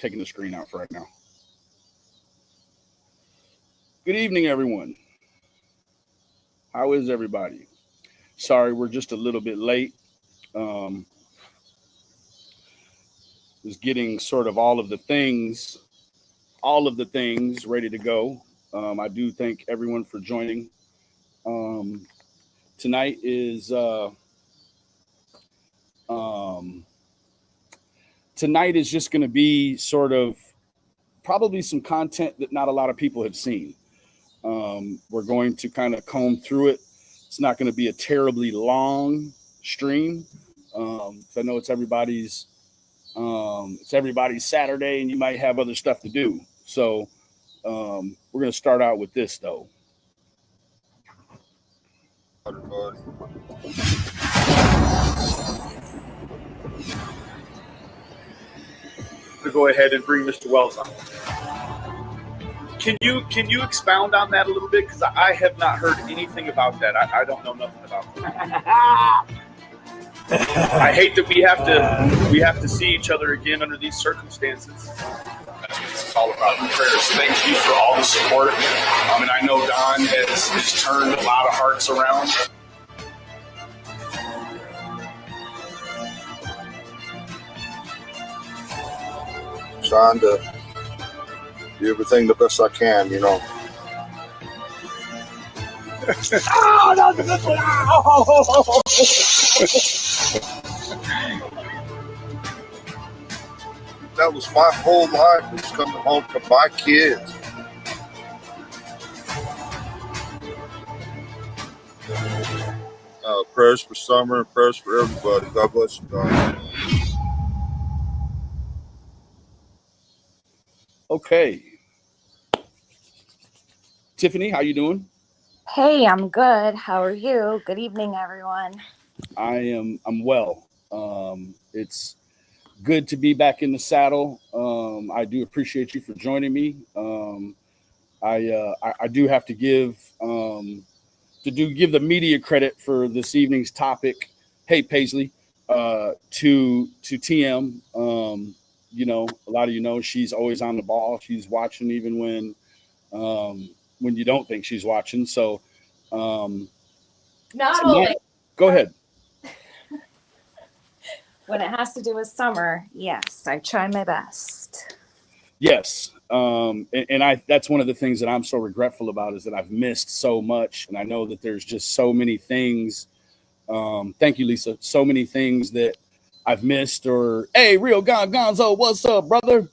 taking the screen out for right now. Good evening, everyone. How is everybody? Sorry, we're just a little bit late. Was getting sort of all of the things ready to go. I do thank everyone for joining. Tonight is just going to be sort of probably some content that not a lot of people have seen. We're going to kind of comb through it. It's not going to be a terribly long stream. I know it's everybody's Saturday, and you might have other stuff to do. So we're going to start out with this, though. To go ahead and bring Mr. Wells on. Can you expound on that a little bit? Because I have not heard anything about that. I don't know nothing about that. I hate that we have to see each other again under these circumstances. That's what this is all about. Prayers. Thank you for all the support. And I know Don has turned a lot of hearts around. Trying to do everything the best I can, you know. Oh, not the good one. Oh. That was my whole life, was coming home to my kids. Prayers for Summer and prayers for everybody. God bless you, God. Okay. Tiffany, how you doing? Hey, I'm good. How are you? Good evening, everyone. I'm well. It's good to be back in the saddle. I do appreciate you for joining me. I do have to give the media credit for this evening's topic. Hey, Paisley, to TM. You know, a lot of you know she's always on the ball. She's watching even when you don't think she's watching. So, not always. Go ahead. When it has to do with summer, yes, I try my best. Yes, and that's one of the things that I'm so regretful about is that I've missed so much, and I know that there's just so many things. Thank you, Lisa. So many things that I've missed. Or hey, Real Gonzo, what's up, brother?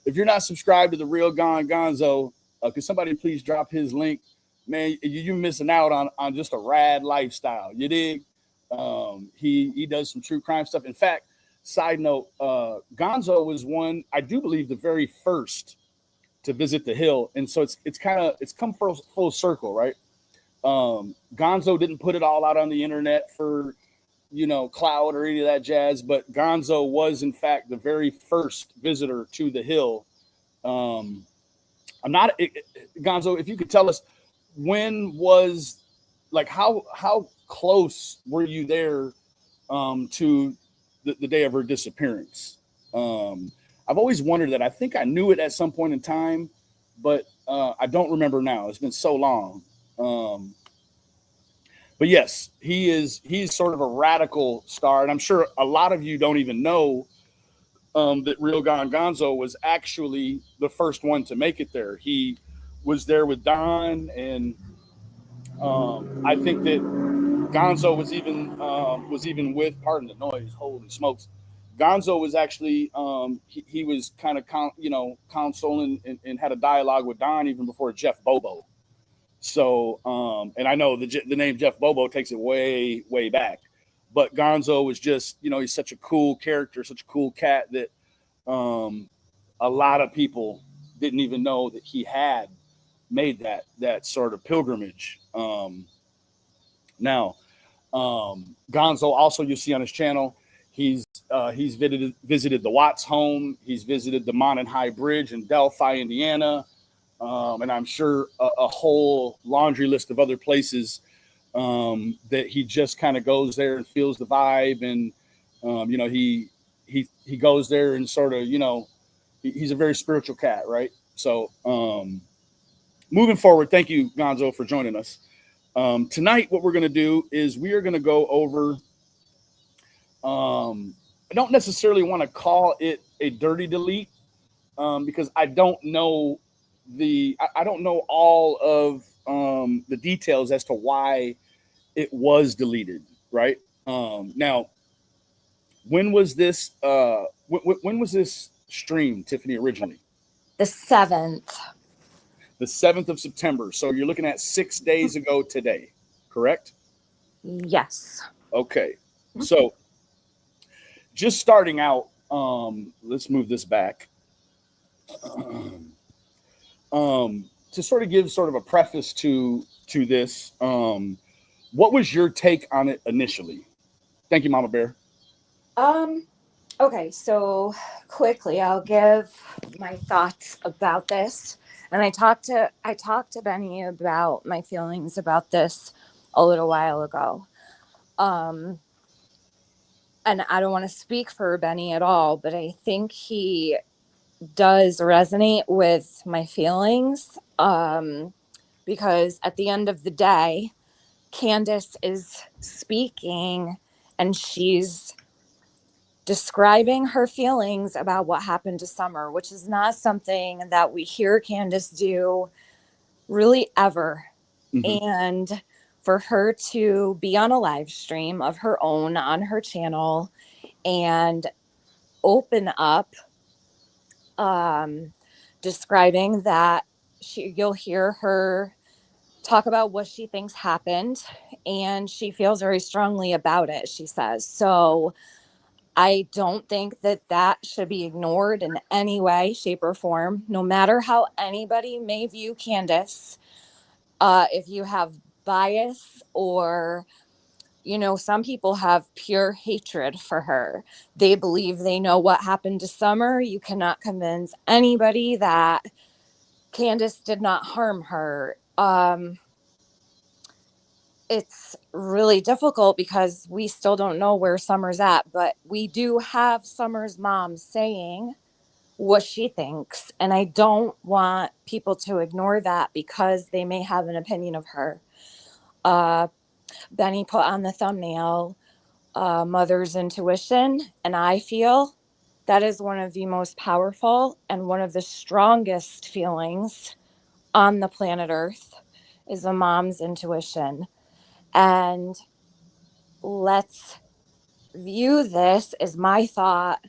If you're not subscribed to the Real Gonzo, could somebody please drop his link? Man, you're missing out on just a rad lifestyle. You dig? He does some true crime stuff. In fact, side note, Gonzo was one, I do believe, the very first to visit the Hill, and so it's come full circle, right? Gonzo didn't put it all out on the internet for cloud or any of that jazz, but Gonzo was in fact the very first visitor to the Hill. Gonzo, if you could tell us, when was, like, how close were you there to the day of her disappearance? I've always wondered that. I think I knew it at some point in time, but I don't remember now. It's been so long. But yes, he's sort of a radical star, and I'm sure a lot of you don't even know that Real Gonzo was actually the first one to make it there. He was there with Don, and I think that Gonzo was even with, pardon the noise, holy smokes. Gonzo was actually he was kind of counseling and had a dialogue with Don even before Jeff Bobo. So and I know the name Jeff Bobo takes it way, way back, but Gonzo was just, he's such a cool character, such a cool cat that a lot of people didn't even know that he had made that sort of pilgrimage. Now, Gonzo also, you see on his channel, he's visited the Watts home. He's visited the Monon High Bridge in Delphi, Indiana. And I'm sure a whole laundry list of other places that he just kind of goes there and feels the vibe. And, he goes there and sort of, he's a very spiritual cat, right? So moving forward, thank you, Gonzo, for joining us. Tonight, what we're going to do is we are going to go over. I don't necessarily want to call it a dirty delete because I don't know I don't know all of the details as to why it was deleted. Right now, when was this? When was this stream, Tiffany, originally? The 7th. The 7th of September. So you're looking at 6 days ago today, correct? Yes. Okay. So just starting out, let's move this back. To sort of give sort of a preface to this, what was your take on it initially? Thank you, Mama Bear. Okay, so quickly I'll give my thoughts about this. And I talked to Benny about my feelings about this a little while ago. And I don't want to speak for Benny at all, but I think he does resonate with my feelings. Because at the end of the day, Candace is speaking and she's describing her feelings about what happened to Summer, which is not something that we hear Candace do really ever. Mm-hmm. And for her to be on a live stream of her own on her channel and open up describing that you'll hear her talk about what she thinks happened, and she feels very strongly about it, she says. So I don't think that should be ignored in any way, shape, or form, no matter how anybody may view Candace. If you have bias or, some people have pure hatred for her. They believe they know what happened to Summer. You cannot convince anybody that Candace did not harm her. It's really difficult because we still don't know where Summer's at, but we do have Summer's mom saying what she thinks. And I don't want people to ignore that because they may have an opinion of her. Benny put on the thumbnail, mother's intuition. And I feel that is one of the most powerful and one of the strongest feelings on the planet Earth is a mom's intuition. And let's view this as my thought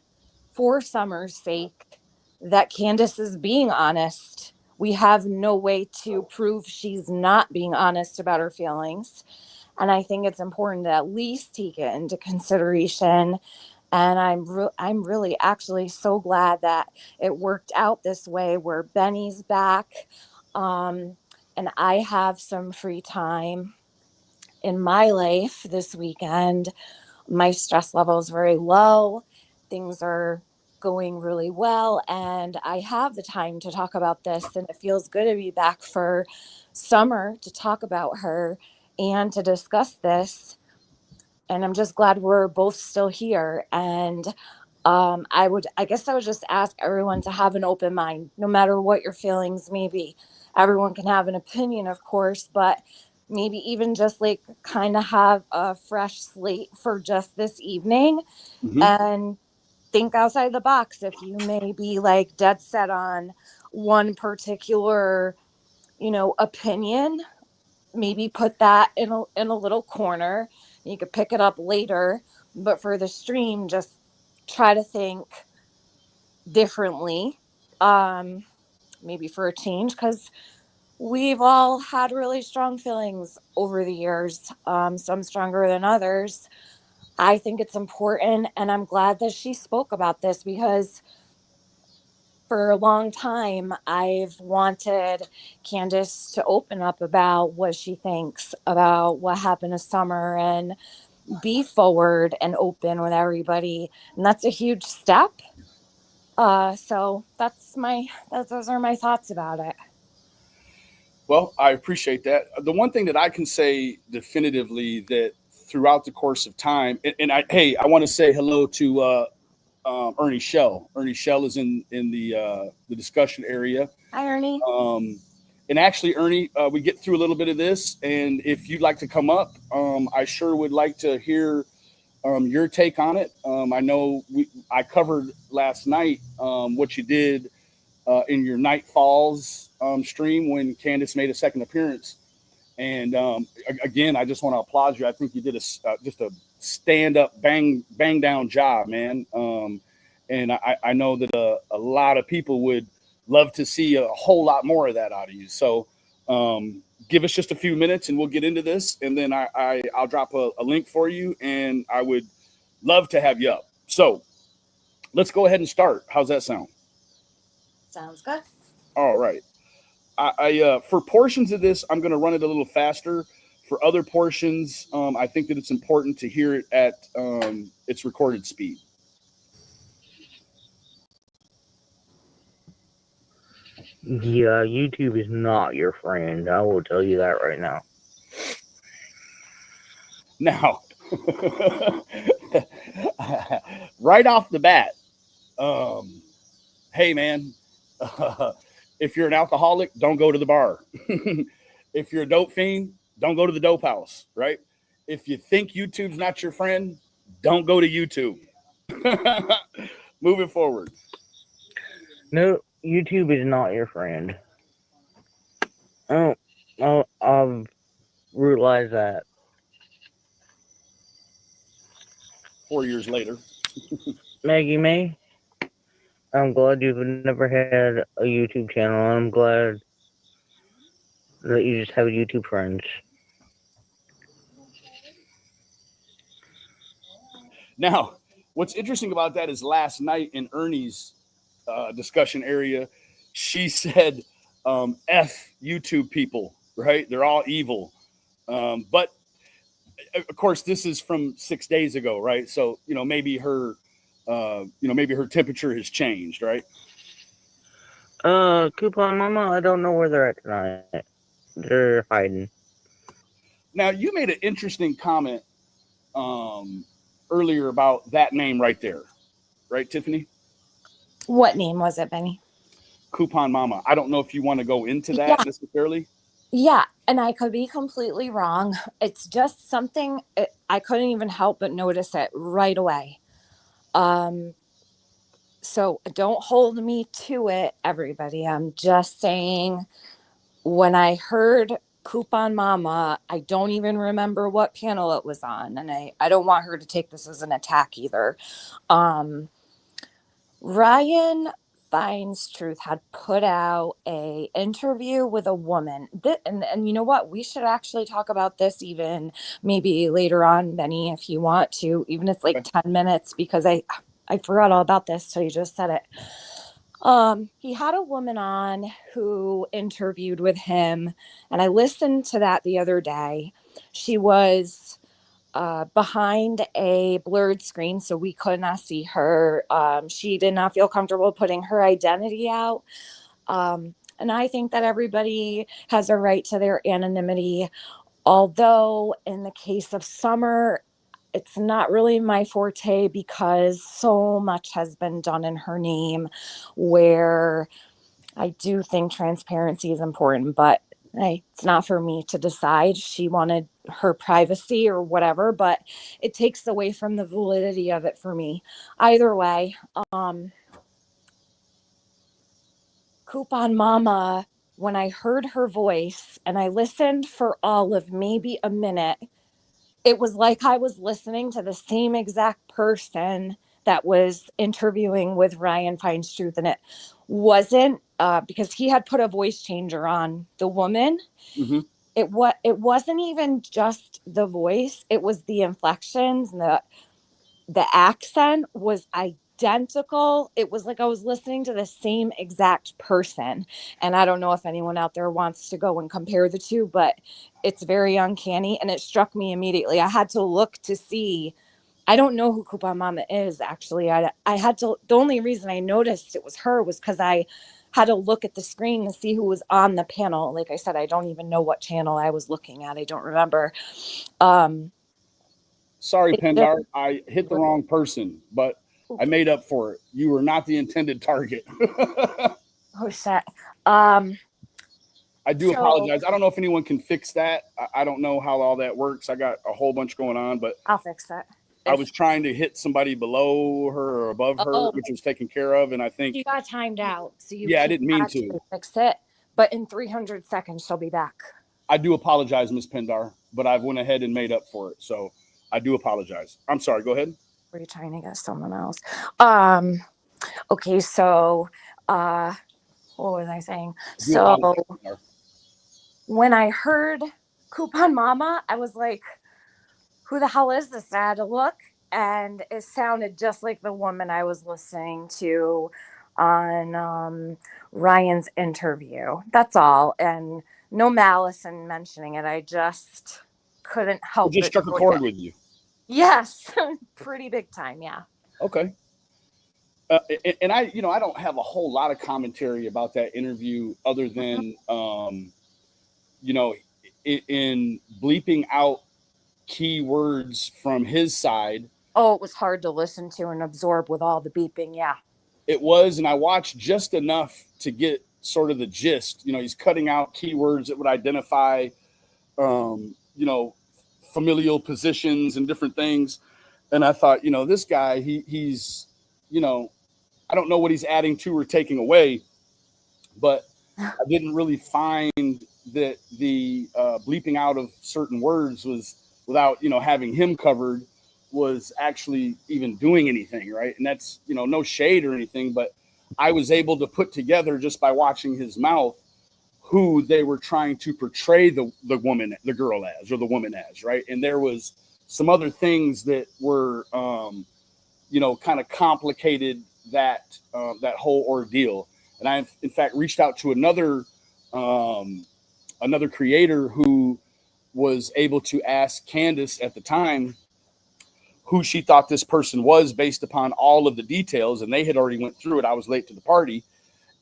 for Summer's sake, that Candace is being honest. We have no way to prove she's not being honest about her feelings. And I think it's important to at least take it into consideration. And I'm really actually so glad that it worked out this way where Benny's back. And I have some free time in my life this weekend. My stress level is very low. Things are going really well. And I have the time to talk about this. And it feels good to be back for Summer to talk about her and to discuss this. And I'm just glad we're both still here. And I guess I would just ask everyone to have an open mind, no matter what your feelings may be. Everyone can have an opinion, of course, but maybe even just like kind of have a fresh slate for just this evening. Mm-hmm. And think outside the box. If you may be like dead set on one particular, opinion, maybe put that in a little corner. You could pick it up later, but for the stream, just try to think differently, maybe for a change, because we've all had really strong feelings over the years, some stronger than others. I think it's important, and I'm glad that she spoke about this because for a long time, I've wanted Candace to open up about what she thinks about what happened to Summer and be forward and open with everybody. And that's a huge step. So those are my thoughts about it. Well, I appreciate that. The one thing that I can say definitively that throughout the course of time, and I want to say hello to Ernie Shell. Ernie Shell is in the discussion area. Hi, Ernie. And actually, Ernie, we get through a little bit of this, and if you'd like to come up, I sure would like to hear your take on it. I know I covered last night what you did in your Night Falls stream when Candace made a second appearance. And again, I just want to applaud you. I think you did just a stand up, bang down job, man. And I know that a lot of people would love to see a whole lot more of that out of you. So give us just a few minutes and we'll get into this. And then I'll drop a link for you, and I would love to have you up. So let's go ahead and start. How's that sound? Sounds good. All right. I for portions of this, I'm going to run it a little faster. For other portions, I think that it's important to hear it at its recorded speed. Yeah, YouTube is not your friend. I will tell you that right now. Now, right off the bat, hey, man, if you're an alcoholic, don't go to the bar. If you're a dope fiend, don't go to the dope house, right? If you think YouTube's not your friend, don't go to YouTube. Moving forward. No, YouTube is not your friend. I've realized that. 4 years later. Maggie May, I'm glad you've never had a YouTube channel. I'm glad that you just have YouTube friends. Now, what's interesting about that is last night in Ernie's discussion area, she said, F YouTube people, right? They're all evil. But of course, this is from 6 days ago, right? So, maybe her temperature has changed, right? Coupon Mama, I don't know where they're at tonight. They're hiding. Now, you made an interesting comment earlier about that name right there, right, Tiffany? What name was it, Benny? Coupon Mama. I don't know if you want to go into that necessarily. Yeah, and I could be completely wrong. It's just something I couldn't even help but notice it right away. So don't hold me to it, everybody. I'm just saying, when I heard Coupon Mama, I don't even remember what panel it was on, and I don't want her to take this as an attack either. Ryan Finds Truth had put out a interview with a woman, and you know what, we should actually talk about this even maybe later on, Benny, if you want to, even if it's like 10 minutes, because I forgot all about this till you just said it. He had a woman on who interviewed with him, and I listened to that the other day. She was behind a blurred screen, so we could not see her. She did not feel comfortable putting her identity out. And I think that everybody has a right to their anonymity. Although in the case of Summer, it's not really my forte because so much has been done in her name, where I do think transparency is important, but hey, it's not for me to decide. She wanted her privacy or whatever, but it takes away from the validity of it for me. Either way, Coupon Mama, when I heard her voice and I listened for all of maybe a minute, it was like I was listening to the same exact person that was interviewing with Ryan Finds Truth, and it wasn't because he had put a voice changer on the woman. Mm-hmm. It wasn't even just the voice; it was the inflections and the accent was identical. It was like I was listening to the same exact person. And I don't know if anyone out there wants to go and compare the two, but it's very uncanny, and it struck me immediately. I had to look to see. I don't know who Coupon Mama is, actually. I had to, the only reason I noticed it was her was because I had to look at the screen to see who was on the panel. Like I said, I don't even know what channel I was looking at. I don't remember. Sorry, Pendar, I hit the wrong person, but I made up for it. You were not the intended target. Oh shit. I do So apologize. I don't know if anyone can fix that. I don't know how all that works. I got a whole bunch going on, but I'll fix it. I was trying to hit somebody below her or above her, which was taken care of. And I think she got timed out, so you I can't didn't mean actually to. fix it. But in 300 seconds, she'll be back. I do apologize, Miss Pendar, but I've went ahead and made up for it. So I do apologize. I'm sorry. Go ahead. Were you trying to get someone else? Okay, so what was I saying? Do So apologize, Pendar. when I heard Coupon Mama, I was like, who the hell is this? I had to look, and it sounded just like the woman I was listening to on Ryan's interview. That's all. And no malice in mentioning it. I just couldn't help It just it. struck a chord with you. Yes, pretty big time, yeah. Okay. And I don't have a whole lot of commentary about that interview other than, in bleeping out key words from his side. Oh, it was hard to listen to and absorb with all the beeping, yeah. It was, and I watched just enough to get sort of the gist. He's cutting out keywords that would identify, familial positions and different things. And I thought, this guy, he's, I don't know what he's adding to or taking away, but I didn't really find that the bleeping out of certain words was without, having him covered was actually even doing anything, right? And that's, no shade or anything, but I was able to put together just by watching his mouth who they were trying to portray the girl as, or the woman as, right? And there was some other things that were, kind of complicated that whole ordeal. And I, in fact, reached out to another creator who was able to ask Candace at the time who she thought this person was based upon all of the details, and they had already went through it. I was late to the party,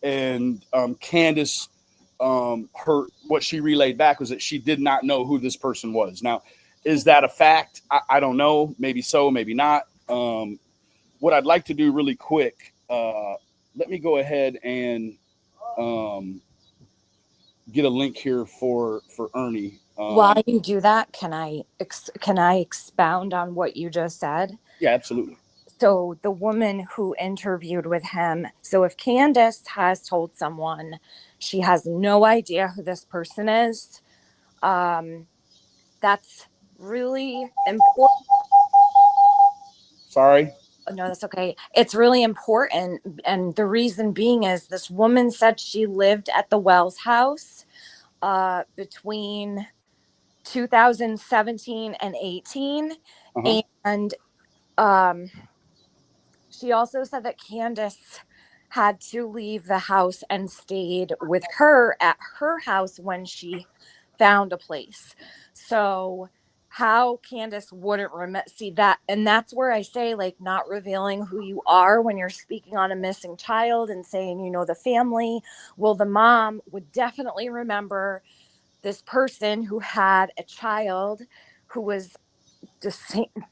and Candace, what she relayed back was that she did not know who this person was. Now, is that a fact? I don't know. Maybe so, maybe not. What I'd like to do really quick, let me go ahead and get a link here for Ernie. While you do that, can I expound on what you just said? Yeah, absolutely. So the woman who interviewed with him, so if Candace has told someone she has no idea who this person is, that's really important. Sorry. No, that's okay. It's really important. And the reason being is this woman said she lived at the Wells house between 2017 and 18. Uh-huh. And she also said that Candace had to leave the house and stayed with her at her house when she found a place. So how Candace wouldn't see that, and that's where I say, like, not revealing who you are when you're speaking on a missing child and saying, the family. Well, the mom would definitely remember this person who had a child who was the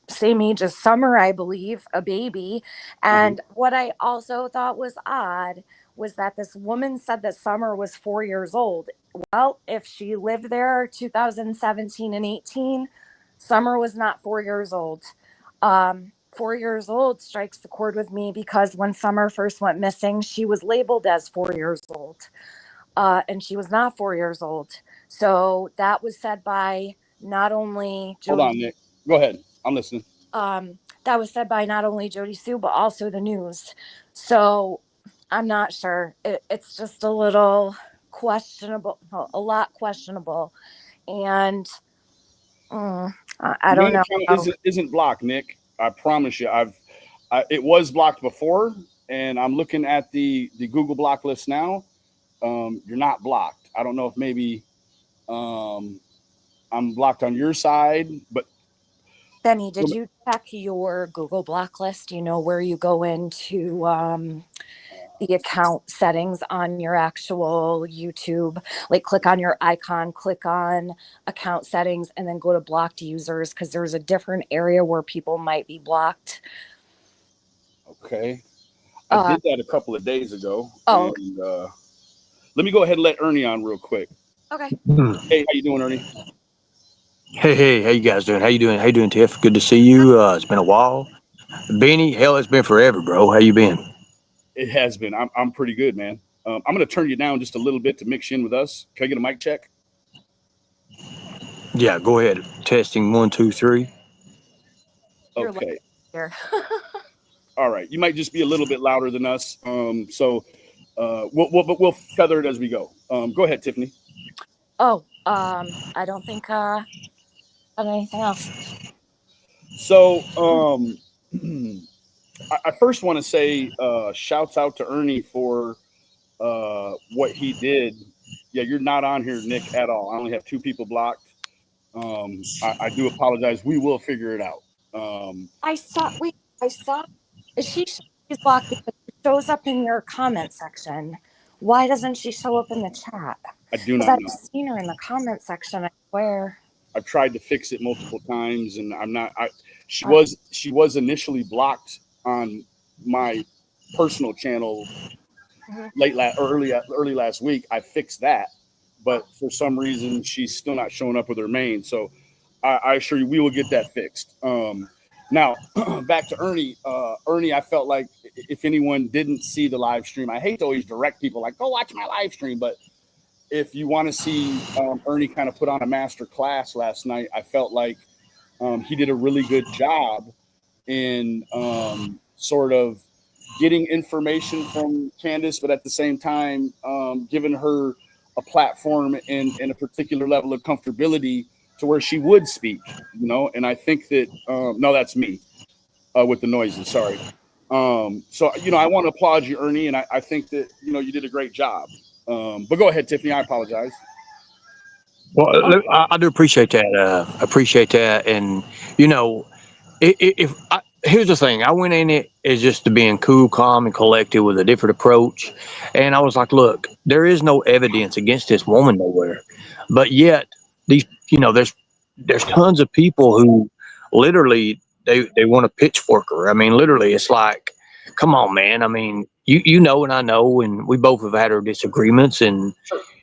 same age as Summer, I believe, a baby. And what I also thought was odd was that this woman said that Summer was 4 years old. Well, if she lived there 2017 and 18, Summer was not 4 years old. 4 years old strikes the chord with me because when Summer first went missing, she was labeled as 4 years old. And she was not 4 years old. So that was said by not only Hold on, Nick. Go ahead. I'm listening. That was said by not only Jody Sue, but also the news. So I'm not sure. It's just a little questionable, a lot questionable. And I don't know. Isn't blocked, Nick. I promise you. It was blocked before, and I'm looking at the Google block list now. You're not blocked. I don't know if maybe I'm blocked on your side, but Benny, did you check your Google block list? Where you go into the account settings on your actual YouTube, like click on your icon, click on account settings, and then go to blocked users, because there's a different area where people might be blocked. Okay. I Uh, did that a couple of days ago. oh, And let me go ahead and let Ernie on real quick. okay. Hey, how you doing, Ernie? Hey, how you guys doing? How you doing? How you doing, Tiff? Good to see you. It's been a while. Benny, hell, it's been forever, bro. How you been? It has been. I'm pretty good, man. I'm going to turn you down just a little bit to mix you in with us. Can I get a mic check? Yeah, go ahead. Testing 1, 2, 3. You're loud Okay. here. All right. You might just be a little bit louder than us. We'll feather it as we go. Go ahead, Tiffany. Oh, I don't think got anything else. So, I first want to say shouts out to Ernie for what he did. Yeah, you're not on here, Nick, at all. I only have 2 people blocked. I do apologize. We will figure it out. I saw. Wait, I saw. She's blocked because she shows up in your comment section. Why doesn't she show up in the chat? I do Because not I've know. seen her in the comment section. I swear. I've tried to fix it multiple times, and I'm not. She Uh, was initially blocked on my personal channel mhm. early last week. I fixed that, but for some reason she's still not showing up with her main. So I assure you, we will get that fixed. Now back to Ernie. Ernie, I felt like if anyone didn't see the live stream, I hate to always direct people like, go watch my live stream, but if you want to see Ernie kind of put on a master class last night, I felt like he did a really good job in sort of getting information from Candace, but at the same time, giving her a platform and a particular level of comfortability to where she would speak, and I think that, no, that's me with the noises. Sorry. So, I want to applaud you, Ernie. And I think that, you did a great job. But go ahead, Tiffany. I apologize. Oh, Well, I do appreciate that. Appreciate that. And, if here's the thing, I went in it as just to being cool, calm, and collected with a different approach. And I was like, look, there is no evidence against this woman nowhere. But yet, these, there's tons of people who literally they want to pitchfork her. I mean, literally, it's like, come on, man. I mean, you know, and I know, and we both have had our disagreements, and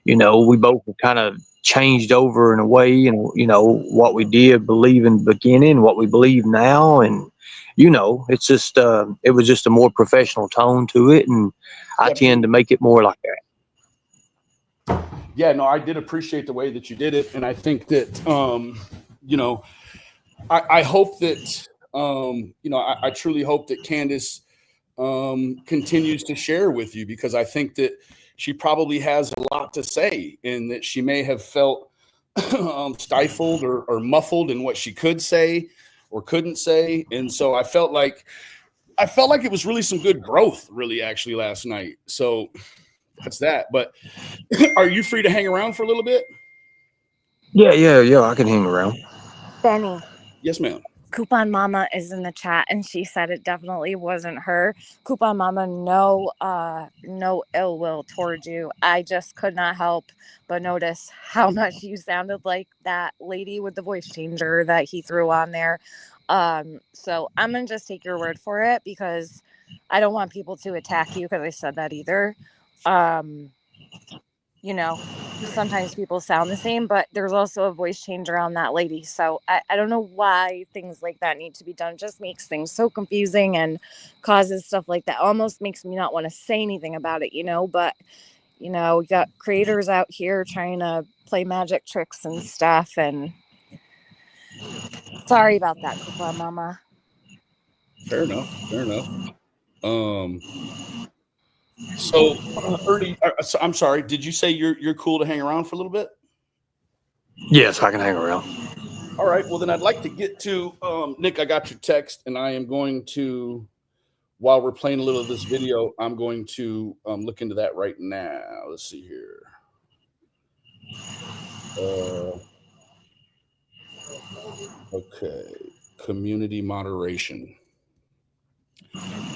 we both have kind of changed over in a way, and what we did believe in the beginning, what we believe now, and it's just it was just a more professional tone to it, and I Yeah, tend to make it more like that. Yeah, no, I did appreciate the way that you did it. And I think that, I hope that, I truly hope that Candace continues to share with you, because I think that she probably has a lot to say, and that she may have felt stifled or muffled in what she could say or couldn't say. And so I felt like it was really some good growth, really, actually, last night. So that's that. But are you free to hang around for a little bit? Yeah, I can hang around. Benny. Yes, ma'am. Coupon Mama is in the chat, and she said it definitely wasn't her. Coupon Mama, no ill will towards you. I just could not help but notice how much you sounded like that lady with the voice changer that he threw on there. So I'm gonna just take your word for it, because I don't want people to attack you because I said that either. Sometimes people sound the same, but there's also a voice changer on that lady. So I don't know why things like that need to be done. It just makes things so confusing and causes stuff like that. Almost makes me not want to say anything about it, but we got creators out here trying to play magic tricks and stuff. And sorry about that, Coupon Mama. Fair enough. So, Ernie, so I'm sorry. Did you say you're cool to hang around for a little bit? Yes, I can hang around. All right. Well, then I'd like to get to Nick. I got your text, and I am going to, while we're playing a little of this video, I'm going to look into that right now. Let's see here. Okay. Community moderation.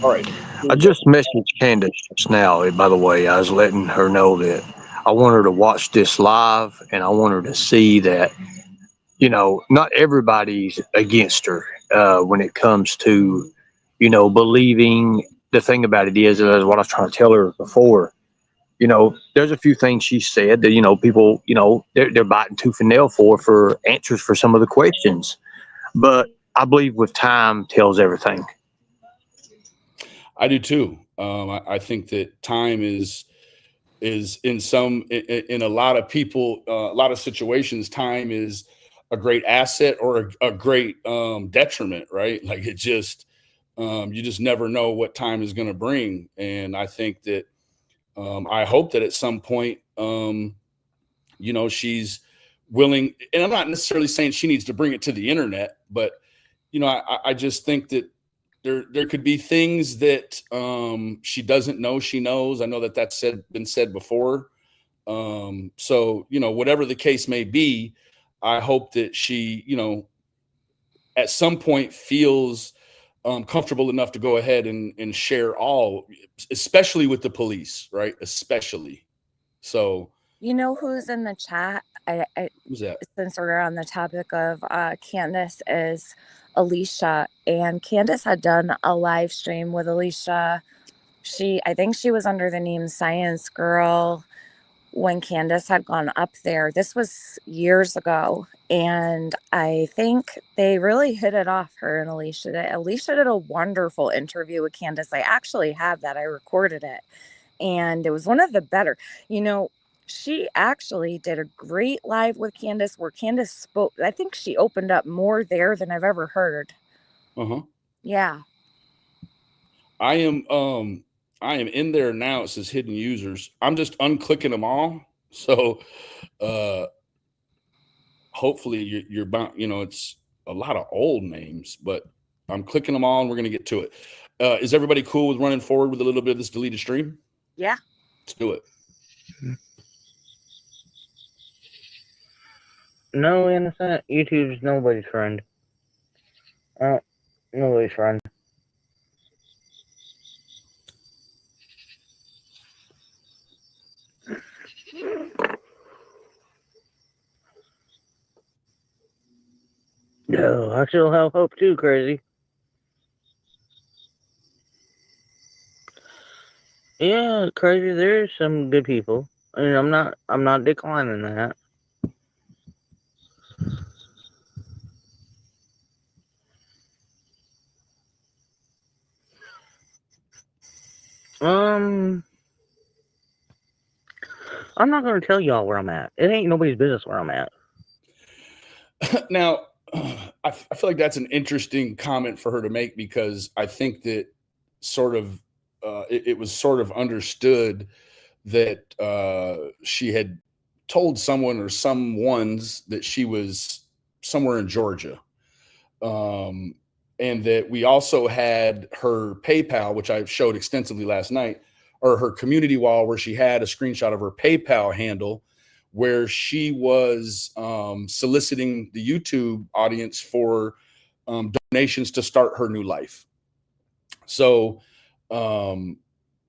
All right. I just messaged Candace just now. By the way, I was letting her know that I want her to watch this live, and I want her to see that, not everybody's against her when it comes to, believing. The thing about it is what I was trying to tell her before. There's a few things she said that people they're biting tooth and nail for answers for some of the questions, but I believe with time tells everything. I do too. I think that time is in a lot of people, a lot of situations, time is a great asset or a great detriment, right? Like it just you just never know what time is going to bring, and I think that I hope that at some point, she's willing. And I'm not necessarily saying she needs to bring it to the internet, but I just think that there could be things that she doesn't know she knows. I know that that's been said before. So whatever the case may be, I hope that she at some point feels comfortable enough to go ahead and share all, especially with the police, right? Especially. So You know who's in the chat? who's that? Since we're on the topic of Candace, is Alicia. And Candace had done a live stream with Alicia. I think she was under the name Science Girl when Candace had gone up there. This was years ago. And I think they really hit it off, her and Alicia. Alicia did a wonderful interview with Candace. I actually have that. I recorded it. And it was one of the better. She actually did a great live with Candace where Candace spoke. I think she opened up more there than I've ever heard. Uh-huh. Yeah. I am in there now. It says hidden users. I'm just unclicking them all. So hopefully you're bound, it's a lot of old names, but I'm clicking them all and we're going to get to it. Is everybody cool with running forward with a little bit of this deleted stream? Yeah. Let's do it. No, innocent. YouTube's nobody's friend. Nobody's friend. No, I still have hope too, crazy. Yeah, crazy. There's some good people. I mean, I'm not declining that. I'm not gonna tell y'all where I'm at. It ain't nobody's business where I'm at. Now, I feel like that's an interesting comment for her to make, because I think that sort of it was sort of understood that she had told someone or someone's that she was somewhere in Georgia. And that we also had her PayPal, which I showed extensively last night, or her community wall, where she had a screenshot of her PayPal handle, where she was soliciting the YouTube audience for donations to start her new life. So, and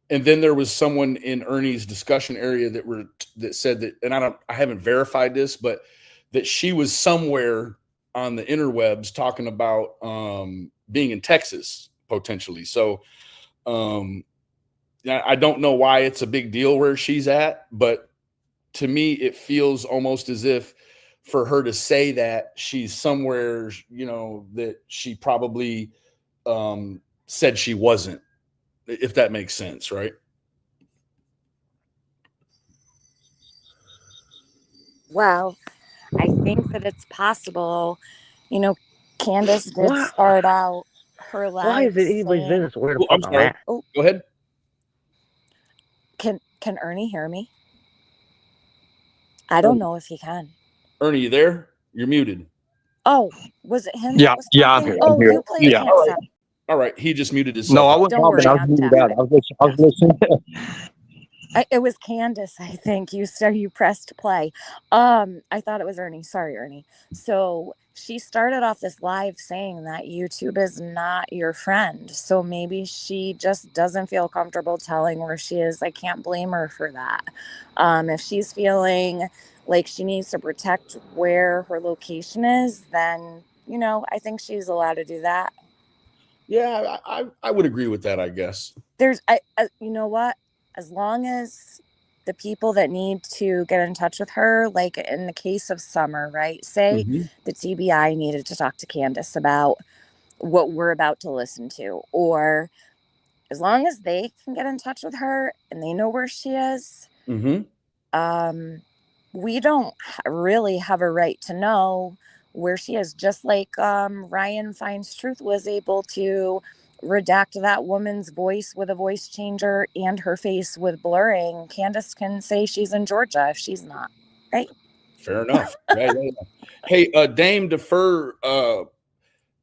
then there was someone in Ernie's discussion area that said that, and I haven't verified this, but that she was somewhere on the interwebs talking about being in Texas potentially. So I don't know why it's a big deal where she's at, but to me, it feels almost as if for her to say that she's somewhere, that she probably said she wasn't, if that makes sense, right? Well, I think that it's possible. Candace did start out her life. Why is it anybody's business where the fuck I'm at? Oh, go ahead. Can Ernie hear me? I don't know if he can. Ernie, you there? You're muted. Oh, was it him? Yeah, that was yeah, talking? I'm here. You played Yeah. cancer. All right. He just muted himself. No, I wasn't Don't talking. worry, I was I'm muted deaf. out. I was listening. It was Candace, I think. You pressed play. I thought it was Ernie. Sorry, Ernie. So she started off this live saying that YouTube is not your friend. So maybe she just doesn't feel comfortable telling where she is. I can't blame her for that. If she's feeling like she needs to protect where her location is, then, I think she's allowed to do that. Yeah, I would agree with that, I guess. You know what? As long as the people that need to get in touch with her, like in the case of Summer, right? Say the TBI needed to talk to Candace about what we're about to listen to, or as long as they can get in touch with her and they know where she is, we don't really have a right to know where she is. Just like Ryan Finds Truth was able to redact that woman's voice with a voice changer and her face with blurring, Candace can say she's in Georgia if she's not, right? Fair enough. Yeah. Hey, Dame Defer,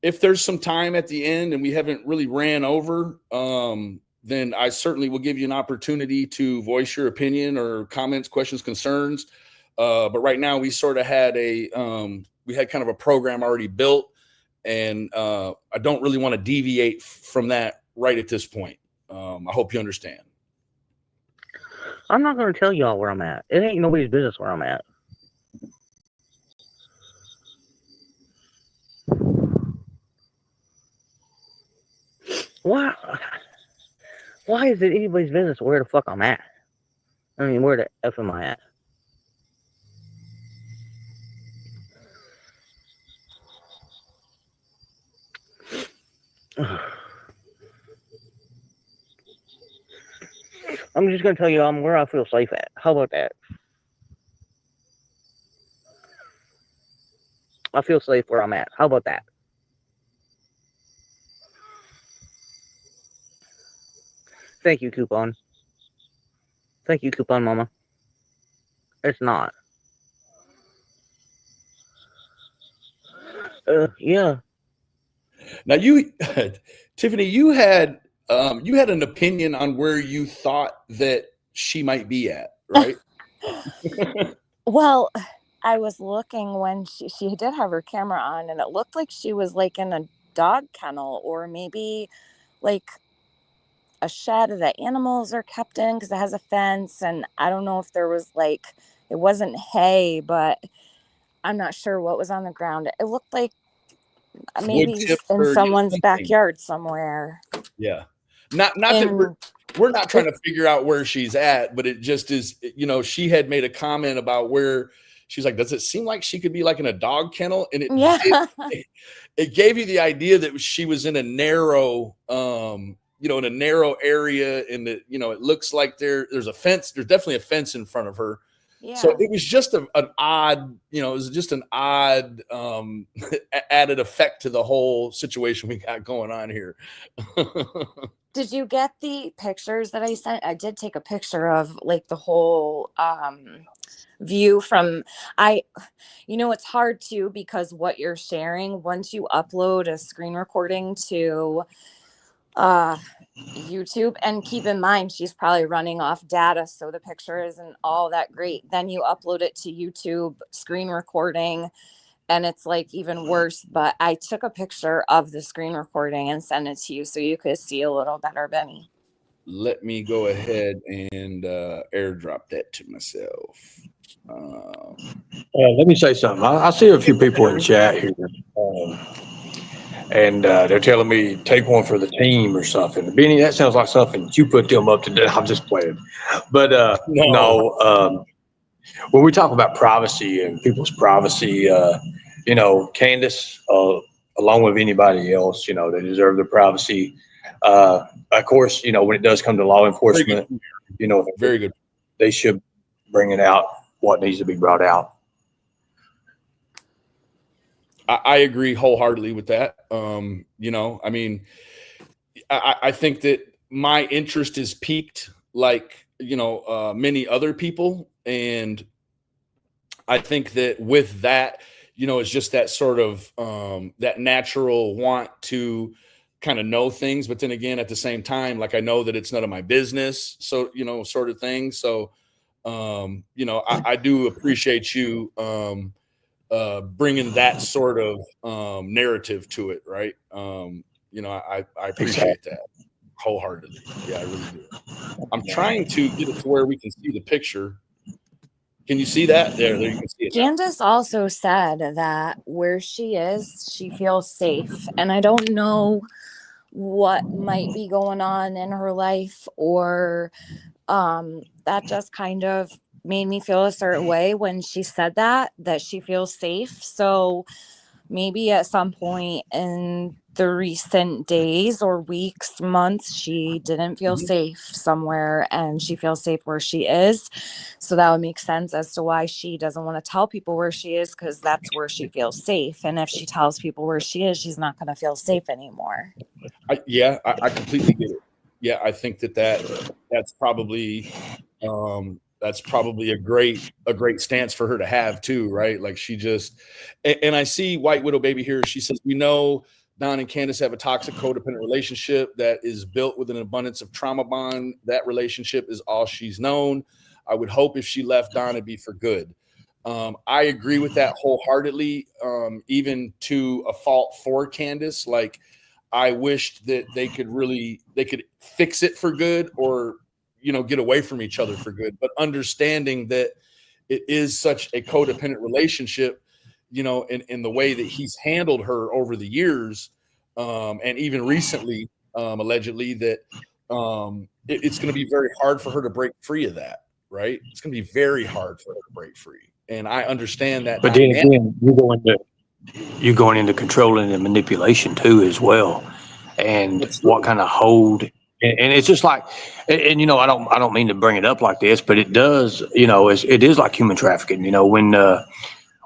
if there's some time at the end and we haven't really ran over, then I certainly will give you an opportunity to voice your opinion or comments, questions, concerns. But right now we sort of had we had kind of a program already built, and I don't really want to deviate from that right at this point. I hope you understand. I'm not going to tell y'all where I'm at. It ain't nobody's business where I'm at. Why is it anybody's business where the fuck I'm at? I mean, where the F am I at? I'm just going to tell you I'm where I feel safe at. How about that? I feel safe where I'm at. How about that? Thank you, Coupon. Thank you, Coupon Mama. It's not. Yeah. Now Tiffany, you had an opinion on where you thought that she might be at, right? Well, I was looking when she did have her camera on, and it looked like she was like in a dog kennel, or maybe like a shed that animals are kept in, because it has a fence. And I don't know if there was like, it wasn't hay, but I'm not sure what was on the ground. It looked like maybe in someone's backyard somewhere. Yeah. Not that we're not trying to figure out where she's at, but it just is, she had made a comment about where she's like, does it seem like she could be like in a dog kennel? And it gave you the idea that she was in a narrow, in a narrow area, and that, it looks like there's a fence. There's definitely a fence in front of her. Yeah. So it was just an odd, added effect to the whole situation we got going on here. Did you get the pictures that I sent? I did take a picture of like the whole view from it's hard too, because what you're sharing, once you upload a screen recording to YouTube, and keep in mind she's probably running off data, so the picture isn't all that great. Then you upload it to YouTube screen recording, and it's like even worse. But I took a picture of the screen recording and sent it to you so you could see a little better, Benny. Let me go ahead and airdrop that to myself. Let me say something. I see a few people in the chat here, and they're telling me take one for the team or something. Benny, that sounds like something that you put them up to do. I'm just playing, but no. When we talk about privacy and people's privacy, Candace, along with anybody else, they deserve their privacy. Of course, when it does come to law enforcement, very good. They should bring it out what needs to be brought out. I agree wholeheartedly with that. I think that my interest is piqued like, many other people. And I think that with that, it's just that sort of that natural want to kind of know things. But then again, at the same time, like I know that it's none of my business. So, sort of thing. So, I do appreciate you bringing that sort of narrative to it. Right. I appreciate that wholeheartedly. Yeah, I really do. I'm trying to get it to where we can see the picture. Can you see that? There you can see it. Candace also said that where she is, she feels safe. And I don't know what might be going on in her life, or that just kind of made me feel a certain way when she said that she feels safe. So maybe at some point in the recent days or weeks, months, she didn't feel safe somewhere and she feels safe where she is. So that would make sense as to why she doesn't want to tell people where she is, because that's where she feels safe. And if she tells people where she is, she's not going to feel safe anymore. I completely get it. Yeah, I think that's probably a great stance for her to have too, right? Like she just, and I see White Widow Baby here. She says, we know Don and Candace have a toxic codependent relationship that is built with an abundance of trauma bond. That relationship is all she's known. I would hope if she left Don, it'd be for good. I agree with that wholeheartedly, even to a fault for Candace. Like, I wished that they could fix it for good, or get away from each other for good. But understanding that it is such a codependent relationship, in the way that he's handled her over the years, and even recently, allegedly, that it's going to be very hard for her to break free of that. Right? It's going to be very hard for her to break free, and I understand that. But then again, you're going into controlling and manipulation too, as well, and what kind of hold. And it's just like, and I don't mean to bring it up like this, but it does. It is like human trafficking.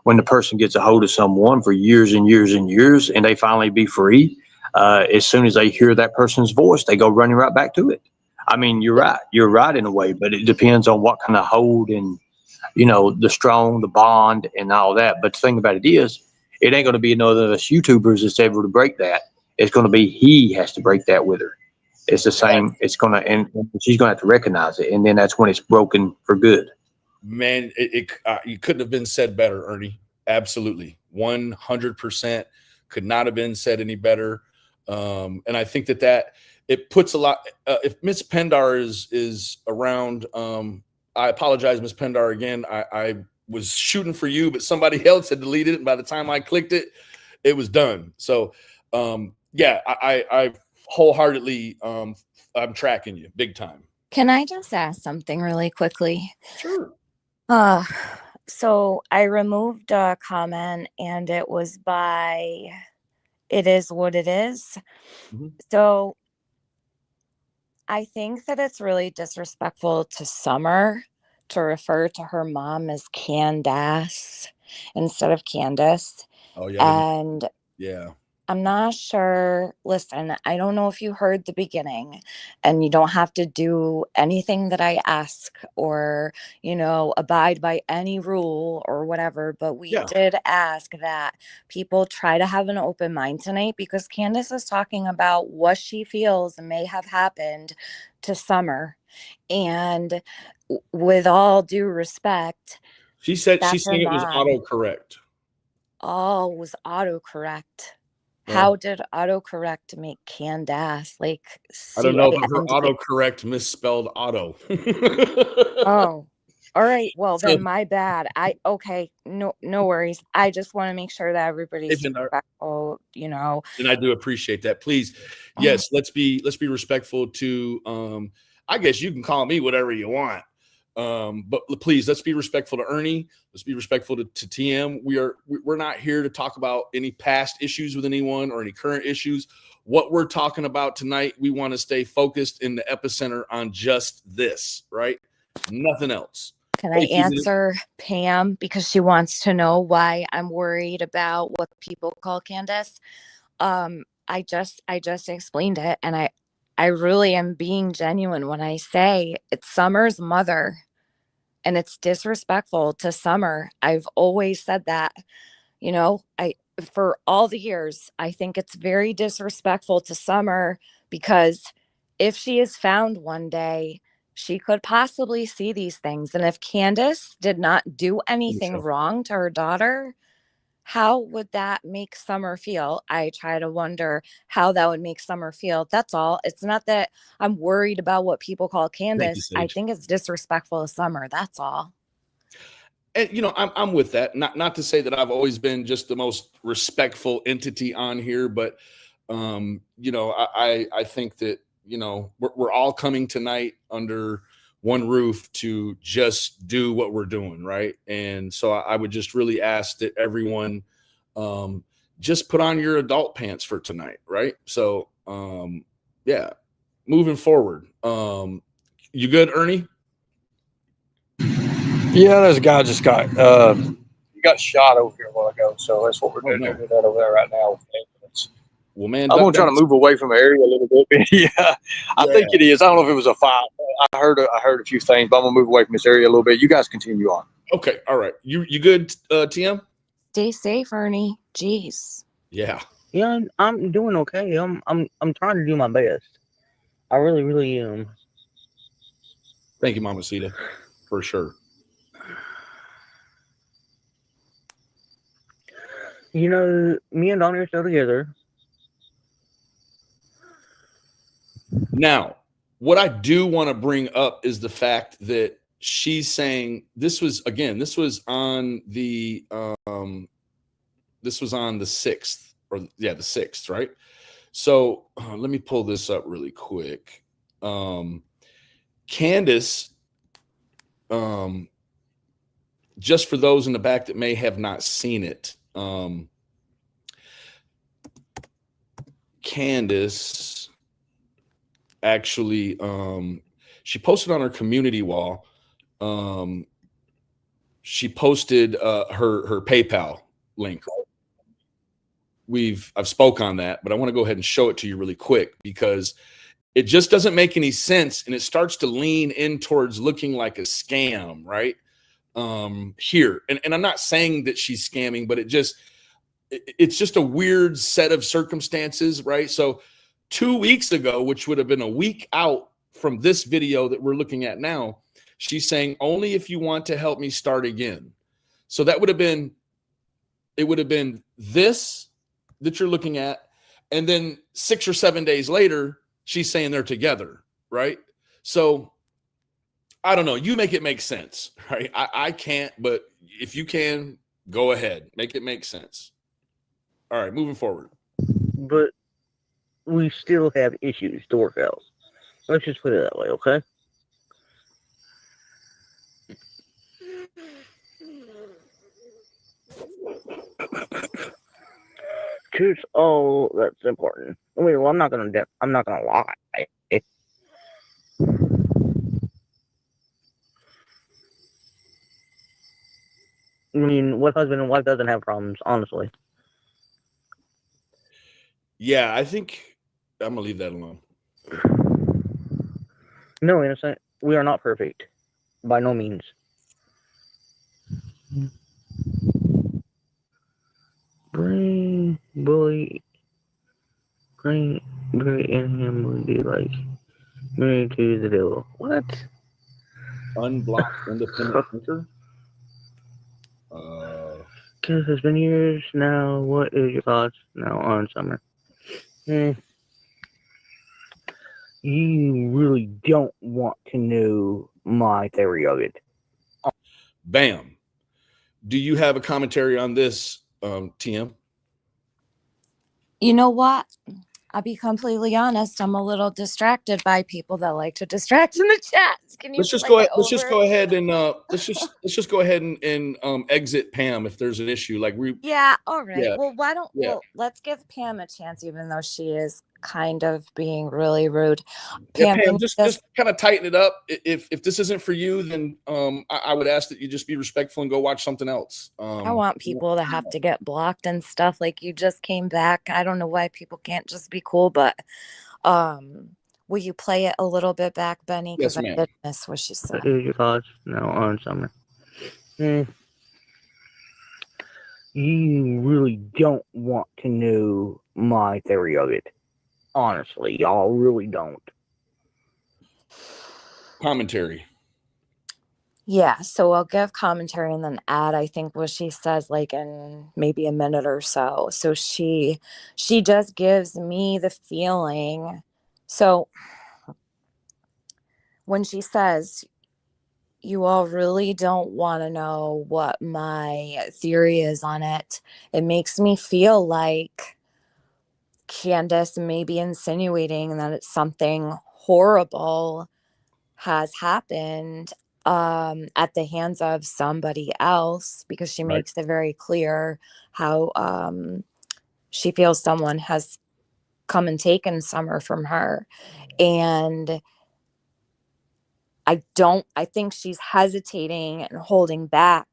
When the person gets a hold of someone for years and years and years, and they finally be free, as soon as they hear that person's voice, they go running right back to it. I mean, you're right. You're right in a way, but it depends on what kind of hold and the bond and all that. But the thing about it is, it ain't going to be another of us YouTubers that's able to break that. It's going to be he has to break that with her. It's the same. It's going to, and she's going to have to recognize it, and then that's when it's broken for good. Man, you couldn't have been said better, Ernie. Absolutely, 100% could not have been said any better. And I think that it puts a lot. If Miss Pendar is around, I apologize, Miss Pendar. Again, I was shooting for you, but somebody else had deleted it. And by the time I clicked it, it was done. So, I wholeheartedly, I'm tracking you big time. Can I just ask something really quickly? Sure. So I removed a comment, and it was by It Is What It Is. Mm-hmm. So I think that it's really disrespectful to Summer to refer to her mom as Candace instead of Candace. Oh, yeah. And yeah. I'm not sure. Listen, I don't know if you heard the beginning, and you don't have to do anything that I ask or, abide by any rule or whatever. But we did ask that people try to have an open mind tonight, because Candace is talking about what she feels may have happened to Summer. And with all due respect, she said it was autocorrect. Oh, it was autocorrect. How did autocorrect make Candace? Like, I don't know, but her autocorrect misspelled auto. Oh, all right. Well, then my bad. No worries. I just want to make sure that everybody's respectful, And I do appreciate that. Please, yes, let's be respectful to. I guess you can call me whatever you want. But please, let's be respectful to Ernie. Let's be respectful to TM. We're not here to talk about any past issues with anyone or any current issues. What we're talking about tonight, we want to stay focused in the epicenter on just this, right? Nothing else. Can I answer Pam, because she wants to know why I'm worried about what people call Candace? I just explained it, and I really am being genuine when I say it's Summer's mother, and it's disrespectful to Summer. I've always said that, for all the years, I think it's very disrespectful to Summer, because if she is found one day, she could possibly see these things. And if Candace did not do anything wrong to her daughter, how would that make Summer feel? I try to wonder how that would make Summer feel. That's all. It's not that I'm worried about what people call Candace. I think it's disrespectful to Summer. That's all. And I'm with that. Not to say that I've always been just the most respectful entity on here, but You know, I think that, you know, we're all coming tonight under one roof to just do what we're doing, right? And so I would just really ask that everyone just put on your adult pants for tonight, right? So yeah, moving forward. You good, Ernie? Yeah, there's a guy just got he got shot over here a while ago, so that's what we're doing. no. Doing that over there right now with the ambulance. Well, man, I'm gonna try to move away from the area a little bit. Yeah, I think it is. I don't know if it was a fire. I heard a few things, but I'm gonna move away from this area a little bit. You guys continue on. Okay, all right. You good, TM? Stay safe, Ernie. Jeez. Yeah. Yeah, I'm doing okay. I'm trying to do my best. I really, really am. Thank you, Mama Sita, for sure. You know, me and Donnie are still together. Now, what I do want to bring up is the fact that she's saying this was on the 6th, or the 6th, right? So let me pull this up really quick. Candace, just for those in the back that may have not seen it, Candace actually she posted on her community wall. She posted her PayPal link. I've spoke on that, but I want to go ahead and show it to you really quick because it just doesn't make any sense, and it starts to lean in towards looking like a scam, right? Here, and I'm not saying that she's scamming, but it's just a weird set of circumstances, right? So 2 weeks ago, which would have been a week out from this video that we're looking at now, she's saying, only if you want to help me start again. So it would have been this that you're looking at. And then 6 or 7 days later, she's saying they're together, right? So I don't know. You make it make sense, right? I can't, but if you can, go ahead. Make it make sense. All right, moving forward. But we still have issues to work out. Let's just put it that way, okay? Choose all that's important. I mean, well, I'm not gonna lie. I mean, what husband and wife doesn't have problems, honestly? Yeah, I think I'm gonna leave that alone. No, innocent. We are not perfect. By no means. Bring bully and him would be like me to the devil. What? Unblocked independent thinker. Because it's been years now. What is your thoughts now on summer? You really don't want to know my theory of it. Bam. Do you have a commentary on this, TM? You know what? I'll be completely honest. I'm a little distracted by people that like to distract in the chat. Can you Let's just play go it ahead. Let's just over? go ahead and let's just go ahead and exit Pam if there's an issue. Like Yeah, all right. Yeah. Well, well, let's give Pam a chance, even though she is kind of being really rude. Pam, can you just kind of tighten it up. If this isn't for you, then I would ask that you just be respectful and go watch something else. I want people to have to get blocked and stuff. Like, you just came back. I don't know why people can't just be cool, but will you play it a little bit back, Benny? Yes, Because ma'am. I did miss what she said. What is your thoughts now on summer? You really don't want to know my theory of it. Honestly, y'all really don't. Commentary. Yeah, so I'll give commentary and then add, I think, what she says, like, in maybe a minute or so. So she just gives me the feeling. So when she says, you all really don't want to know what my theory is on it, it makes me feel like Candace may be insinuating that it's something horrible has happened at the hands of somebody else, because she Right. makes it very clear how she feels someone has come and taken Summer from her. And I think she's hesitating and holding back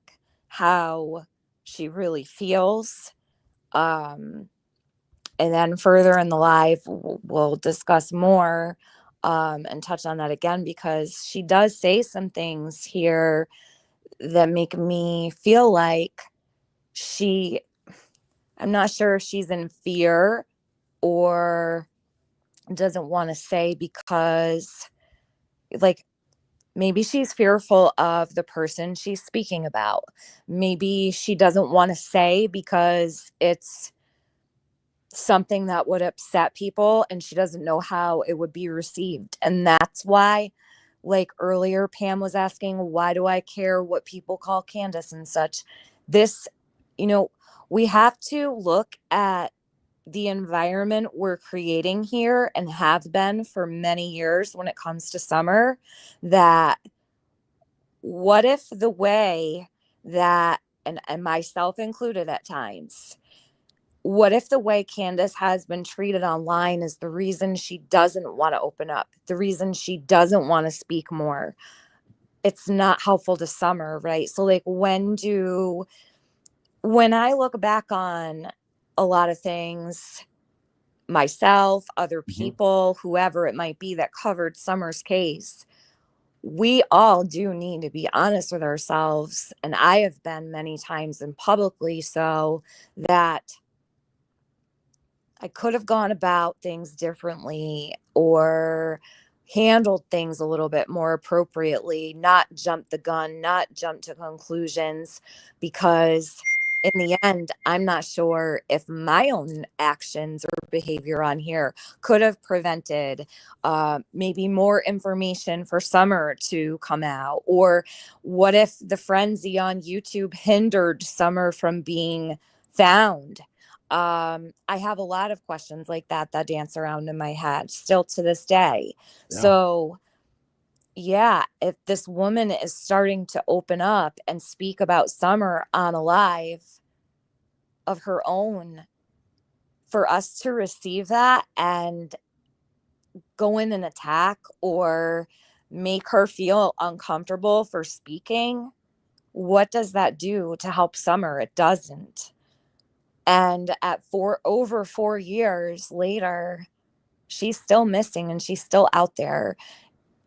how she really feels. And then further in the live, we'll discuss more and touch on that again, because she does say some things here that make me feel like I'm not sure if she's in fear or doesn't want to say, because like maybe she's fearful of the person she's speaking about. Maybe she doesn't want to say because it's something that would upset people and she doesn't know how it would be received. And that's why, like earlier, Pam was asking, why do I care what people call Candace and such? This, we have to look at the environment we're creating here and have been for many years when it comes to Summer. That what if the way that, and myself included at times, what if the way Candace has been treated online is the reason she doesn't want to open up, the reason she doesn't want to speak more? It's not helpful to Summer, right? So like when I look back on a lot of things, myself, other people, whoever it might be that covered Summer's case, we all do need to be honest with ourselves. And I have been many times, and publicly so, that I could have gone about things differently or handled things a little bit more appropriately, not jump the gun, not jump to conclusions, because in the end, I'm not sure if my own actions or behavior on here could have prevented maybe more information for Summer to come out, or what if the frenzy on YouTube hindered Summer from being found? I have a lot of questions like that dance around in my head still to this day. Yeah. So yeah, if this woman is starting to open up and speak about Summer on a live of her own, for us to receive that and go in and attack or make her feel uncomfortable for speaking, what does that do to help Summer? It doesn't. And at over 4 years later, she's still missing and she's still out there.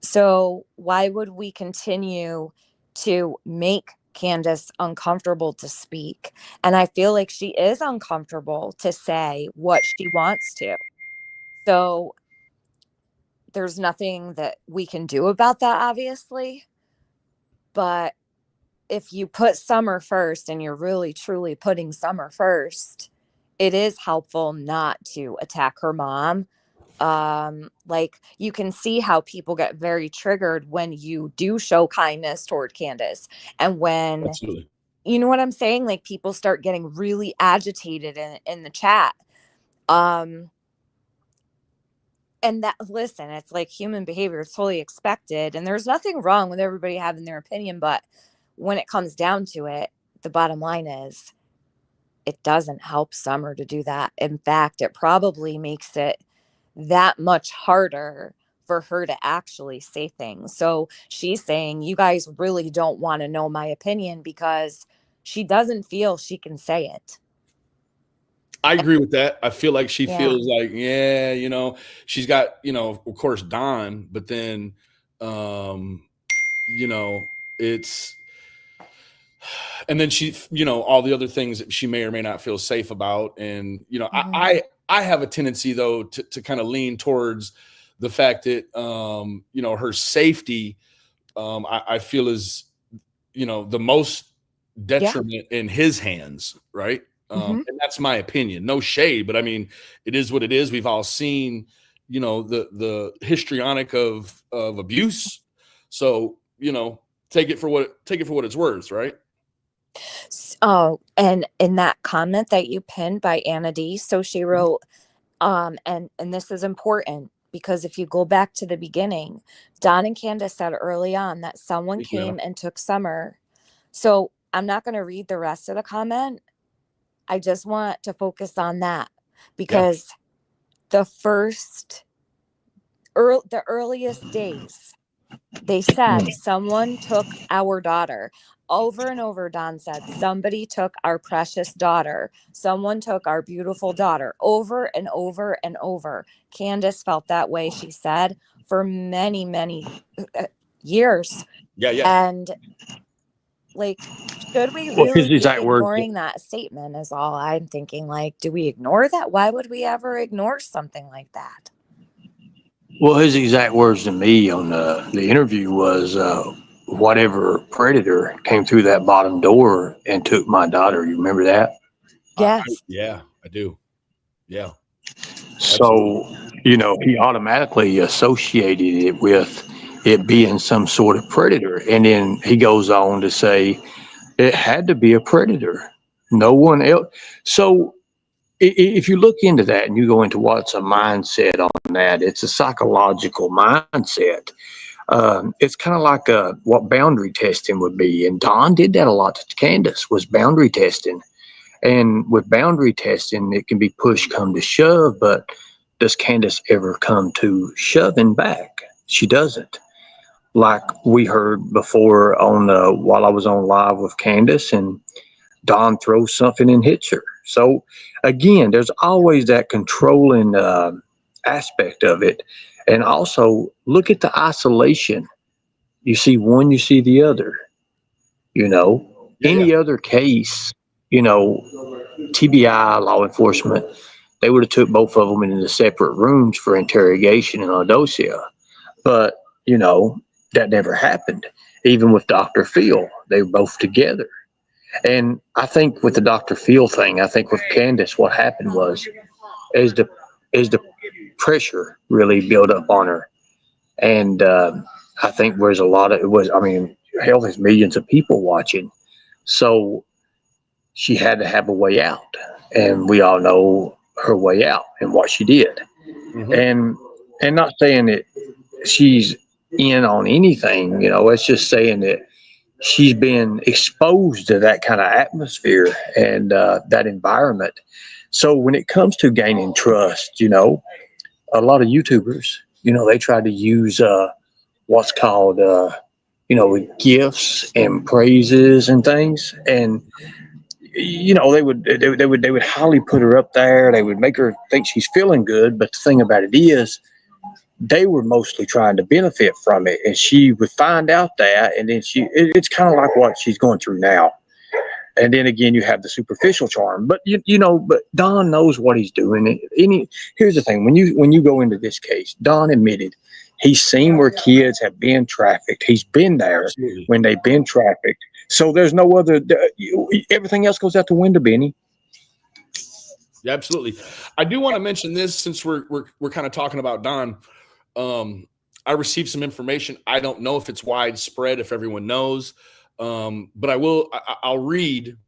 So why would we continue to make Candace uncomfortable to speak? And I feel like she is uncomfortable to say what she wants to. So there's nothing that we can do about that, obviously. But if you put Summer first and you're really truly putting Summer first, it is helpful not to attack her mom. Like you can see how people get very triggered when you do show kindness toward Candace, and when Absolutely. you know what I'm saying, like people start getting really agitated in the chat. And that, listen, it's like human behavior. It's totally expected. And there's nothing wrong with everybody having their opinion. But when it comes down to it, the bottom line is it doesn't help Summer to do that. In fact, it probably makes it that much harder for her to actually say things. So she's saying, you guys really don't want to know my opinion, because she doesn't feel she can say it. I agree with that. I feel like she Yeah. feels like, she's got, of course, Don, but then, it's, and then she, all the other things that she may or may not feel safe about. And, I have a tendency though, to kind of lean towards the fact that, her safety, I feel is, the most detriment in his hands. Right. And that's my opinion. No shade, but I mean, it is what it is. We've all seen, the histrionic of abuse. So, take it for what it's worth, right? Oh, and in that comment that you pinned by Anna D, so she wrote, And this is important because if you go back to the beginning, Don and Candace said early on that someone came and took Summer. So I'm not going to read the rest of the comment. I just want to focus on that because the earliest days, they said someone took our daughter. Over and over, Don said, somebody took our precious daughter. Someone took our beautiful daughter. Over and over and over. Candace felt that way, she said, for many, many years. And like, should we really be ignoring that statement is all I'm thinking. Like, do we ignore that? Why would we ever ignore something like that? Well, his exact words to me on the interview was, whatever predator came through that bottom door and took my daughter. You remember that? Yes. I do. Yeah. So, he automatically associated it with it being some sort of predator. And then he goes on to say it had to be a predator. No one else. So if you look into that and you go into what's a mindset on that, it's a psychological mindset. It's kind of like what boundary testing would be. And Don did that a lot to Candace, was boundary testing. And with boundary testing, it can be push come to shove, but does Candace ever come to shoving back? She doesn't. Like we heard before on while I was on live with Candace, and Don throws something and hits her. So again, there's always that controlling aspect of it. And also look at the isolation. You see one, you see the other. Any other case, TBI, law enforcement, they would have took both of them into separate rooms for interrogation and autopsia. But, that never happened. Even with Dr. Phil, they were both together. And I think with the Dr. Phil thing, I think with Candace, what happened was as the pressure really built up on her. And I think there's hell, there's millions of people watching. So she had to have a way out. And we all know her way out and what she did. And not saying that she's in on anything, it's just saying that she's been exposed to that kind of atmosphere and that environment. So when it comes to gaining trust, a lot of YouTubers, they try to use what's called, gifts and praises and things. And, they would highly put her up there. They would make her think she's feeling good. But the thing about it is, they were mostly trying to benefit from it, and she would find out that, and then it's kind of like what she's going through now. And then again, you have the superficial charm, but but Don knows what he's doing. Here's the thing: when you go into this case, Don admitted he's seen where kids have been trafficked. He's been there when they've been trafficked. So there's no other. Everything else goes out the window, Benny. Yeah, absolutely. I do want to mention this since we're kind of talking about Don. I received some information. I don't know if it's widespread, if everyone knows, but I'll read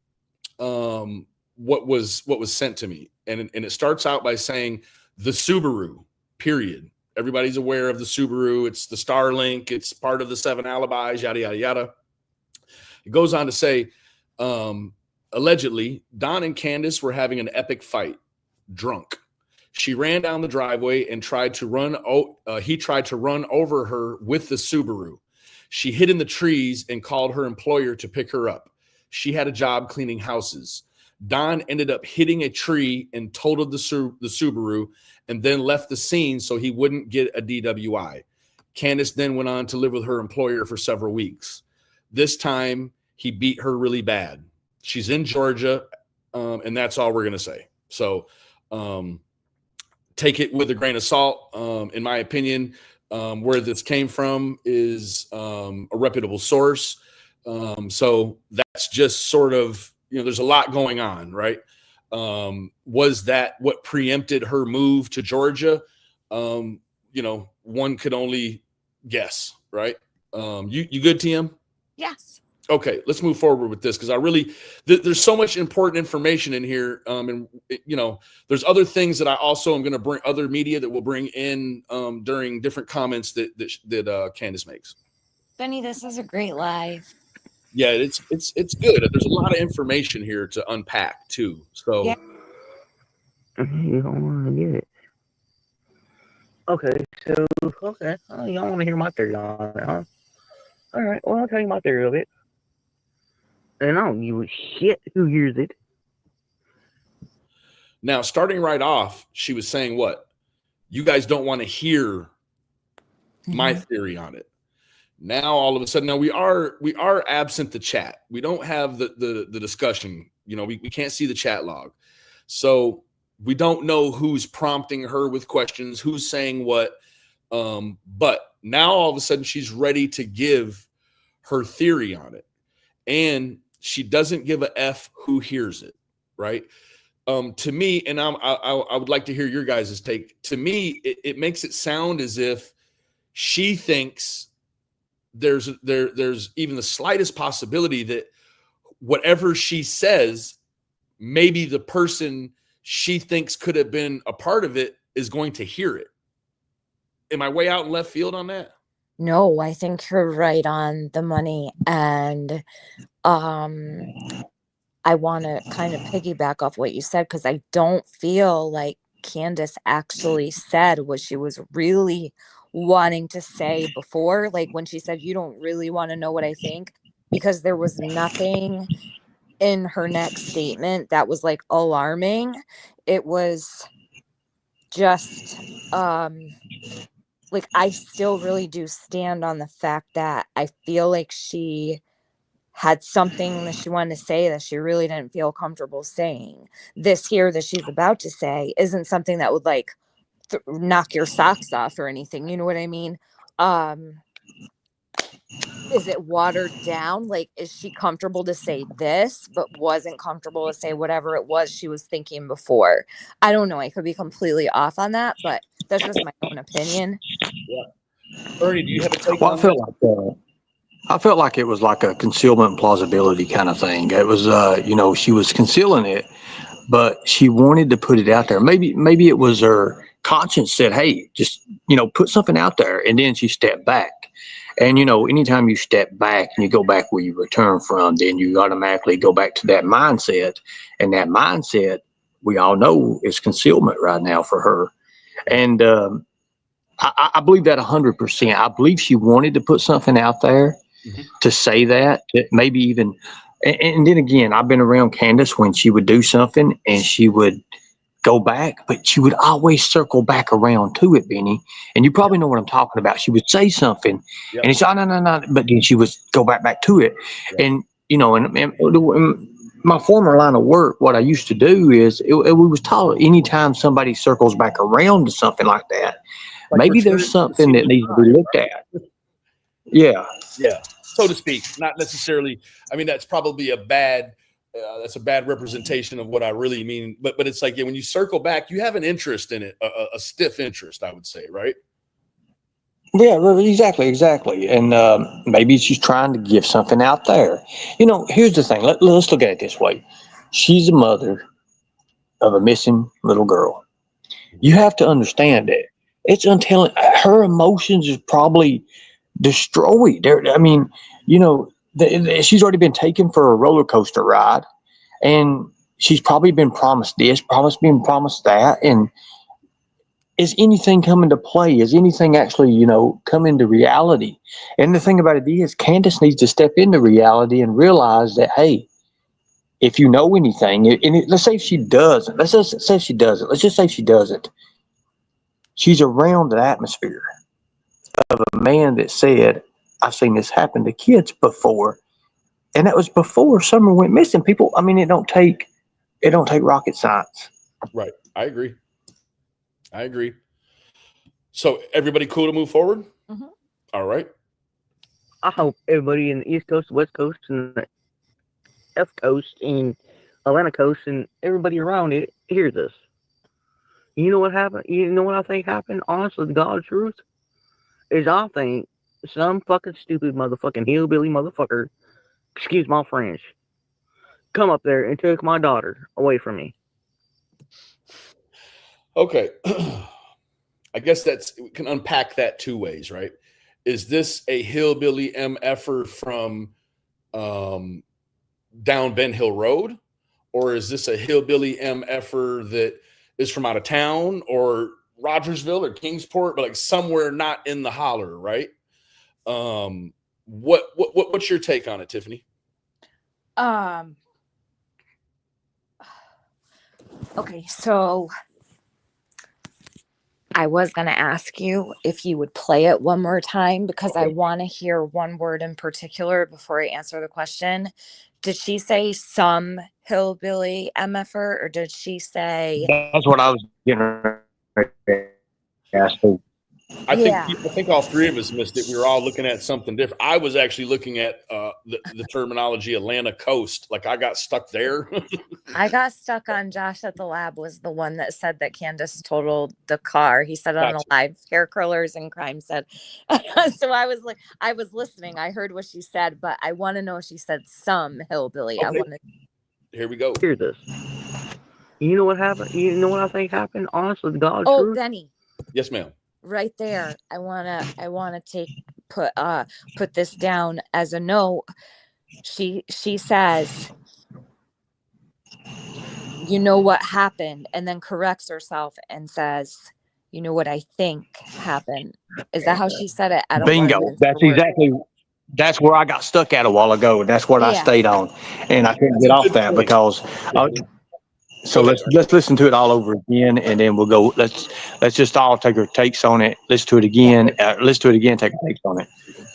what was sent to me, and it starts out by saying the Subaru. Period. Everybody's aware of the Subaru. It's the Starlink. It's part of the 7 alibis. Yada yada yada. It goes on to say, allegedly, Don and Candace were having an epic fight, drunk. She ran down the driveway and tried to run. He tried to run over her with the Subaru. She hid in the trees and called her employer to pick her up. She had a job cleaning houses. Don ended up hitting a tree and totaled the Subaru and then left the scene so he wouldn't get a DWI. Candace then went on to live with her employer for several weeks. This time, he beat her really bad. She's in Georgia, and that's all we're going to say. So take it with a grain of salt. In my opinion, where this came from is a reputable source. So that's just sort of, there's a lot going on, right? Was that what preempted her move to Georgia? One could only guess, right? You good, TM? Yes. Okay, let's move forward with this because I really there's so much important information in here, and there's other things that I also am going to bring, other media that we'll bring in during different comments that Candace makes. Benny, this is a great live. Yeah, it's good. There's a lot of information here to unpack too. So Yeah. You don't want to get it. Okay, so you don't want to hear my theory on it, huh? All right, well, I'll tell you my theory of it. And I don't give a shit who hears it. now, starting right off, she was saying what? You guys don't want to hear my theory on it. Now, all of a sudden, now we are absent the chat. We don't have the discussion. We can't see the chat log. So we don't know who's prompting her with questions, who's saying what. But now all of a sudden she's ready to give her theory on it. And she doesn't give a F who hears it, right? To me, and I would like to hear your guys' take. To me, it makes it sound as if she thinks there's even the slightest possibility that whatever she says, maybe the person she thinks could have been a part of it is going to hear it. Am I way out in left field on that? No, I think you're right on the money. And I want to kind of piggyback off what you said, because I don't feel like Candace actually said what she was really wanting to say before. Like when she said, you don't really want to know what I think, because there was nothing in her next statement that was like alarming. It was just like, I still really do stand on the fact that I feel like she had something that she wanted to say that she really didn't feel comfortable saying. This here that she's about to say isn't something that would like knock your socks off or anything. You know what I mean? Is it watered down? Like, is she comfortable to say this, but wasn't comfortable to say whatever it was she was thinking before? I don't know. I could be completely off on that, but that's just my own opinion. Yeah. Ernie, do you have a take Well, on that? I felt like it was like a concealment plausibility kind of thing. It was, she was concealing it, but she wanted to put it out there. Maybe it was her conscience said, "Hey, just put something out there," and then she stepped back. And anytime you step back and you go back where you return from, then you automatically go back to that mindset, and that mindset we all know is concealment right now for her. And I believe that 100%. I believe she wanted to put something out there to say that maybe even, and then again, I've been around Candace when she would do something and she would go back, but she would always circle back around to it, Benny. And you probably know what I'm talking about. She would say something and it's, oh, no, but then she would go back to it. And, and my former line of work, what I used to do is we was taught anytime somebody circles back around to something like that, like maybe there's something that needs to be looked at. Yeah, so to speak. Not necessarily. I mean, that's probably a bad representation of what I really mean. But it's like, when you circle back, you have an interest in it, a stiff interest, I would say, right? Yeah, exactly. And maybe she's trying to give something out there. Here's the thing. Let's look at it this way. She's a mother of a missing little girl. You have to understand that it's untelling. Her emotions is probably destroyed. I mean, she's already been taken for a roller coaster ride, and she's probably been promised this, been promised that, and is anything coming to play? Is anything actually, come into reality? And the thing about it is, Candace needs to step into reality and realize that, hey, if you know anything, let's say she doesn't. Let's just say she doesn't. She's around the atmosphere of a man that said, "I've seen this happen to kids before," and that was before Summer went missing. People, I mean, it don't take rocket science. Right. I agree. So everybody cool to move forward? Mm-hmm. All right. I hope everybody in the East Coast, West Coast, and the F Coast, and Atlantic Coast, and everybody around it hears this. You know what happened? You know what I think happened? Honestly, the God's truth is, I think some fucking stupid motherfucking hillbilly motherfucker excuse my French, come up there and took my daughter away from me. Okay. I guess we can unpack that two ways, right? Is this a hillbilly MFer from down Ben Hill Road? Or is this a hillbilly MFer that is from out of town or Rogersville or Kingsport, but like somewhere not in the holler, right? What's your take on it, Tiffany? Okay, so I was going to ask you if you would play it one more time because I want to hear one word in particular before I answer the question. Did she say some hillbilly MFer or did she say? That's what I was getting ready to ask. I think all three of us missed it. We were all looking at something different. I was actually looking at the terminology Atlanta coast. Like I got stuck there. I got stuck on Josh at the lab was the one that said that Candace totaled the car. He said on a live hair curlers and crime said. So I was like, I was listening. I heard what she said, but I want to know if she said some hillbilly. Okay. Here we go. Hear this. You know what happened? You know what I think happened? Honestly, God's Oh, truth. Benny. Yes, ma'am. Right there. I wanna put this down as a note. She says, you know what happened, and then corrects herself and says, you know what I think happened. Is that how she said it? I don't Bingo. That's where I got stuck at a while ago. That's what I stayed on, and I couldn't get off that because. So let's listen to it all over again, and then we'll go. Let's just all take our takes on it. Listen to it again. Listen to it again. Take our takes on it.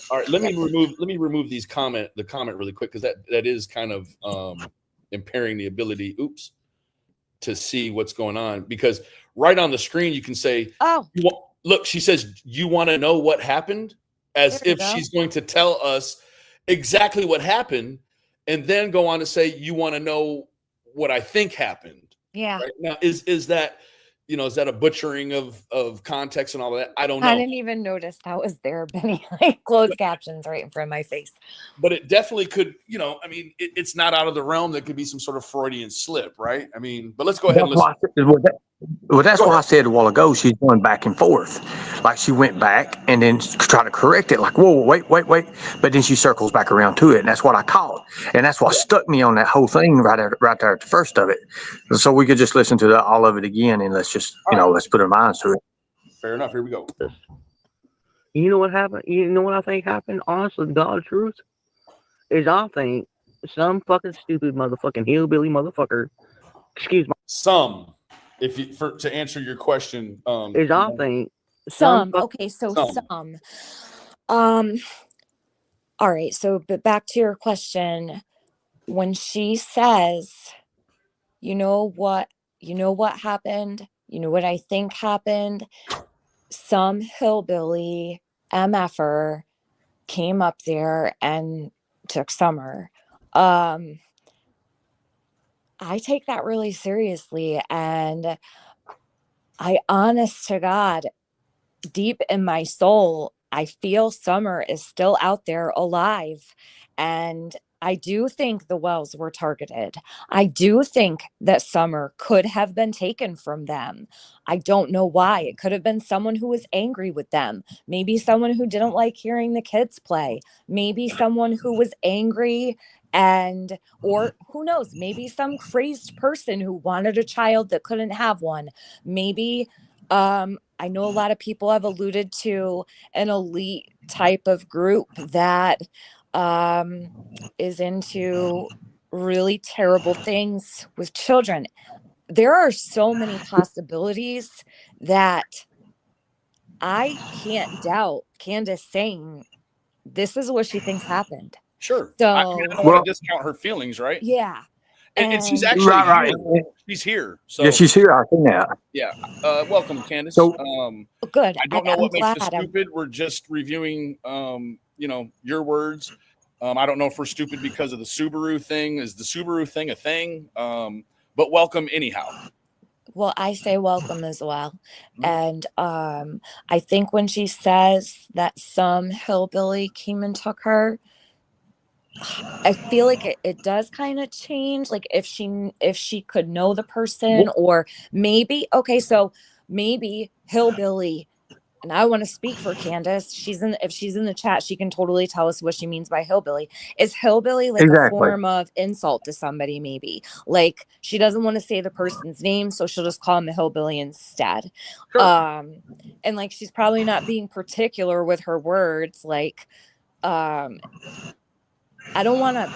All right. Let me remove the comment really quick because that is kind of impairing the ability. To see what's going on because right on the screen you can say, "Oh, look." She says, "You want to know what happened?" As if she's going to tell us exactly what happened, and then go on to say, "You want to know what I think happened." Yeah. Right? Now, is that is that a butchering of context and all that? I don't know. I didn't even notice that was there, Benny. Like closed captions right in front of my face. But it definitely could, I mean, it's not out of the realm. There could be some sort of Freudian slip, right? I mean, but let's go ahead and listen. Well, that's what I said a while ago. She's going back and forth. Like she went back and then tried to correct it. Like, whoa, wait. But then she circles back around to it. And that's what I caught. And that's what stuck me on that whole thing right there at the first of it. So we could just listen to all of it again and let's just, let's put our minds to it. Fair enough. Here we go. You know what happened? You know what I think happened? Honestly, God's truth is I think some fucking stupid motherfucking hillbilly motherfucker. Excuse me. Some. To answer your question, is I think some. Okay, so some. All right. So, but back to your question, when she says, you know what happened, you know what I think happened. Some hillbilly MFer came up there and took Summer. I take that really seriously, and I, honest to God, deep in my soul, I feel Summer is still out there alive. And I do think the Wells were targeted. I do think that Summer could have been taken from them. I don't know why. It could have been someone who was angry with them. Maybe someone who didn't like hearing the kids play. Maybe someone who was angry or who knows, maybe some crazed person who wanted a child that couldn't have one. Maybe, I know a lot of people have alluded to an elite type of group that is into really terrible things with children. There are so many possibilities that I can't doubt Candace saying this is what she thinks happened. Sure. So I don't want to discount her feelings, right? Yeah. And she's actually here. She's here. So yeah, she's here. I think now. Yeah. Welcome, Candace. So good. I don't know what makes us stupid. We're just reviewing, your words. I don't know if we're stupid because of the Subaru thing. Is the Subaru thing a thing? But welcome anyhow. Well, I say welcome as well. And I think when she says that some hillbilly came and took her, I feel like it does kind of change. Like if she could know the person, or maybe, okay, so maybe hillbilly, and I want to speak for Candace. If she's in the chat, she can totally tell us what she means by hillbilly. Is hillbilly like a Exactly. form of insult to somebody? Maybe like she doesn't want to say the person's name, so she'll just call him a hillbilly instead. Sure. And like she's probably not being particular with her words. Like, I don't want to.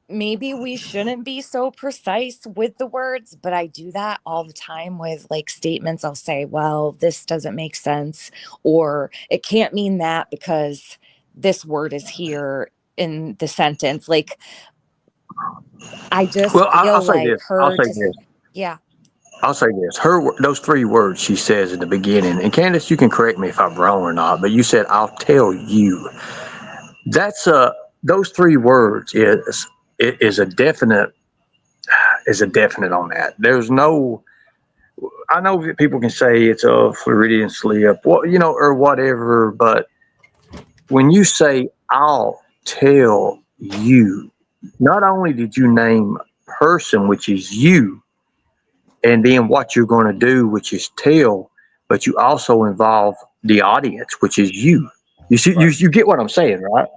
Maybe we shouldn't be so precise with the words, but I do that all the time with like statements. I'll say, well, this doesn't make sense, or it can't mean that because this word is here in the sentence. Like, I just Well, I'll feel say like this. I'll say this. yeah, I'll say this. Those 3 words she says in the beginning, and Candace, you can correct me if I'm wrong or not, but you said, "I'll tell you." That's those 3 words is a definite on that. There's no. I know that people can say it's a Floridian slip, or whatever, but when you say "I'll tell you," not only did you name person, which is you, and then what you're going to do, which is tell, but you also involve the audience, which is you. You see, Right. you get what I'm saying, right?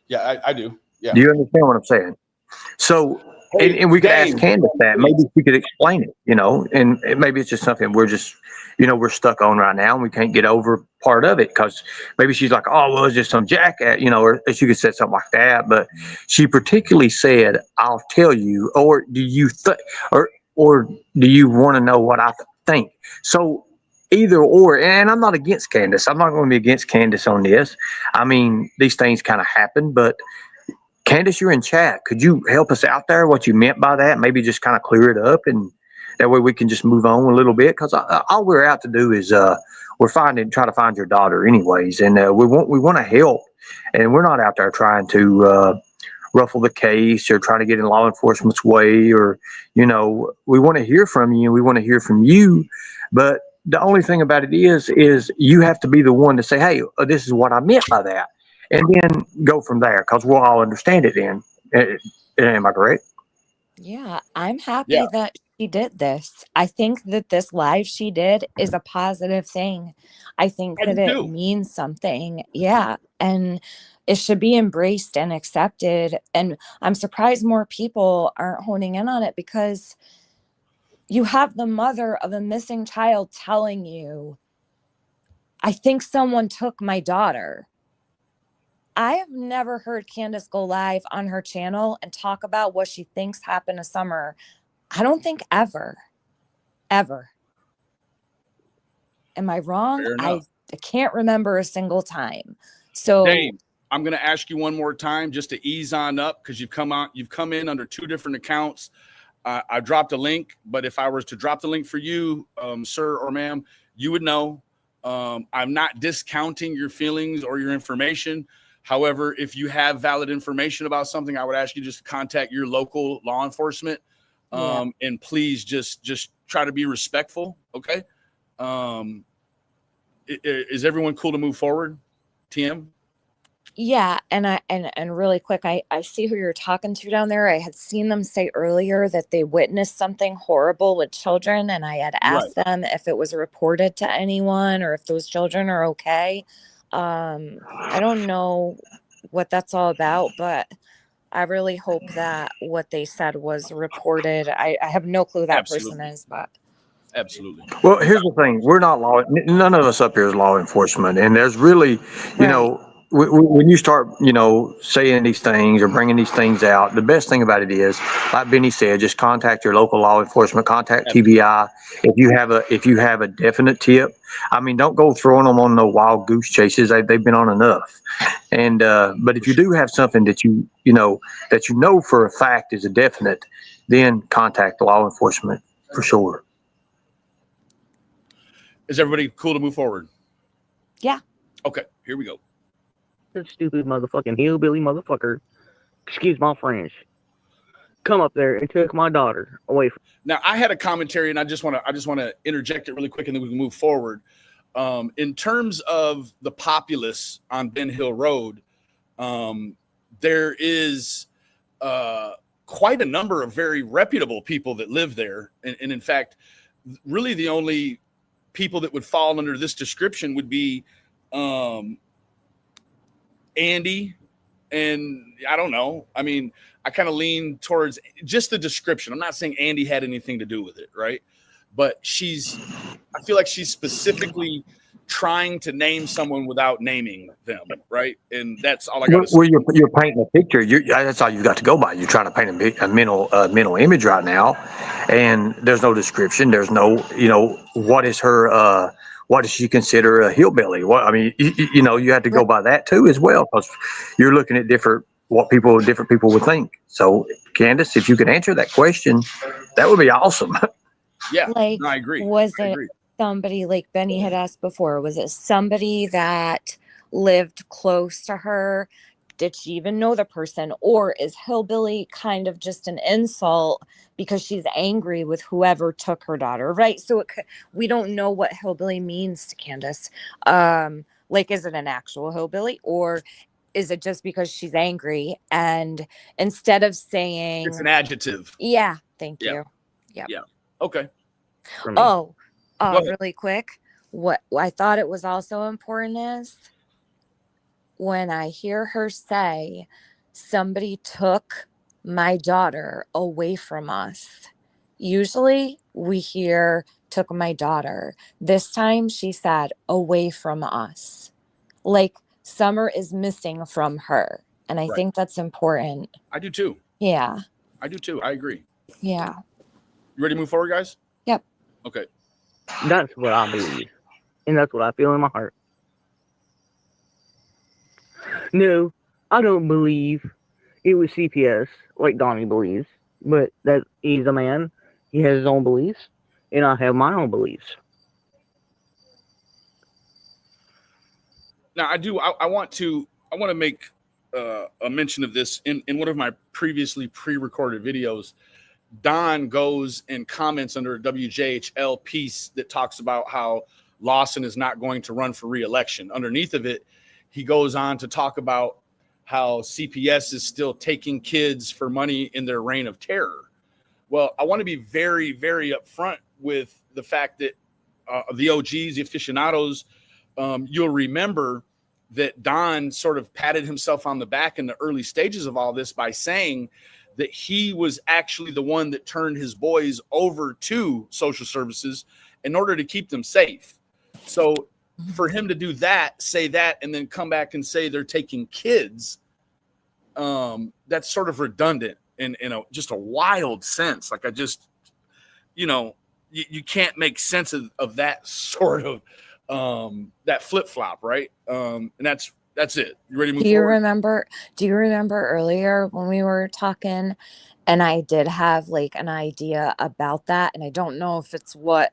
Yeah, I do. Yeah. Do you understand what I'm saying? So, Hey, and we could ask Dame, Candace that. please. Maybe she could explain it, and maybe it's just something we're just, we're stuck on right now and we can't get over part of it because maybe she's like, oh, well, it's just some jackass, or she could say something like that. But she particularly said, "I'll tell you," or do you think, or do you want to know what I think? So either or, and I'm not against Candace. I'm not going to be against Candace on this. I mean, these things kind of happen, but Candace, you're in chat. Could you help us out there? What you meant by that? Maybe just kind of clear it up, and that way we can just move on a little bit. Because all we're out to do is we're trying to find your daughter, anyways, and we want to help, and we're not out there trying to ruffle the case or try to get in law enforcement's way, or we want to hear from you. We want to hear from you, but the only thing about it is you have to be the one to say, hey, this is what I meant by that, and then go from there because we'll all understand it then. Am I correct? Yeah, I'm happy Yeah, that she did this. I think that this live she did is a positive thing. I think I that do it too. means something. Yeah. And it should be embraced and accepted. And I'm surprised more people aren't honing in on it, because you have the mother of a missing child telling you, I think someone took my daughter. I have never heard Candace go live on her channel and talk about what she thinks happened to Summer. I don't think ever. Am I wrong? Fair I enough. can't remember a single time. So Dame, I'm going to ask you one more time just to ease on up because you've come in under 2 different accounts. I dropped a link, but if I was to drop the link for you, sir or ma'am, you would know. I'm not discounting your feelings or your information. However, if you have valid information about something, I would ask you just to contact your local law enforcement. yeah. And please just try to be respectful. Okay. Um, is everyone cool to move forward? TM? Yeah, and really quick, I see who you're talking to down there. I had seen them say earlier that they witnessed something horrible with children, and I had Right. asked them if it was reported to anyone or if those children are okay. I don't know what that's all about, but I really hope that what they said was reported. I have no clue who that person Absolutely. is, but Absolutely. Well, here's the thing: we're not law. None of us up here is law enforcement, and there's really, right. when you start, saying these things or bringing these things out, the best thing about it is, like Benny said, just contact your local law enforcement, contact TBI if you have a definite tip. I mean, don't go throwing them on no wild goose chases. They've been on enough. And but if you do have something that that you know for a fact is a definite, then contact law enforcement for sure. Is everybody cool to move forward? Yeah. Okay, here we go. That stupid motherfucking hillbilly motherfucker, excuse my French, come up there and took my daughter away from. Now, I had a commentary, and I just want to interject it really quick, and then we can move forward. In terms of the populace on Ben Hill Road, there is quite a number of very reputable people that live there. And in fact, really the only people that would fall under this description would be Andy. And I don't know. I mean, I kind of lean towards just the description. I'm not saying Andy had anything to do with it, right? But I feel like she's specifically trying to name someone without naming them, right? And that's all I got to say. Well, you're painting a picture. That's all you've got to go by. You're trying to paint a mental image right now, and there's no description. There's no, what is her? What does she consider a hillbilly? What I mean, you have to go by that too as well, because you're looking at different people would think. So, Candace, if you could answer that question, that would be awesome. Yeah, Like, no, I agree. was I it agree. somebody, like Benny had asked before, was it somebody that lived close to her? Did she even know the person? Or is hillbilly kind of just an insult because she's angry with whoever took her daughter, right? So we don't know what hillbilly means to Candace. Like, is it an actual hillbilly, or is it just because she's angry? And instead of saying It's an adjective. yeah, thank Yeah. you. Yep. Yeah. Okay. For me. Oh, Go ahead. really quick. What I thought it was also important is when I hear her say, somebody took my daughter away from us. Usually we hear took my daughter. This time she said away from us. Like Summer is missing from her. And I Right. think that's important. I do too. Yeah. I do too. I agree. Yeah. You ready to move forward, guys? Yep. Okay. That's what I believe. And that's what I feel in my heart. No, I don't believe it was CPS like Donnie believes. But that he's a man. He has his own beliefs. And I have my own beliefs. Now I want to make a mention of this in one of my previously pre-recorded videos. Don goes and comments under a WJHL piece that talks about how Lawson is not going to run for re-election. Underneath of it, he goes on to talk about how CPS is still taking kids for money in their reign of terror. Well, I want to be very, very upfront with the fact that the OGs, the aficionados, you'll remember that Don sort of patted himself on the back in the early stages of all this by saying that he was actually the one that turned his boys over to social services in order to keep them safe. So for him to do that, say that, and then come back and say they're taking kids, that's sort of redundant in just a wild sense. Like you can't make sense of that sort of that flip-flop, right? And that's it. You ready to move forward? Do you remember earlier when we were talking and I did have like an idea about that, and I don't know if it's what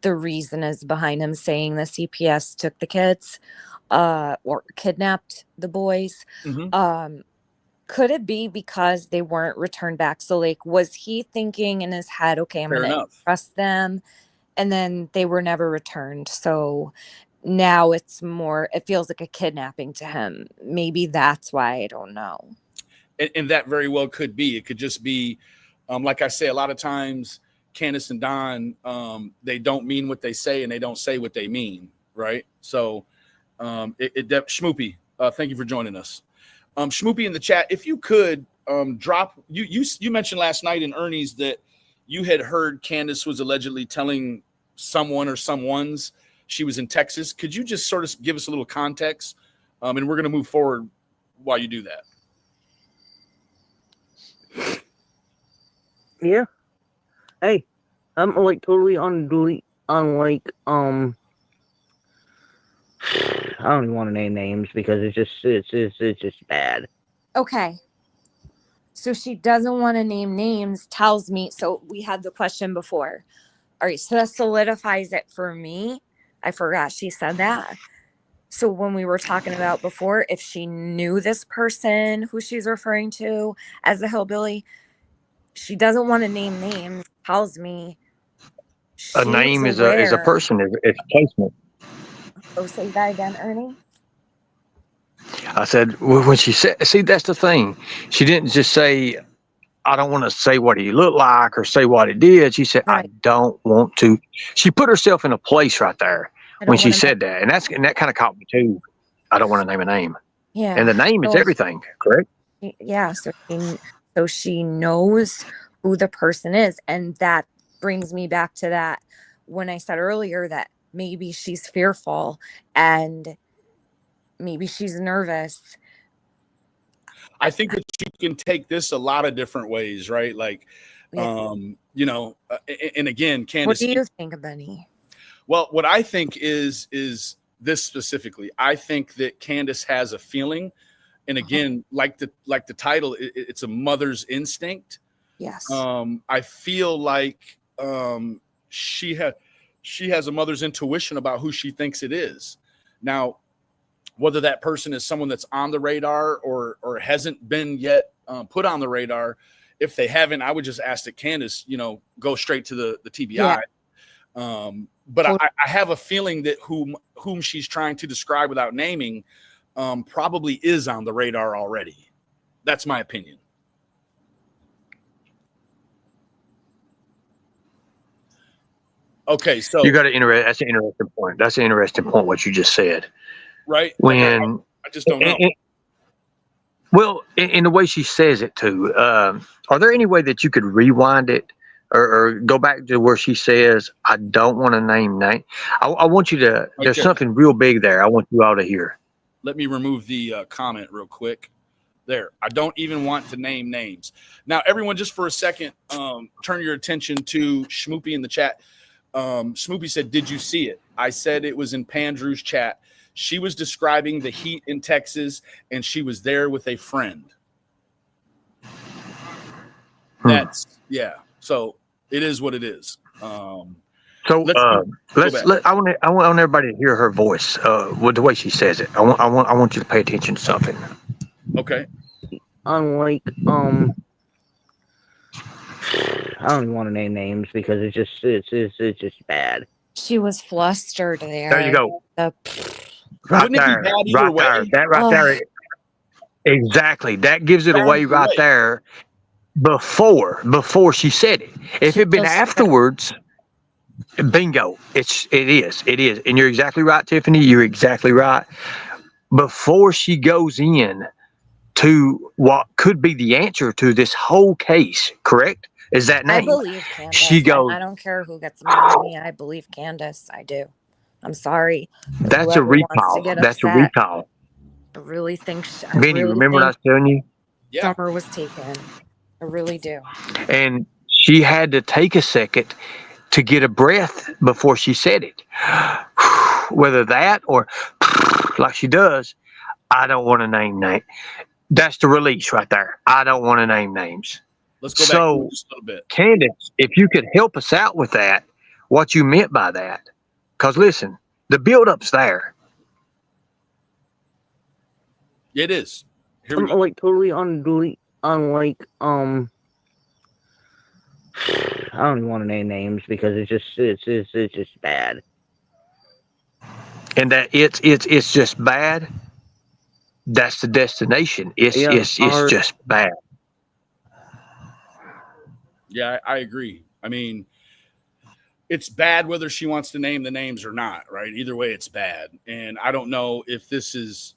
the reason is behind him saying the CPS took the kids or kidnapped the boys. Mm-hmm. Could it be because they weren't returned back? So like, was he thinking in his head, okay, I'm going to trust them, and then they were never returned? So now it feels like a kidnapping to him. Maybe that's why. I don't know. And that very well could be. It could just be, like I say, a lot of times Candace and Don, they don't mean what they say and they don't say what they mean, right? So Schmoopy, thank you for joining us. Schmoopy in the chat, if you could drop, you mentioned last night in Ernie's that you had heard Candace was allegedly telling someone or someone's she was in Texas. Could you just sort of give us a little context? And we're going to move forward while you do that. Yeah. Hey, I'm like totally on delete on like I don't even want to name names because it's just bad. Okay. So she doesn't want to name names, tells me. So we had the question before. All right. So that solidifies it for me. I forgot she said that. So when we were talking about before, if she knew this person who she's referring to as a hillbilly, she doesn't want to name names, tells me. A name is a person, is a placement. Oh, say that again, Ernie. I said, well, when she said, see, that's the thing. She didn't just say, I don't want to say what he looked like or say what he did. She said, I Right. don't want to. She put herself in a place right there I when don't she want to. said that. And that kind of caught me too. I don't want to name a name. And Yeah. the name is So everything, correct? yeah. So she knows who the person is, and that brings me back to that when I said earlier that maybe she's fearful and maybe she's nervous. I think that you can take this a lot of different ways, right? Like, Yeah. and again, What Candace, do you think, Benny? well, what I think is this specifically. I think that Candace has a feeling, and again, like the title, it's a mother's instinct. Yes. I feel like she has a mother's intuition about who she thinks it is. Now, whether that person is someone that's on the radar or hasn't been yet put on the radar, if they haven't, I would just ask that Candace, go straight to the TBI. Yeah. But I have a feeling that whom she's trying to describe without naming probably is on the radar already. That's my opinion. Okay, so You got to that's an interesting point. That's an interesting point, what you just said. right, When, I just don't know. Well, in the way she says it too, are there any way that you could rewind it or go back to where she says, I don't want to name name? I want you to, there's something real big there. I want you all to hear. Let me remove the comment real quick. There. I don't even want to name names. Now, everyone, just for a second, turn your attention to Schmoopy in the chat. Schmoopy said, did you see it? I said it was in Pandrew's chat. She was describing the heat in Texas, and she was there with a friend. That's, yeah. So it is what it is. I want everybody to hear her voice with the way she says it. I want you to pay attention to something. Okay. Unlike I don't even want to name names because it's just bad. She was flustered there. There you go. Right there. Right there. That right there. Exactly. That gives it away right there before she said it. If it had been afterwards, bingo. It is. And you're exactly right, Tiffany. You're exactly right. Before she goes in to what could be the answer to this whole case, correct? Is that name? I believe Candace. She goes, I don't care who gets mad at me. I believe Candace. I do. I'm sorry. That's a recall. That's a recall. I really think. Benny, remember what I was telling you? Summer was taken. I really do. And she had to take a second to get a breath before she said it. Whether that or like she does, I don't want to name names. That's the release right there. I don't want to name names. Let's go back to just a little bit. Candace, if you could help us out with that, what you meant by that. Because listen, the build-up's there. It is. Here we go. Like totally unlike I don't even want to name names because it's just bad. And that it's just bad. That's the destination. It's just bad. Yeah, I agree. I mean, it's bad whether she wants to name the names or not, right? Either way, it's bad. And I don't know if this is,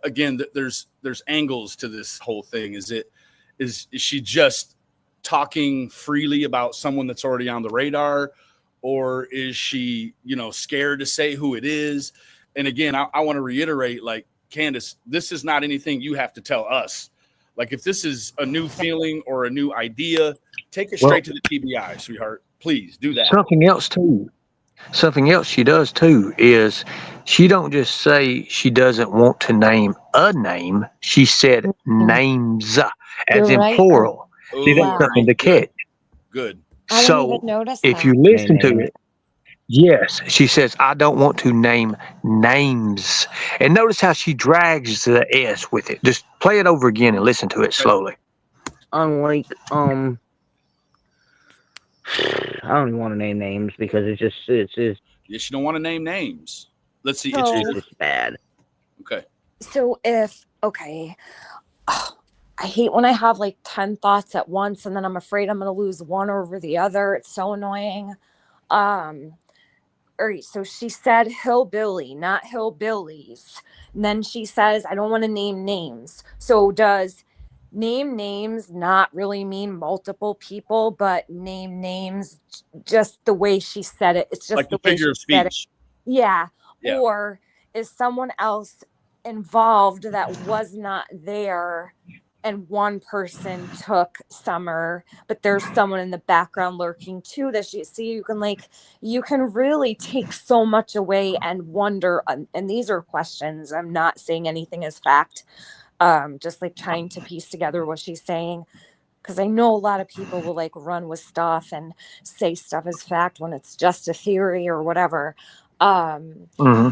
again, there's angles to this whole thing. Is she just talking freely about someone that's already on the radar, or is she, scared to say who it is? And again, I want to reiterate, like, Candace, this is not anything you have to tell us. Like, if this is a new feeling or a new idea, take it straight to the TBI, sweetheart. Please do that. Something else she does too is she don't just say she doesn't want to name a name. She said names as in plural. See, that's something to catch. Good. I didn't even notice if you listen to it, yes, she says, I don't want to name names. And notice how she drags the S with it. Just play it over again and listen to it slowly. Unlike I don't even want to name names because it's just Yes, you don't want to name names. Let's see. So, it's just bad. Okay. So okay, I hate when I have like 10 thoughts at once and then I'm afraid I'm going to lose one over the other. It's so annoying. Um, all right, so she said hillbilly, not hillbillies. And then she says, I don't want to name names. So does name names not really mean multiple people, but name names just the way she said it? It's just Like the the way she figure of said it. speech. Yeah. Yeah. Or is someone else involved that was not there and one person took Summer, but there's someone in the background lurking too that you see, you can really take so much away and wonder, and these are questions, I'm not saying anything is fact, just like trying to piece together what she's saying, because I know a lot of people will like run with stuff and say stuff as fact when it's just a theory or whatever. Hmm.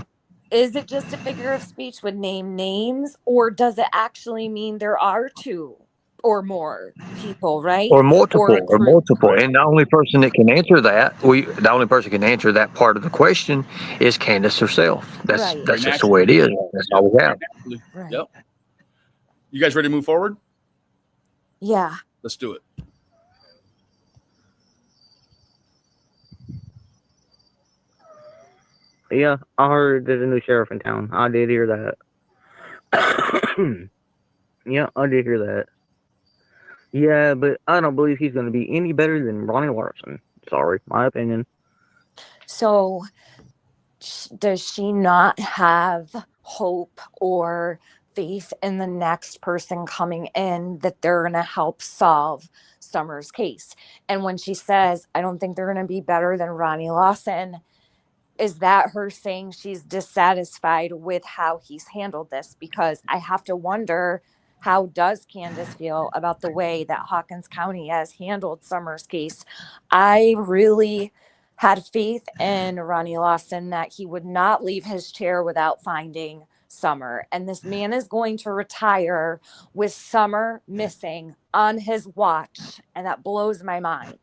Is it just a figure of speech with name names, or does it actually mean there are two or more people, right? Or a Or group, multiple, and the only person can answer that part of the question is Candace herself. That's right? Very that's just the way naturally. it is. That's Yep. all we Very have. naturally. Right. Yep. You guys ready to move forward? Yeah. Let's do it. Yeah, I heard there's a new sheriff in town. I did hear that. Yeah, I did hear that. Yeah, but I don't believe he's going to be any better than Ronnie Larson. Sorry, my opinion. So does she not have hope or faith in the next person coming in that they're going to help solve Summer's case? And when she says, I don't think they're going to be better than Ronnie Lawson, is that her saying she's dissatisfied with how he's handled this? Because I have to wonder, how does Candace feel about the way that Hawkins County has handled Summer's case? I really had faith in Ronnie Lawson that he would not leave his chair without finding Summer. And this man is going to retire with Summer missing on his watch. And that blows my mind.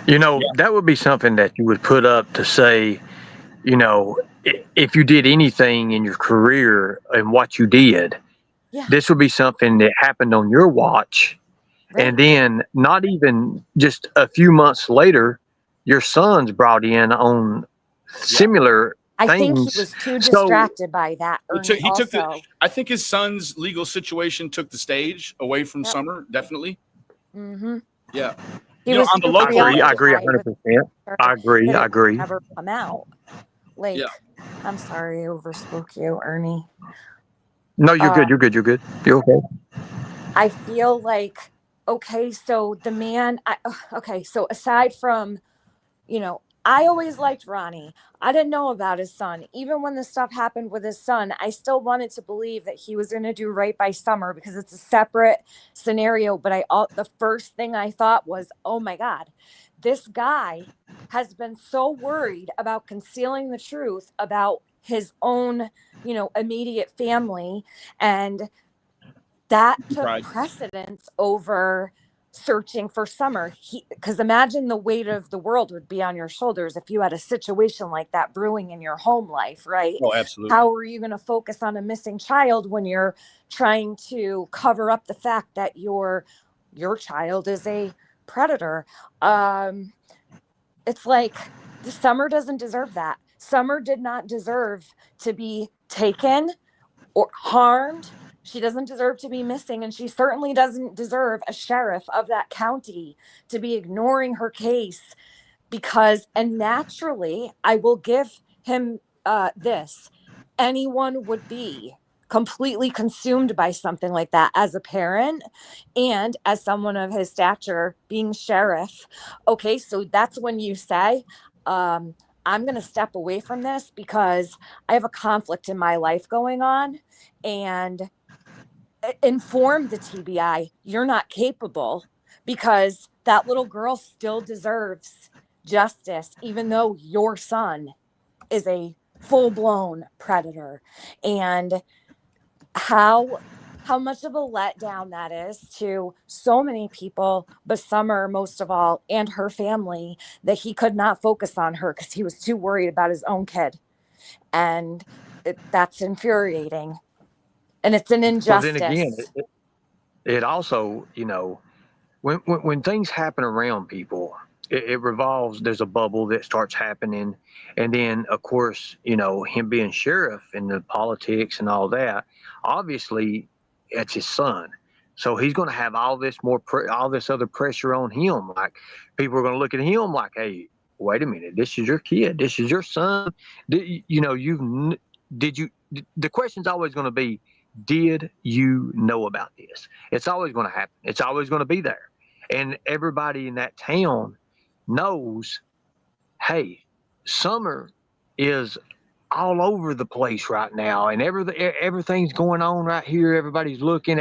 Yeah. That would be something that you would put up to say, if you did anything in your career and what you did, Yeah. this would be something that happened on your watch. Right. And then, not even just a few months later, your son's brought in on similar I think he things. was too So, distracted by that, Ernie, He took the. also. I think his son's legal situation took the stage away from Yep. Summer. Definitely. Mm-hmm. Yeah. He was On the too I local agree. I level. agree preoccupied with 100%. her I agree. that I it would agree. never come out. Like, Yeah. I'm sorry, I overspoke you, Ernie. No, you're good. You're good. You're good. You're okay. I feel like, okay, so the man, okay, so aside from, I always liked Ronnie. I didn't know about his son. Even when the stuff happened with his son, I still wanted to believe that he was going to do right by Summer because it's a separate scenario. But the first thing I thought was, oh my God, this guy has been so worried about concealing the truth about his own, immediate family. And that took Right. precedence over searching for Summer. Because imagine the weight of the world would be on your shoulders if you had a situation like that brewing in your home life, right? Oh, absolutely. How are you going to focus on a missing child when you're trying to cover up the fact that your child is a predator? It's like Summer doesn't deserve that. Summer did not deserve to be taken or harmed. She doesn't deserve to be missing, and she certainly doesn't deserve a sheriff of that county to be ignoring her case and naturally, I will give him this. Anyone would be completely consumed by something like that as a parent and as someone of his stature being sheriff. Okay, so that's when you say, I'm going to step away from this because I have a conflict in my life going on, and inform the TBI you're not capable, because that little girl still deserves justice, even though your son is a full-blown predator. And how much of a letdown that is to so many people, but Summer most of all, and her family, that he could not focus on her because he was too worried about his own kid. And that's infuriating, and it's an Well, then again, injustice. it also, when things happen around people, it revolves. There's a bubble that starts happening, and then of course, him being sheriff and the politics and all that. Obviously, it's his son, so he's going to have all this all this other pressure on him. Like people are going to look at him like, "Hey, wait a minute, this is your kid, this is your son." Did you? The question's always going to be, did you know about this? It's always going to happen. It's always going to be there. And everybody in that town knows, hey, Summer is all over the place right now, and everything's going on right here. Everybody's looking.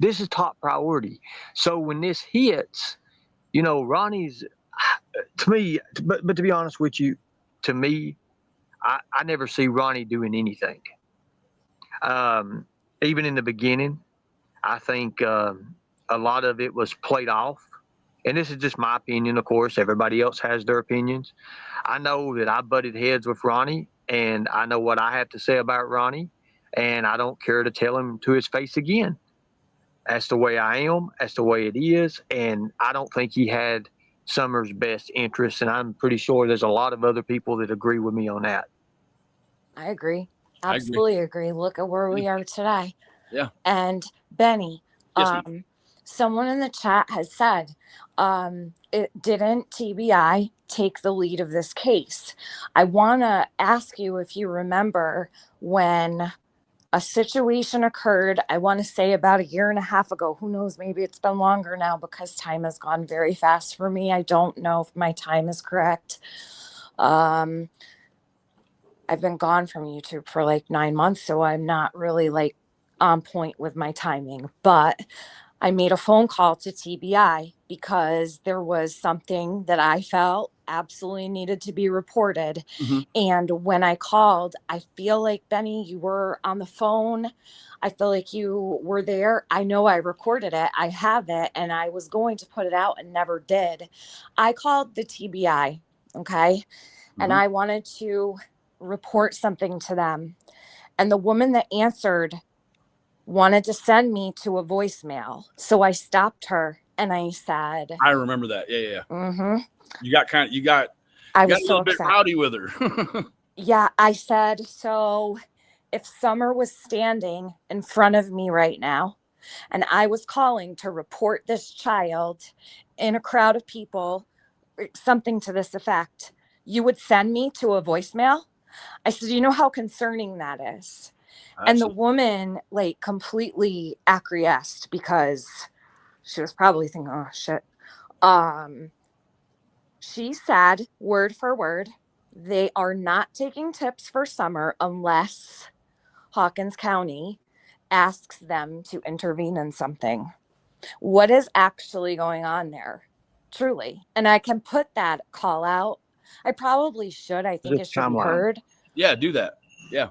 This is top priority. So when this hits, Ronnie's, to me, but to be honest with you, to me, I never see Ronnie doing anything. Even in the beginning, I think a lot of it was played off. And this is just my opinion, of course. Everybody else has their opinions. I know that I butted heads with Ronnie, and I know what I have to say about Ronnie, and I don't care to tell him to his face again. That's the way I am. That's the way it is. And I don't think he had Summer's best interests, and I'm pretty sure there's a lot of other people that agree with me on that. I agree. I agree. Absolutely agree. Look at where we are today. Yeah. And Benny, Yes, ma'am. someone in the chat has said, it didn't TBI take the lead of this case. I want to ask you if you remember when a situation occurred, I want to say about a year and a half ago. Who knows? Maybe it's been longer now because time has gone very fast for me. I don't know if my time is correct. I've been gone from YouTube for like 9 months, so I'm not really like on point with my timing. But I made a phone call to TBI because there was something that I felt absolutely needed to be reported. Mm-hmm. And when I called, I feel like, Benny, you were on the phone. I feel like you were there. I know I recorded it. I have it. And I was going to put it out and never did. I called the TBI, okay? Mm-hmm. And I wanted to report something to them. And the woman that answered wanted to send me to a voicemail. So I stopped her and I said, I remember that. Yeah. Mm-hmm. You got I a was so little bit upset. rowdy with her. Yeah, I said, so if Summer was standing in front of me right now and I was calling to report this child in a crowd of people, something to this effect, you would send me to a voicemail? I said, you know how concerning that is. And the woman like completely acquiesced because she was probably thinking, oh shit. She said word for word, they are not taking tips for Summer unless Hawkins County asks them to intervene in something. What is actually going on there? Truly. And I can put that call out. I probably should. I think it should be heard. Yeah, do that. Yeah.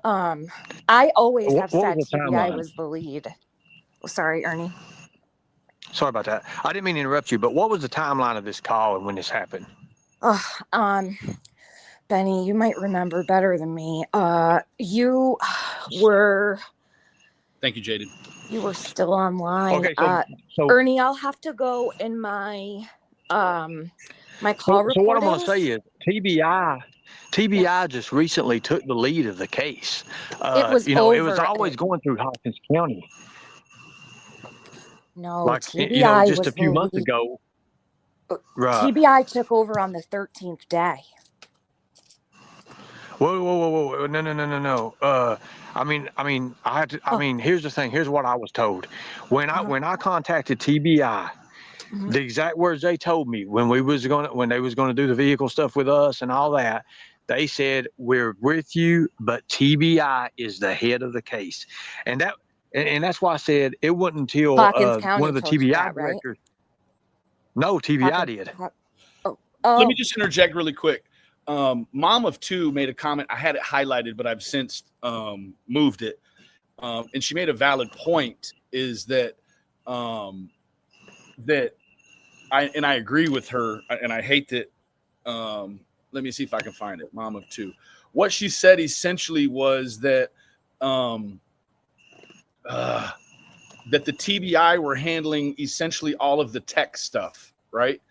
I always have What said was the TBI timeline? was the lead. Oh, sorry, Ernie. Sorry about that. I didn't mean to interrupt you, but what was the timeline of this call and when this happened? Benny, you might remember better than me. You were. Thank you, Jaden. You were still online. Okay, so Ernie, I'll have to go in my my call recordings. So what I'm going to say is TBI just recently took the lead of the case. It was it was always going through Hawkins County. No, like TBI just was a few the months lead. ago. Right. TBI took over on the 13th day. Whoa! No. I have to. I mean, here's the thing. Here's what I was told. When I contacted TBI, the exact words they told me when they was going to do the vehicle stuff with us and all that, they said, "We're with you, but TBI is the head of the case," and that's why I said it wasn't until Hawkins County one of the told you TBI that, right? directors. No, TBI did. Let me just interject really quick. Mom of Two made a comment. I had it highlighted, but I've since moved it. And she made a valid point is that I agree with her, and I hate that. Let me see if I can find it. Mom of Two. what she said essentially was that that the TBI were handling essentially all of the tech stuff, right?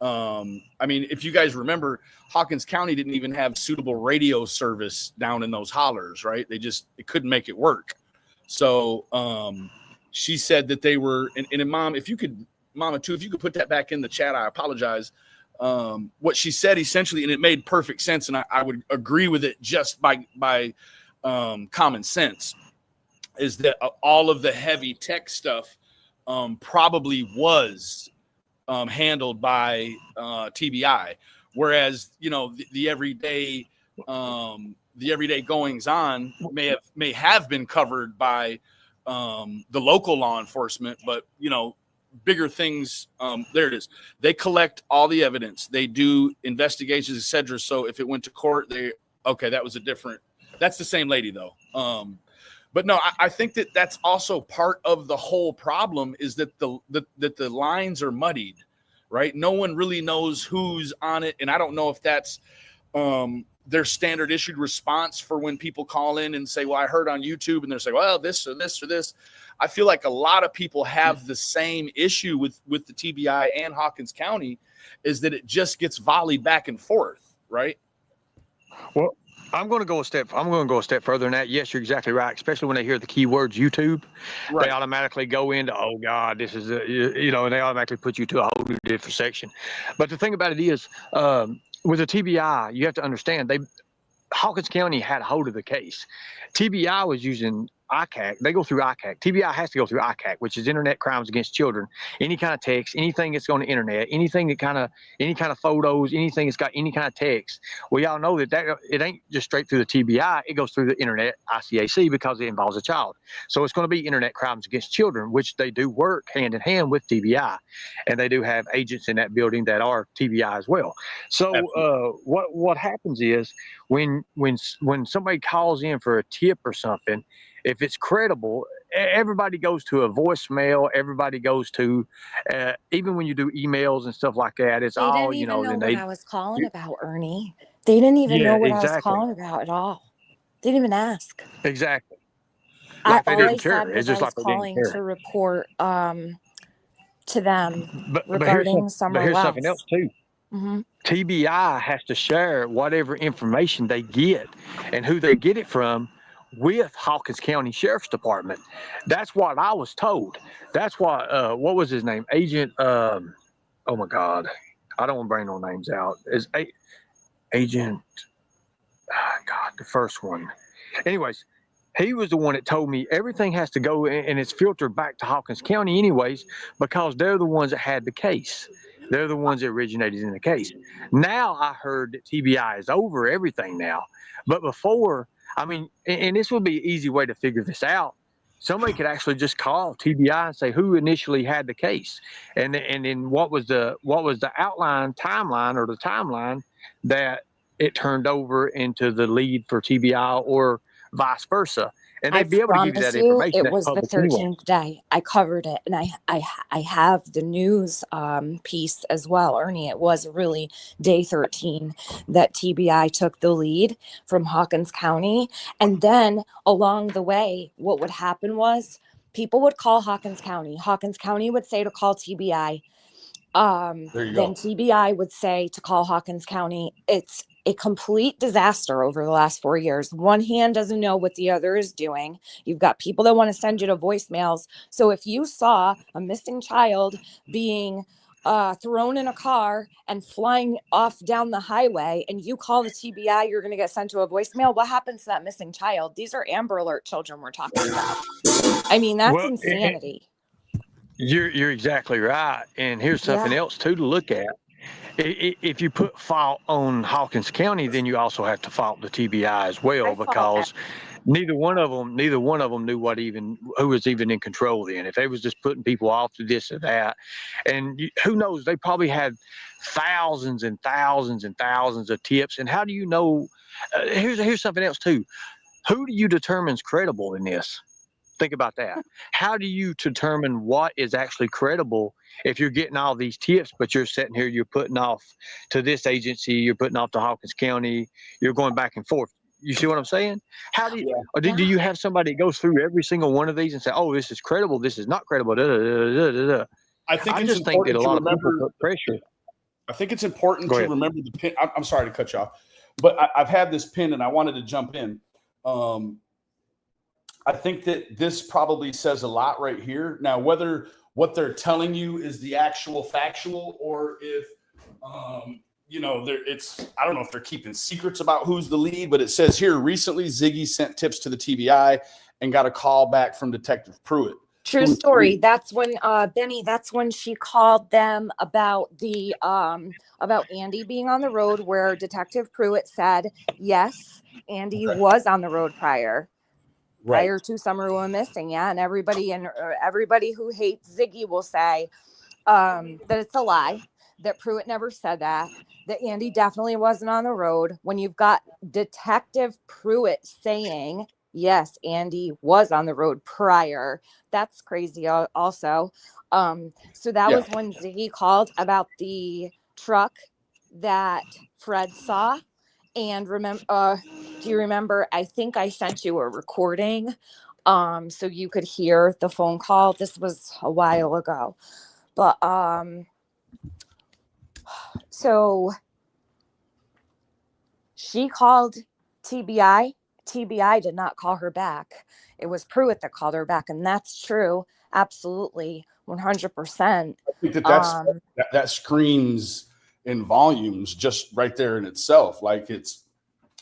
I mean, if you guys remember, Hawkins County didn't even have suitable radio service down in those hollers, right? They couldn't make it work. So she said that they were, and Mom, if you could, Mama too, if you could put that back in the chat, I apologize. What she said essentially, and it made perfect sense, and I would agree with it just by common sense, is that all of the heavy tech stuff probably was handled by TBI, whereas the everyday goings on may have been covered by the local law enforcement, but bigger things. There it is. They collect all the evidence. They do investigations, etc. So if it went to court, that's the same lady though. But no, I think that's also part of the whole problem, is that the lines are muddied, right? No one really knows who's on it, and I don't know if that's their standard issued response for when people call in and say, well, I heard on YouTube, and they're saying, well, this or this or this. I feel like a lot of people have the same issue with the TBI and Hawkins County, is that it just gets volleyed back and forth, right? Well, I'm going to go a step further than that. Yes, you're exactly right. Especially when they hear the keywords YouTube, Right. They automatically go into, oh God, this is and they automatically put you to a whole new different section. But the thing about it is, with the TBI, you have to understand Hawkins County had a hold of the case. TBI was using ICAC. They go through ICAC. TBI has to go through ICAC, which is Internet Crimes Against Children. Any kind of text, anything that's on the internet, any kind of photos, anything that's got any kind of text. We all know that it ain't just straight through the TBI. It goes through the Internet ICAC because it involves a child. So it's going to be Internet Crimes Against Children, which they do work hand in hand with TBI, and they do have agents in that building that are TBI as well. So what happens is when somebody calls in for a tip or something, if it's credible, everybody goes to a voicemail. Everybody goes to, even when you do emails and stuff like that, it's They all, didn't even know then what I was calling about, Ernie. They didn't even know what I was exactly. calling about at all. They didn't even ask. Exactly. Like they All I didn't care. said It's was I just was like they didn't calling care. to report to them But regarding Summer here's Wells. something else too. Mm-hmm. TBI has to share whatever information they get and who they get it from with Hawkins County Sheriff's Department. That's what I was told. That's what was his name? Agent oh my God. I don't want to bring no names out. Is Agent God, the first one. Anyways, he was the one that told me everything has to go and it's filtered back to Hawkins County anyways, because they're the ones that had the case. They're the ones that originated in the case. Now I heard that TBI is over everything now. But before, I mean, and this would be an easy way to figure this out. Somebody could actually just call TBI and say who initially had the case, and then what was the timeline or the timeline that it turned over into the lead for TBI or vice versa. And I they'd be able to give you promise that you, information. it That's was the public anyway. 13th day. I covered it, and I have the news piece as well, Ernie. It was really day 13 that TBI took the lead from Hawkins County, and then along the way, what would happen was people would call Hawkins County. Hawkins County would say to call TBI. There you Then go. TBI would say to call Hawkins County. It's a complete disaster over the last 4 years. One hand doesn't know what the other is doing. You've got people that want to send you to voicemails. So if you saw a missing child being thrown in a car and flying off down the highway and you call the TBI, you're going to get sent to a voicemail. What happens to that missing child? These are Amber Alert children we're talking about. I mean, that's insanity. You're exactly right. And here's something else too to look at. If you put fault on Hawkins County, then you also have to fault the TBI as well, because neither one of them knew who was even in control then. If they was just putting people off to this or that, and who knows, they probably had thousands and thousands and thousands of tips. And how do you know? Here's something else too. Who do you determine is credible in this? Think about that. How do you determine what is actually credible if you're getting all these tips, but you're sitting here, you're putting off to this agency, you're putting off to Hawkins County, you're going back and forth? You see what I'm saying? How do you, Yeah. or do you have somebody that goes through every single one of these and say, oh, this is credible, this is not credible? Da, da, da, da, da, da. I think I it's just think that important a to lot of people remember. put pressure. I think it's important Go to ahead. remember the pin. I'm sorry to cut you off, but I've had this pin and I wanted to jump in. I think that this probably says a lot right here. Now, whether what they're telling you is the actual factual, or if, it's, I don't know if they're keeping secrets about who's the lead, but it says here, recently Ziggy sent tips to the TBI and got a call back from Detective Pruitt. True story. That's when Benny, that's when she called them about the about Andy being on the road, where Detective Pruitt said, yes, Andy was on the road prior to Summer went missing. Yeah. And everybody who hates Ziggy will say that it's a lie, that Pruitt never said that Andy definitely wasn't on the road. When you've got Detective Pruitt saying, yes, Andy was on the road prior, that's crazy also. So that was when Ziggy called about the truck that Fred saw. And do you remember, I think I sent you a recording so you could hear the phone call. This was a while ago. But so she called TBI. TBI did not call her back. It was Pruitt that called her back, and that's true. Absolutely, 100%. I think that screams in volumes just right there in itself. Like it's,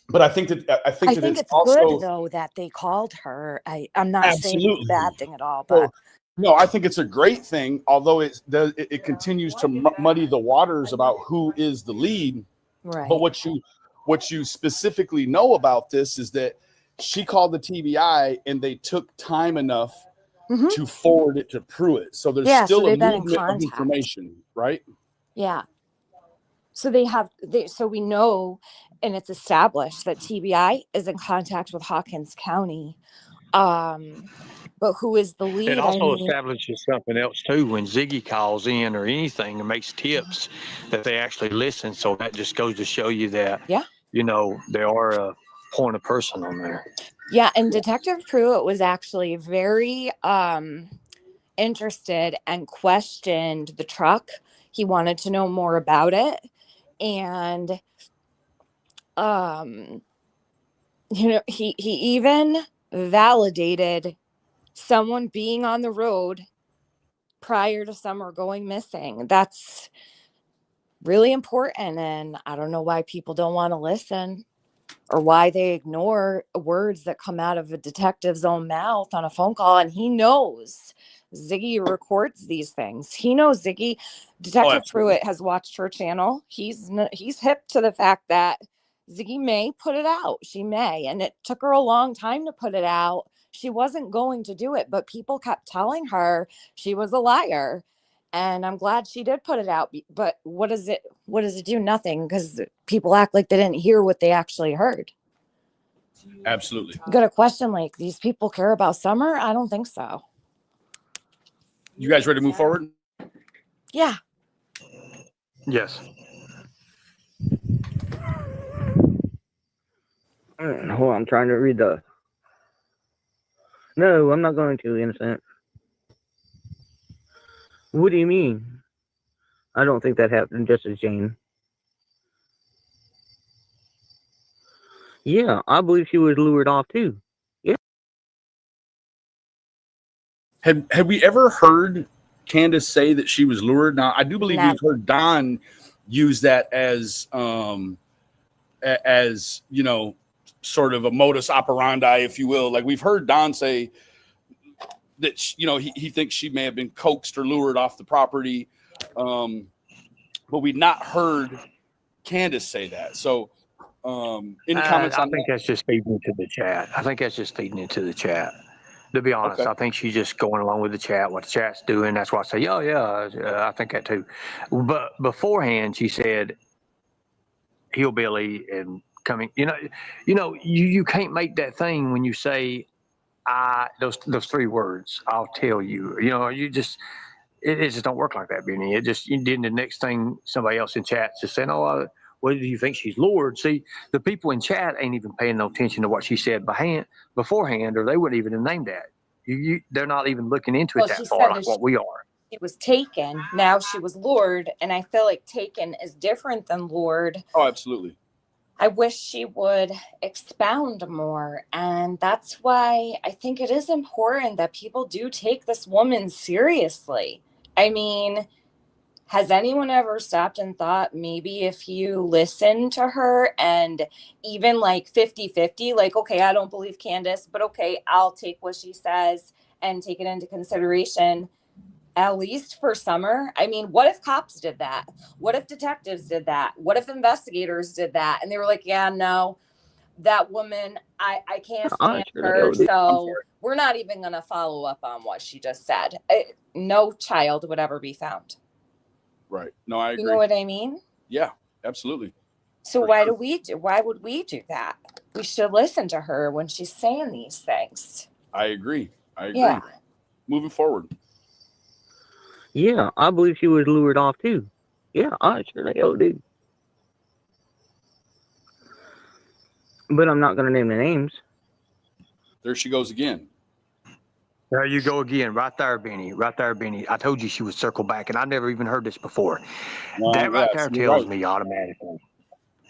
but I think it's also good though that they called her. I'm not saying it's a bad thing at all, but so, no, I think it's a great thing. Although it continues to muddy the waters about who is the lead. right. But what you specifically know about this is that she called the TBI and they took time enough to forward it to Pruitt. So there's still a movement of information, right? Yeah. So so we know, and it's established that TBI is in contact with Hawkins County. But who is the lead? It also establishes something else too. When Ziggy calls in or anything and makes tips, that they actually listen. So that just goes to show you that, there are a point of person on there. Yeah, and Detective Pruitt was actually very interested and questioned the truck. He wanted to know more about it, and he even validated someone being on the road prior to Summer going missing. That's really important, and I don't know why people don't want to listen, or why they ignore words that come out of a detective's own mouth on a phone call. And he knows Ziggy records these things. He knows Ziggy. Detective Pruitt has watched her channel. He's hip to the fact that Ziggy may put it out. She may, and it took her a long time to put it out. She wasn't going to do it, but people kept telling her she was a liar. And I'm glad she did put it out. But what does it do? Nothing, because people act like they didn't hear what they actually heard. Absolutely. Got a question like, these people care about Summer? I don't think so. You guys ready to move forward? Yeah. Yes. Hold on, I'm trying to read the... No, I'm not going to, innocent. What do you mean? I don't think that happened, Justice Jane. Yeah, I believe she was lured off too. Yeah. Had we ever heard Candace say that she was lured? Now, I do believe we've heard Don use that as sort of a modus operandi, if you will. Like we've heard Don say that he thinks she may have been coaxed or lured off the property, but we've not heard Candace say that. So, any comments on that? I think that's just feeding into the chat. To be honest, I think she's just going along with the chat, what the chat's doing. That's why I say, I think that too. But beforehand, she said hillbilly and coming. You can't make that thing when you say those three words. I'll tell you. You just. It just don't work like that, Benny. It just, you did the next thing, somebody else in chat just saying, Well, do you think she's lured? See, the people in chat ain't even paying no attention to what she said beforehand, or they wouldn't even have named that. They're not even looking into it Well, she that far said like that what we are. she was taken. Now she was lured, and I feel like taken is different than lured. Oh, absolutely. I wish she would expound more. And that's why I think it is important that people do take this woman seriously. I mean, has anyone ever stopped and thought maybe if you listen to her and even like 50-50, like, okay, I don't believe Candace, but okay, I'll take what she says and take it into consideration, at least for summer. I mean, what if cops did that? What if detectives did that? What if investigators did that? And they were like, yeah, no, that woman, I can't stand her. So we're not even going to follow up on what she just said. No child would ever be found. Right. No, I agree. You know what I mean? Yeah, absolutely. So why would we do that? We should listen to her when she's saying these things. I agree. Yeah. Moving forward. Yeah, I believe she was lured off too. Yeah, I sure the hell do. But I'm not going to name the names. There she goes again. There you go again, right there, Benny. Right there, Benny. I told you she would circle back, and I never even heard this before. That right there tells me automatically.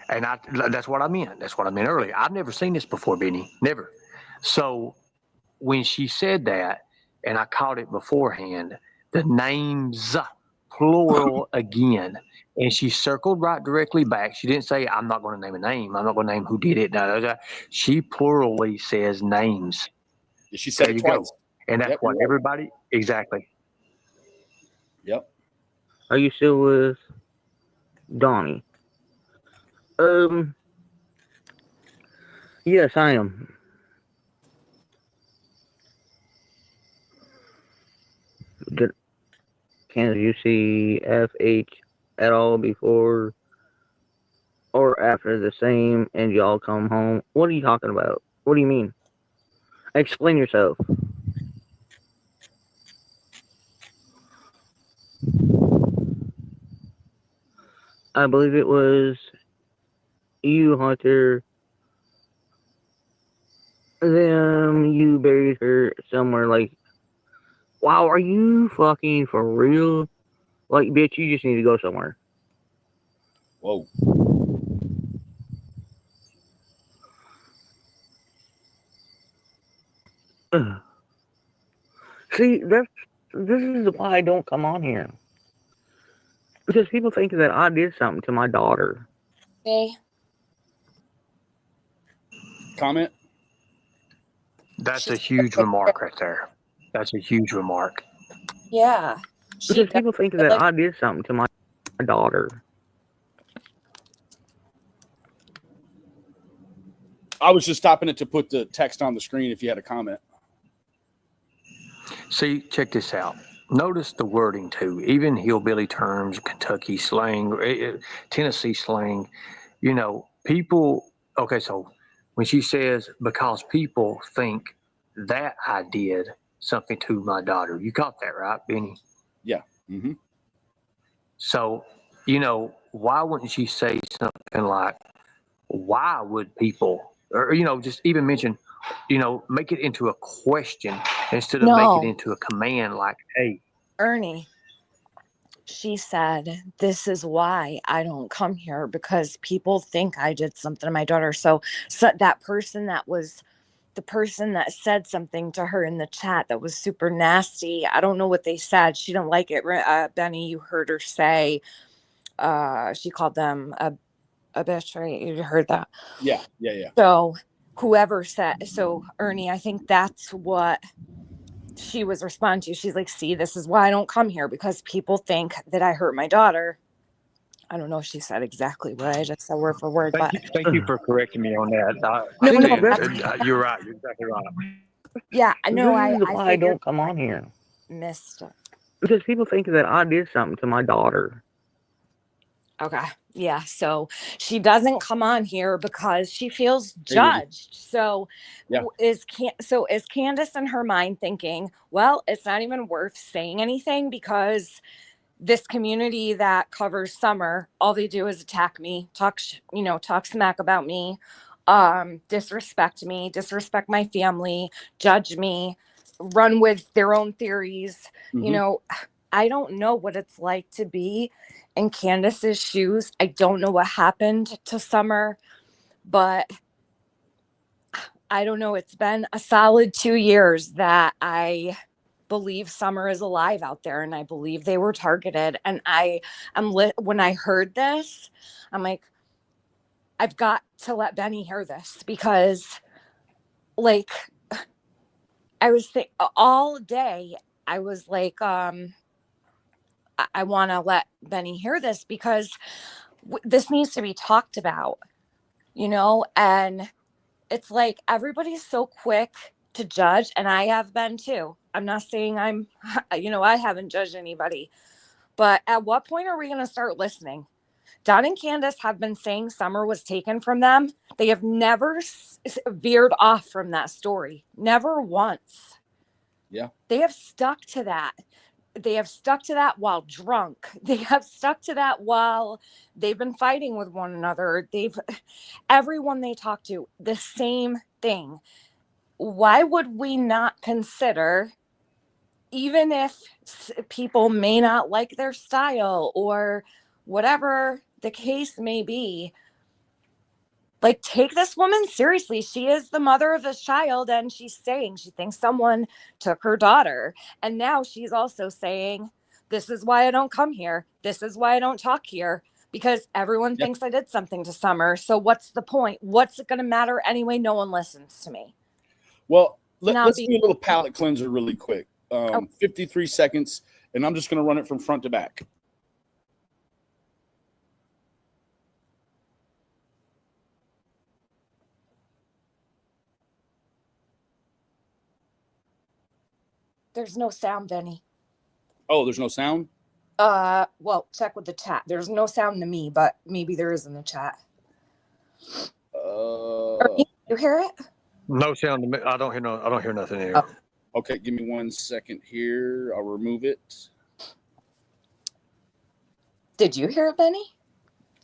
And that's what I meant. That's what I meant earlier. I've never seen this before, Benny. Never. So when she said that, and I caught it beforehand, the names, plural again. And she circled right directly back. She didn't say, I'm not going to name a name. I'm not going to name who did it. No. She plurally says names. She said it twice. Go. And that's what everybody, exactly. Yep. Are you still with Donnie? Yes, I am. Can you see FH at all before or after the same and y'all come home? What are you talking about? What do you mean? Explain yourself. I believe it was you, Hunter. Then you buried her somewhere like, wow, are you fucking for real? Like, bitch, you just need to go somewhere. Whoa. See, this is why I don't come on here. Because people think that I did something to my daughter. Okay. Comment? That's a huge remark right there. That's a huge remark. Yeah. Because people think that I did something to my daughter. I was just stopping it to put the text on the screen if you had a comment. See, check this out. Notice the wording too. Even hillbilly terms, Kentucky slang, Tennessee slang, people. Okay, so when she says, because people think that I did something to my daughter, you caught that, right, Benny? Yeah. Mm-hmm. So, why wouldn't she say something like, why would people, or, just even mention, make it into a question instead of make it into a command like, hey. Ernie, she said, this is why I don't come here, because people think I did something to my daughter. So that person that was the person that said something to her in the chat that was super nasty. I don't know what they said. She didn't like it. Benny, you heard her say, she called them a bitch, right? You heard that? Yeah. So whoever said, so Ernie, I think that's what she was responding to. She's like, see, this is why I don't come here, because people think that I hurt my daughter. I don't know if she said exactly what I just said word for word. Thank you for correcting me on that. You're right. You're exactly right. Yeah, I know. I don't come on here. Missed it. Because people think that I did something to my daughter. Okay. Yeah. So she doesn't come on here because she feels judged. So is Candace in her mind thinking, well, it's not even worth saying anything because this community that covers Summer, all they do is attack me, talk smack about me, disrespect me, disrespect my family, judge me, run with their own theories. I don't know what it's like to be in Candace's shoes. I don't know what happened to Summer, but I don't know. It's been a solid 2 years that I believe Summer is alive out there, and I believe they were targeted. And when I heard this, I'm like, I've got to let Benny hear this, because like I was all day, I was like, I want to let Benny hear this, because this needs to be talked about, and it's like everybody's so quick to judge, and I have been too. I'm not saying I haven't judged anybody, but at what point are we going to start listening? Don and Candace have been saying Summer was taken from them. They have never veered off from that story. Never once. Yeah. They have stuck to that. They have stuck to that while drunk. They have stuck to that while they've been fighting with one another. Everyone they talk to, the same thing. Why would we not consider, even if people may not like their style or whatever the case may be, like, take this woman seriously. She is the mother of this child, and she's saying she thinks someone took her daughter. And now she's also saying, this is why I don't come here. This is why I don't talk here, because everyone thinks I did something to Summer. So what's the point? What's it going to matter anyway? No one listens to me. Well, let's do a little palate cleanser really quick. 53 seconds, and I'm just going to run it from front to back. There's no sound, Benny. Oh, there's no sound? Well, check with the chat. There's no sound to me, but maybe there is in the chat. Ernie, you hear it? No sound to me. I don't hear nothing here. Oh. Okay, give me 1 second here. I'll remove it. Did you hear it, Benny?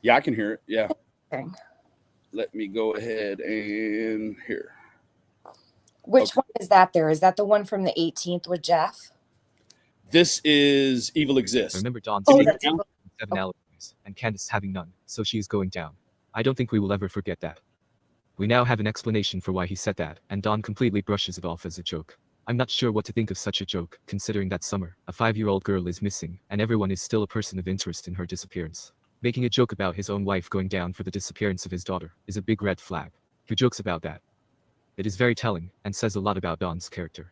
Yeah, I can hear it. Yeah. Okay. Let me go ahead and here. Which one is that there? Is that the one from the 18th with Jeff? This is Evil Exists. Remember Dawn Oh, saying that's 7 alibis and Candace having none, so she is going down. I don't think we will ever forget that. We now have an explanation for why he said that, and Dawn completely brushes it off as a joke. I'm not sure what to think of such a joke, considering that Summer, a 5-year-old girl, is missing, and everyone is still a person of interest in her disappearance. Making a joke about his own wife going down for the disappearance of his daughter is a big red flag. Who jokes about that? It is very telling, and says a lot about Dawn's character.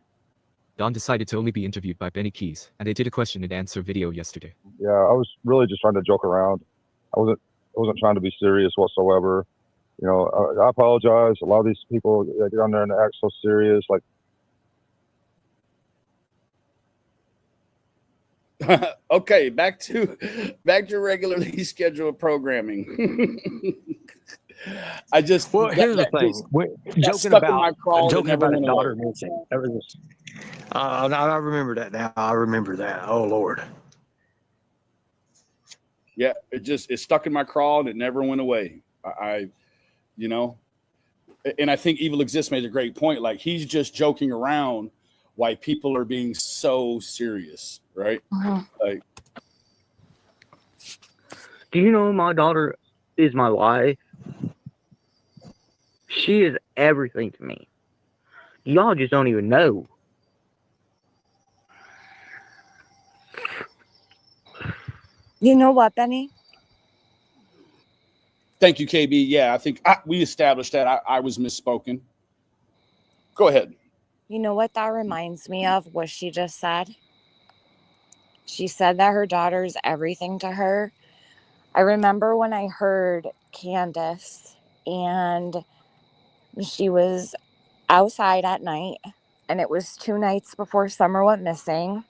Dawn decided to only be interviewed by Benny Keys, and they did a question and answer video yesterday. Yeah, I was really just trying to joke around. I wasn't trying to be serious whatsoever. I apologize. A lot of these people, they get on there and act so serious. Like, Okay, back to regularly scheduled programming. Here's the thing. Joking about his daughter missing. I remember that now. I remember that. Oh Lord. Yeah, it stuck in my craw and it never went away. And I think Evil Exists made a great point. Like, he's just joking around why people are being so serious, right? Like, do you know my daughter is my life? She is everything to me. Y'all just don't even know. You know what, Benny? thank you, KB. Yeah, I think we established that I was misspoken. Go ahead. You know what that reminds me of? What she just said? She said that her daughter's everything to her. I remember when I heard Candace, and she was outside at night, and it was 2 nights before Summer went missing.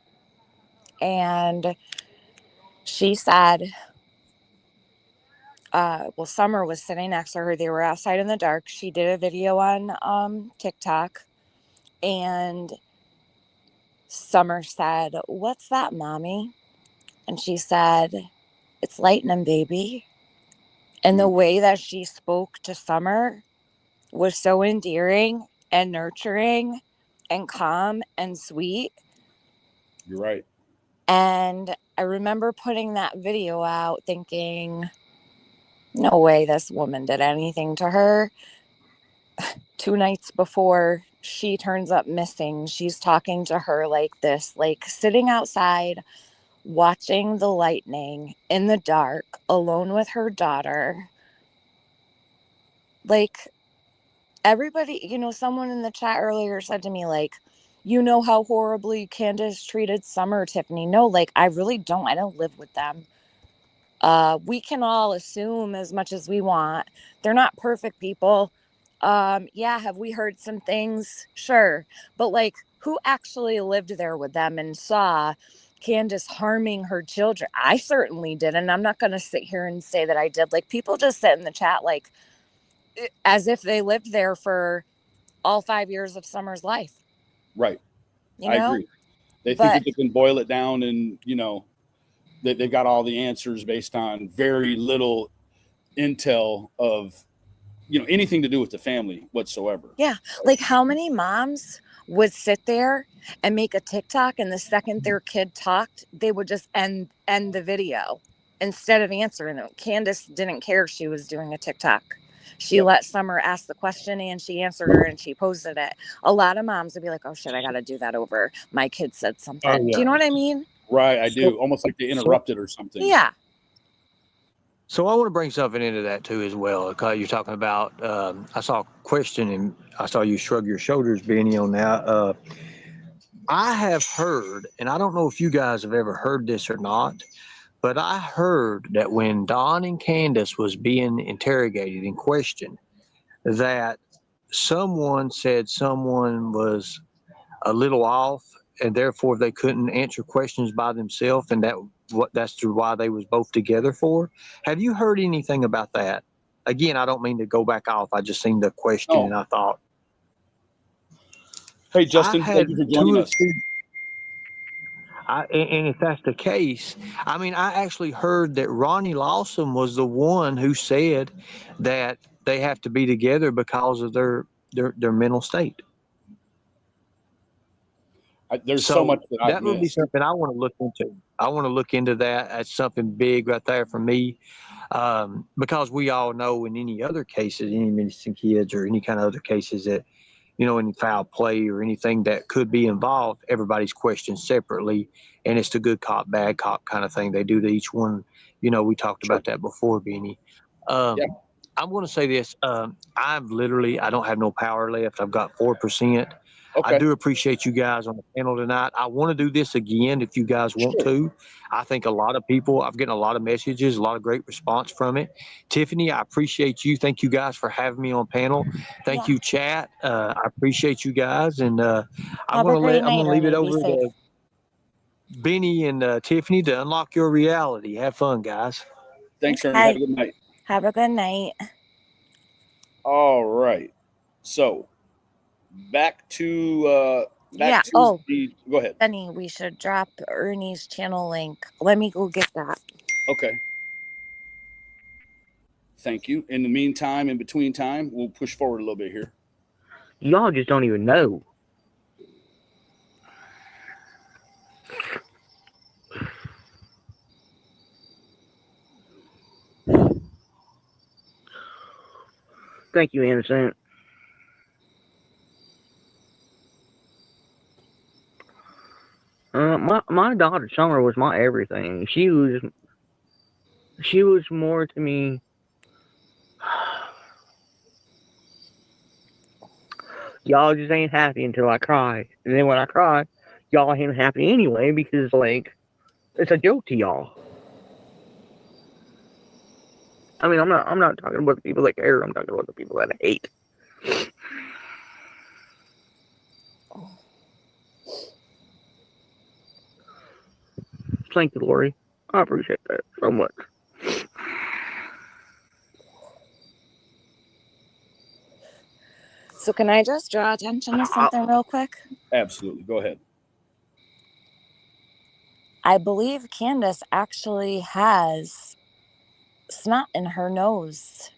And she said, Summer was sitting next to her. They were outside in the dark. She did a video on TikTok, and Summer said, "What's that, Mommy?" And she said, "It's lightning, baby." And the way that she spoke to Summer was so endearing and nurturing and calm and sweet. You're right. And I remember putting that video out thinking, no way this woman did anything to her. 2 nights before she turns up missing, she's talking to her like this, like sitting outside watching the lightning in the dark alone with her daughter. Like, everybody, someone in the chat earlier said to me, like, you know how horribly Candace treated Summer, Tiffany. No, like, I really don't. I don't live with them. We can all assume as much as we want. They're not perfect people. Yeah, have we heard some things? Sure. But, like, who actually lived there with them and saw Candace harming her children? I certainly did. And I'm not going to sit here and say that I did. Like, people just sit in the chat, like, as if they lived there for all 5 years of Summer's life. Right. You I know? agree. They think But that they can boil it down and, that they've got all the answers based on very little intel of, anything to do with the family whatsoever. yeah, like how many moms would sit there and make a TikTok, and the second their kid talked, they would just end the video instead of answering them. Candace didn't care she was doing a TikTok. She let Summer ask the question and she answered her and she posted it. A lot of moms would be like, oh shit, I got to do that over. My kid said something. Oh, Do you know what I mean? Right. I do. Almost like they interrupted or something. Yeah. So I want to bring something into that too as well. Because you're talking about, I saw a question and I saw you shrug your shoulders, Benny, on that. I have heard, and I don't know if you guys have ever heard this or not, but I heard that when Don and Candace was being interrogated and questioned, that someone said someone was a little off, and therefore they couldn't answer questions by themselves, and that's why they was both together for. Have you heard anything about that? Again, I don't mean to go back off. I just seen the question and I thought. Hey, Justin, I've thank had you for 2 joining or us. 3. And if that's the case, I mean, I actually heard that Ronnie Lawson was the one who said that they have to be together because of their mental state. There's so much that I've that would be missed. something I want to look into. I want to look into that. That's something big right there for me, because we all know in any other cases, any missing kids or any kind of other cases that, any foul play or anything that could be involved, everybody's questioned separately, and it's the good cop, bad cop kind of thing they do to each one. We talked about that before, Beanie. Yeah. I'm going to say this. I don't have no power left. I've got 4%. I Okay. do appreciate you guys on the panel tonight. I want to do this again if you guys want to. I think a lot of people, I've gotten a lot of messages, a lot of great response from it. Tiffany, I appreciate you. Thank you guys for having me on panel. Thank you, chat. I appreciate you guys. And I'm Have a going great to night, leave it Ernie. Be over safe. to Benny and Tiffany to unlock your reality. Have fun, guys. Thanks, Ernie. Have a good night. Have a good night. All right. So back to Oh, go ahead. Benny, we should drop Ernie's channel link. Let me go get that. Okay. Thank you. In the meantime, in between time, we'll push forward a little bit here. Y'all just don't even know. Thank you, Innocent. My daughter Summer was my everything. She was more to me. Y'all just ain't happy until I cry, and then when I cry, y'all ain't happy anyway because it's a joke to y'all. I mean, I'm not talking about the people that care. I'm talking about the people that hate. Thank you, Lori. I appreciate that so much. So can I just draw attention to something real quick? Absolutely. Go ahead. I believe Candace actually has snot in her nose.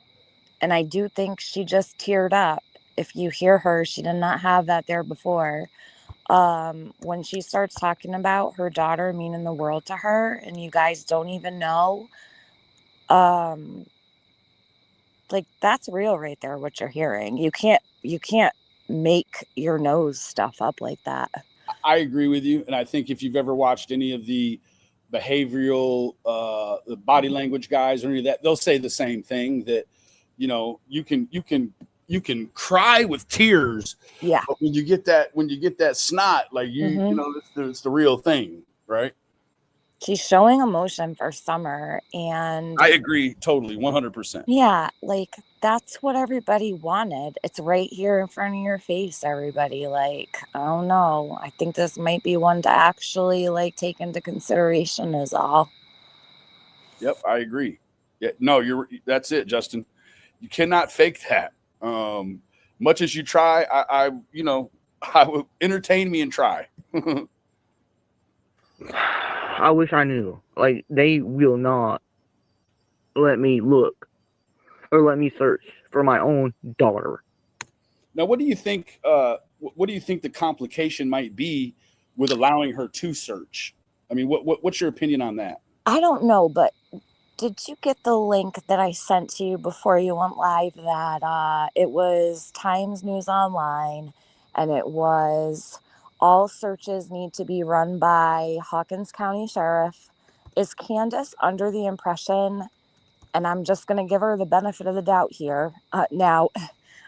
And I do think she just teared up. If you hear her, she did not have that there before. When she starts talking about her daughter meaning the world to her, and you guys don't even know, like that's real right there, what you're hearing. You can't make your nose stuff up like that. I agree with you, and I think if you've ever watched any of the behavioral, the body language guys or any of that, they'll say the same thing, that you can cry with tears, Yeah. but when you get that snot, like it's the real thing, right? She's showing emotion for Summer, and I agree totally, 100%. yeah, like that's what everybody wanted. It's right here in front of your face, everybody. Like, I don't know. I think this might be one to actually like take into consideration is all. Yep, I agree. Yeah, no, that's it, Justin. You cannot fake that. Much as you try, I would entertain me and try. I wish I knew. Like, they will not let me look or let me search for my own daughter. Now, what do you think? What do you think the complication might be with allowing her to search? I mean, what's your opinion on that? I don't know, but did you get the link that I sent to you before you went live? That it was Times News Online, and it was all searches need to be run by Hawkins County Sheriff. Is Candace under the impression, and I'm just going to give her the benefit of the doubt here. Now,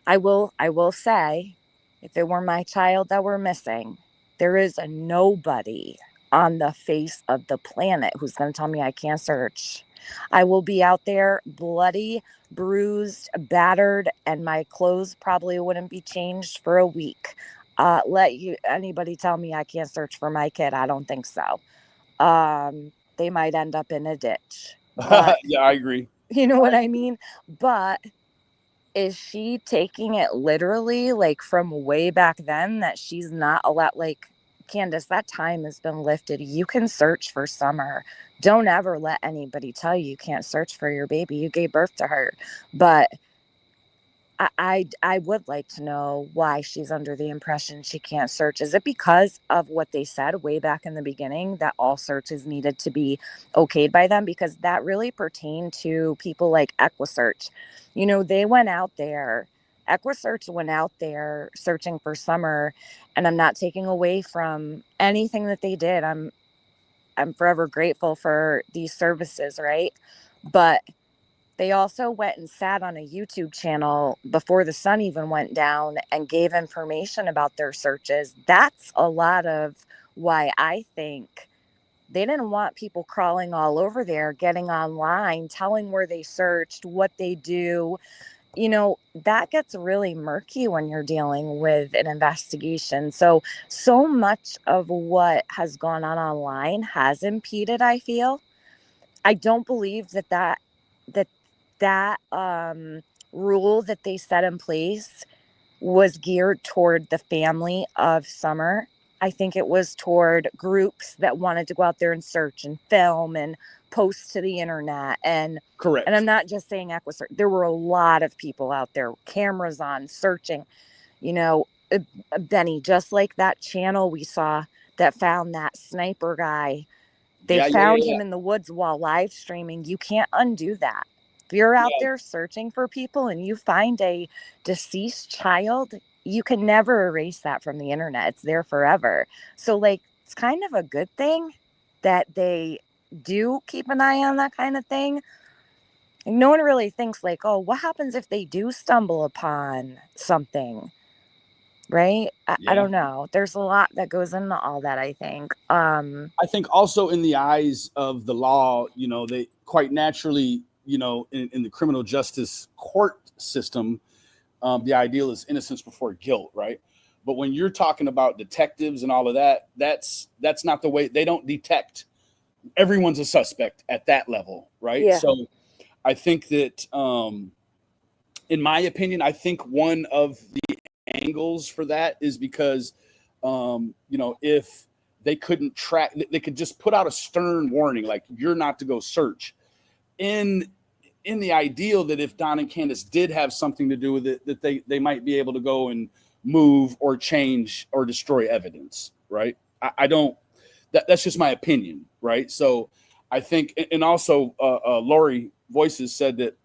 I will say, if it were my child that we're missing, there is a nobody on the face of the planet who's going to tell me I can't search. I will be out there bloody, bruised, battered, and my clothes probably wouldn't be changed for a week. Anybody tell me I can't search for my kid? I don't think so. They might end up in a ditch. But Yeah, I agree. you know what I mean? But is she taking it literally, like from way back then, that she's not allowed? Like, Candace, that time has been lifted. You can search for Summer. Don't ever let anybody tell you can't search for your baby. You gave birth to her. But I would like to know why she's under the impression she can't search. Is it because of what they said way back in the beginning, that all searches needed to be okayed by them? Because that really pertained to people like EquiSearch. They went out there. EquiSearch went out there searching for Summer, and I'm not taking away from anything that they did. I'm forever grateful for these services, right? But they also went and sat on a YouTube channel before the sun even went down and gave information about their searches. That's a lot of why I think they didn't want people crawling all over there, getting online, telling where they searched, what they do. That gets really murky when you're dealing with an investigation. So much of what has gone on online has impeded, I feel. I don't believe that rule that they set in place was geared toward the family of Summer. I think it was toward groups that wanted to go out there and search and film and post to the internet. And Correct. And I'm not just saying EquiSearch. There were a lot of people out there, cameras on, searching. Benny, just like that channel we saw that found that sniper guy. They found him in the woods while live streaming. You can't undo that. If you're out there searching for people and you find a deceased child, you can never erase that from the internet. It's there forever. So, like, it's kind of a good thing that they do keep an eye on that kind of thing. And no one really thinks, like, oh, what happens if they do stumble upon something? Right? I don't know. There's a lot that goes into all that, I think. I think also in the eyes of the law, they quite naturally, in the criminal justice court system, the ideal is innocence before guilt, right? But when you're talking about detectives and all of that, that's not the way. They don't detect. Everyone's a suspect at that level, right? Yeah. So I think that, in my opinion, I think one of the angles for that is because, if they couldn't track. They could just put out a stern warning, like you're not to go search. In the ideal that if Don and Candace did have something to do with it, that they might be able to go and move or change or destroy evidence, right? I don't. That's just my opinion, right? So I think, and also Lori Voices said that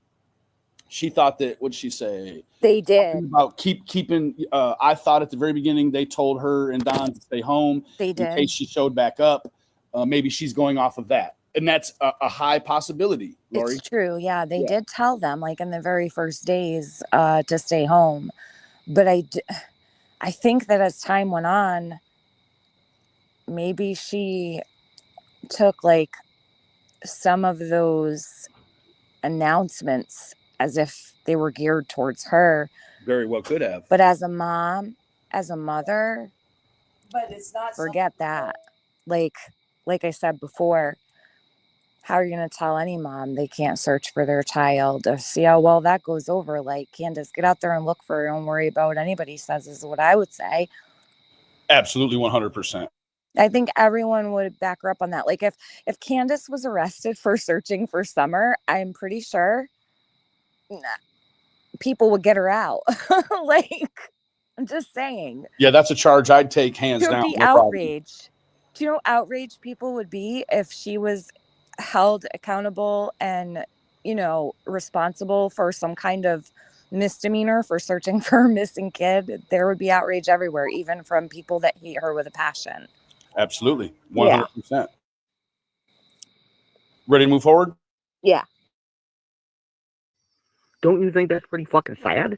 she thought that, what'd she say? They did. About keeping. I thought at the very beginning they told her and Don to stay home. They did. In case she showed back up. Maybe she's going off of that, and that's a high possibility. Lori, it's true. Yeah, they did tell them, like in the very first days, to stay home. But I think that as time went on, maybe she took like some of those announcements as if they were geared towards her. very well could have. But as a mom, as a mother, But it's not forget that. Like I said before, how are you going to tell any mom they can't search for their child or see how well that goes over? Like, Candace, get out there and look for her. Don't worry about what anybody says, is what I would say. Absolutely 100%. I think everyone would back her up on that. Like if Candace was arrested for searching for Summer, I'm pretty sure people would get her out. Like, I'm just saying. Yeah, that's a charge I'd take hands There would down. be No problem. outrage. Do you know how outraged people would be if she was held accountable and, responsible for some kind of misdemeanor for searching for a missing kid? There would be outrage everywhere, even from people that hate her with a passion. Absolutely. 100%. Ready to move forward? Yeah. Don't you think that's pretty fucking sad?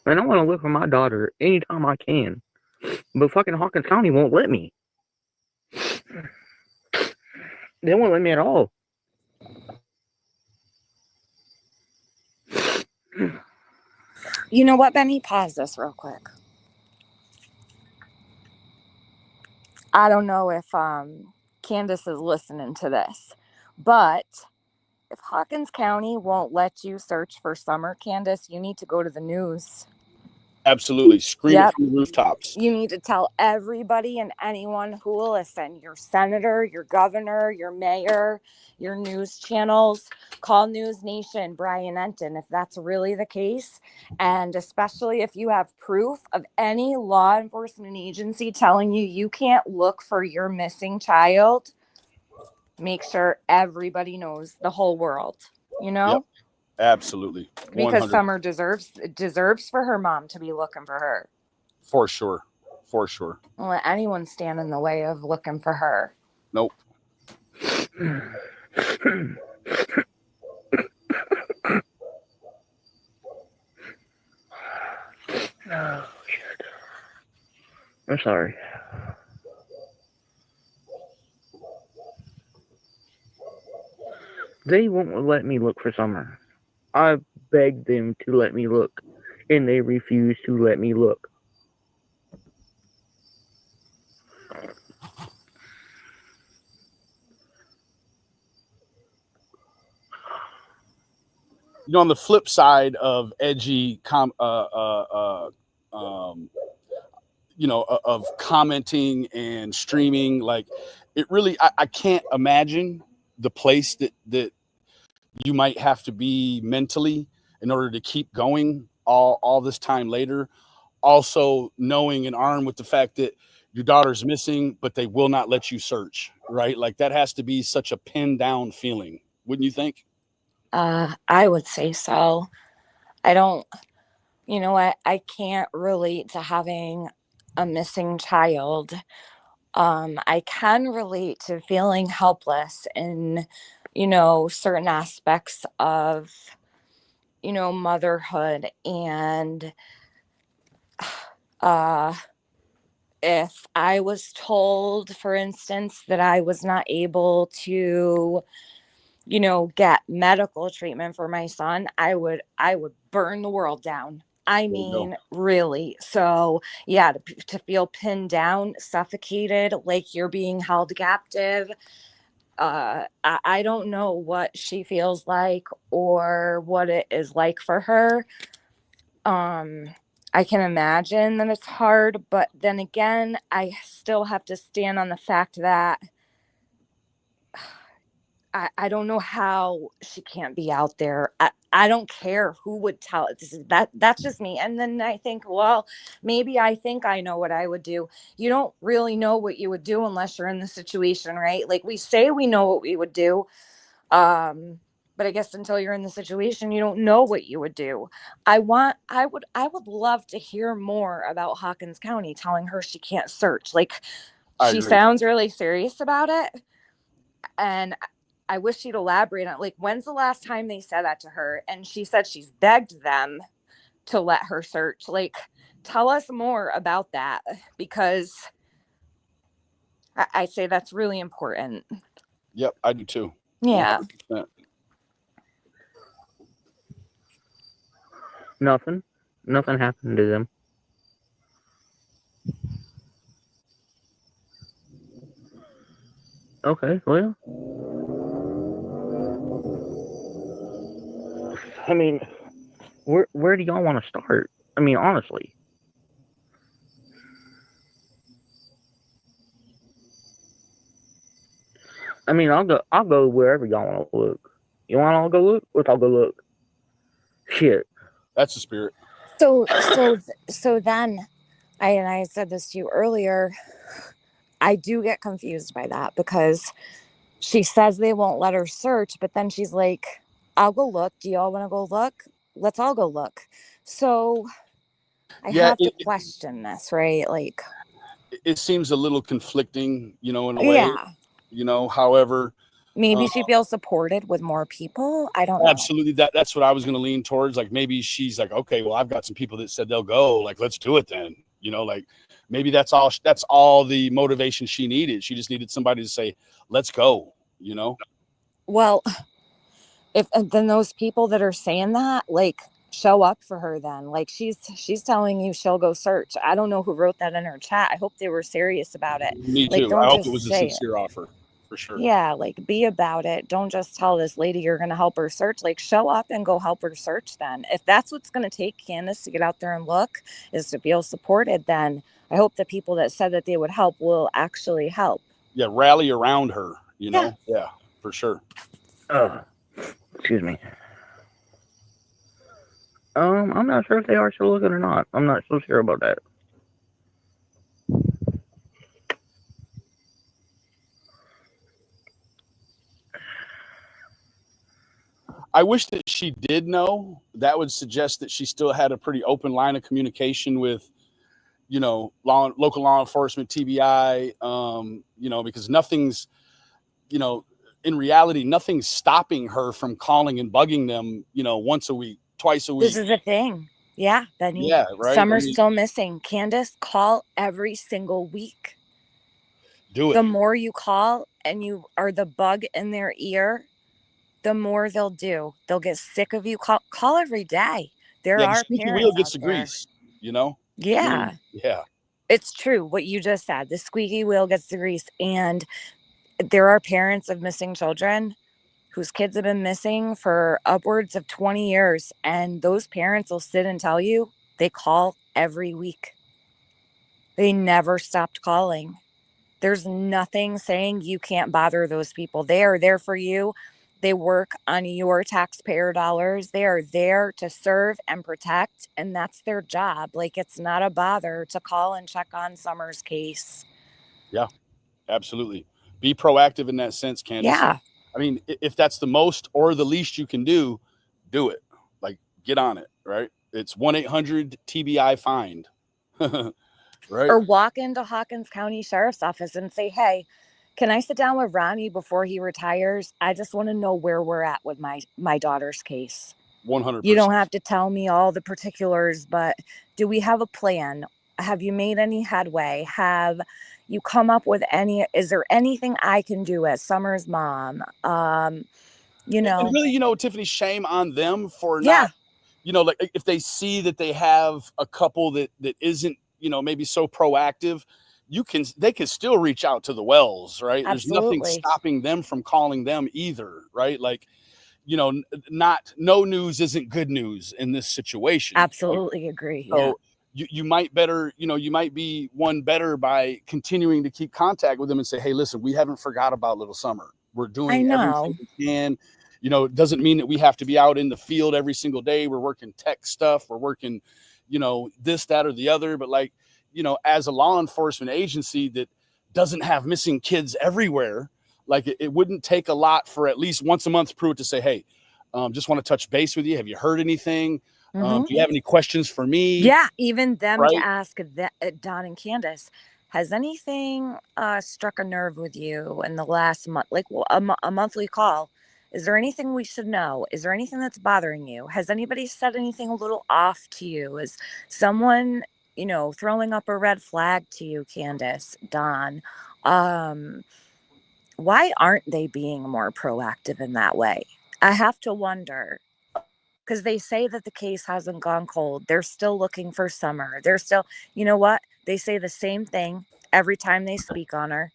And I want to look for my daughter anytime I can. But fucking Hawkins County won't let me. They won't let me at all. You know what, Benny? Pause this real quick. I don't know if Candace is listening to this, but if Hawkins County won't let you search for Summer, Candace, you need to go to the news. Absolutely. Scream it from the rooftops. You need to tell everybody and anyone who will listen, your senator, your governor, your mayor, your news channels. Call News Nation, Brian Enton, if that's really the case. And especially if you have proof of any law enforcement agency telling you can't look for your missing child, make sure everybody knows, the whole world, Yep. Absolutely. 100. Because Summer deserves for her mom to be looking for her. For sure. For sure. Don't let anyone stand in the way of looking for her. Nope. Oh, shit. I'm sorry. They won't let me look for Summer. I begged them to let me look, and they refuse to let me look. On the flip side of edgy of commenting and streaming, like it really, I can't imagine the place that you might have to be mentally in order to keep going all this time later. Also knowing and armed with the fact that your daughter's missing, but they will not let you search, right? Like that has to be such a pinned down feeling. Wouldn't you think? I would say so. I don't, I can't relate to having a missing child. I can relate to feeling helpless in, certain aspects of, motherhood. And if I was told, for instance, that I was not able to, get medical treatment for my son, I would burn the world down. I mean, really. So yeah, to feel pinned down, suffocated, like you're being held captive. I don't know what she feels like or what it is like for her. I can imagine that it's hard, but then again, I still have to stand on the fact that I don't know how she can't be out there. I don't care who would tell it. That's just me. And then I think, well, maybe I think I know what I would do. You don't really know what you would do unless you're in the situation, right? Like we say we know what we would do. But I guess until you're in the situation, you don't know what you would do. I would love to hear more about Hawkins County telling her she can't search. Like I she agree. sounds really serious about it. And I wish she'd elaborate on, like, when's the last time they said that to her? And she said she's begged them to let her search. Like, tell us more about that, because I say that's really important. Yep, I do too. Yeah. 100%. Nothing happened to them. Okay, well, I mean, where do y'all want to start? I mean, honestly. I mean, I'll go wherever y'all want to look. You want to go look? I'll go look. Shit. That's the spirit. So then, I said this to you earlier, I do get confused by that, because she says they won't let her search, but then she's like, I'll go look. Do y'all want to go look? Let's all go look. So I have to question this, right? Like, it seems a little conflicting, in a way. Yeah. However, maybe she feels supported with more people. I don't know. Absolutely. That's what I was going to lean towards. Like, maybe she's like, okay, well, I've got some people that said they'll go. Like, let's do it then. Like maybe that's all the motivation she needed. She just needed somebody to say, let's go, Well, then those people that are saying that, like, show up for her then. Like, she's telling you she'll go search. I don't know who wrote that in her chat. I hope they were serious about it. Me Like, too. don't I hope just it was a say sincere offer, for sure. Yeah, like, be about it. Don't just tell this lady you're going to help her search. Like, show up and go help her search then. If that's what's going to take Candace to get out there and look, is to feel supported, then I hope the people that said that they would help will actually help. Yeah, rally around her, Yeah. Yeah, for sure. Excuse me. I'm not sure if they are still looking or not. I'm not so sure about that. I wish that she did know. That would suggest that she still had a pretty open line of communication with, local law enforcement, TBI, because nothing's, in reality, nothing's stopping her from calling and bugging them, once a week, twice a week. This is the thing. Yeah, Benny. Yeah, right. Summer's still missing. Candace, call every single week. Do it. The more you call and you are the bug in their ear, the more they'll do. They'll get sick of you. Call every day. There are the squeaky parents wheel gets out the there. grease, Yeah. Yeah. It's true what you just said. The squeaky wheel gets the grease. And there are parents of missing children whose kids have been missing for upwards of 20 years. And those parents will sit and tell you they call every week. They never stopped calling. There's nothing saying you can't bother those people. They are there for you. They work on your taxpayer dollars. They are there to serve and protect, and that's their job. Like, it's not a bother to call and check on Summer's case. Yeah, absolutely. Be proactive in that sense, Candace. Yeah. I mean, if that's the most or the least you can do it. Like, get on it, right? It's 1-800-TBI-FIND. Right. Or walk into Hawkins County Sheriff's Office and say, hey, can I sit down with Ronnie before he retires? I just want to know where we're at with my daughter's case. 100%. You don't have to tell me all the particulars, but do we have a plan? Have you made any headway? Have you come up with is there anything I can do as Summer's mom? And really, Tiffany, shame on them for Yeah. not, like, if they see that they have a couple that isn't, maybe so proactive, they can still reach out to the Wells, right? There's nothing Absolutely. stopping them from calling them either, right? Like, no news isn't good news in this situation. Absolutely agree. Yeah. So you might be one better by continuing to keep contact with them and say, hey, listen, we haven't forgot about Little Summer. We're doing everything we can. It doesn't mean that we have to be out in the field every single day. We're working tech stuff. We're working, this, that, or the other. But like, as a law enforcement agency that doesn't have missing kids everywhere, like it wouldn't take a lot for at least once a month Pruitt to say, hey, just want to touch base with you. Have you heard anything? Do you have any questions for me? Yeah, even them Right? to ask Don and Candace, has anything struck a nerve with you in the last month? Like a monthly call. Is there anything we should know? Is there anything that's bothering you? Has anybody said anything a little off to you? Is someone, throwing up a red flag to you, Candace, Don? Why aren't they being more proactive in that way? I have to wonder. Because they say that the case hasn't gone cold. They're still looking for Summer. They're still, you know what? They say the same thing every time they speak on her.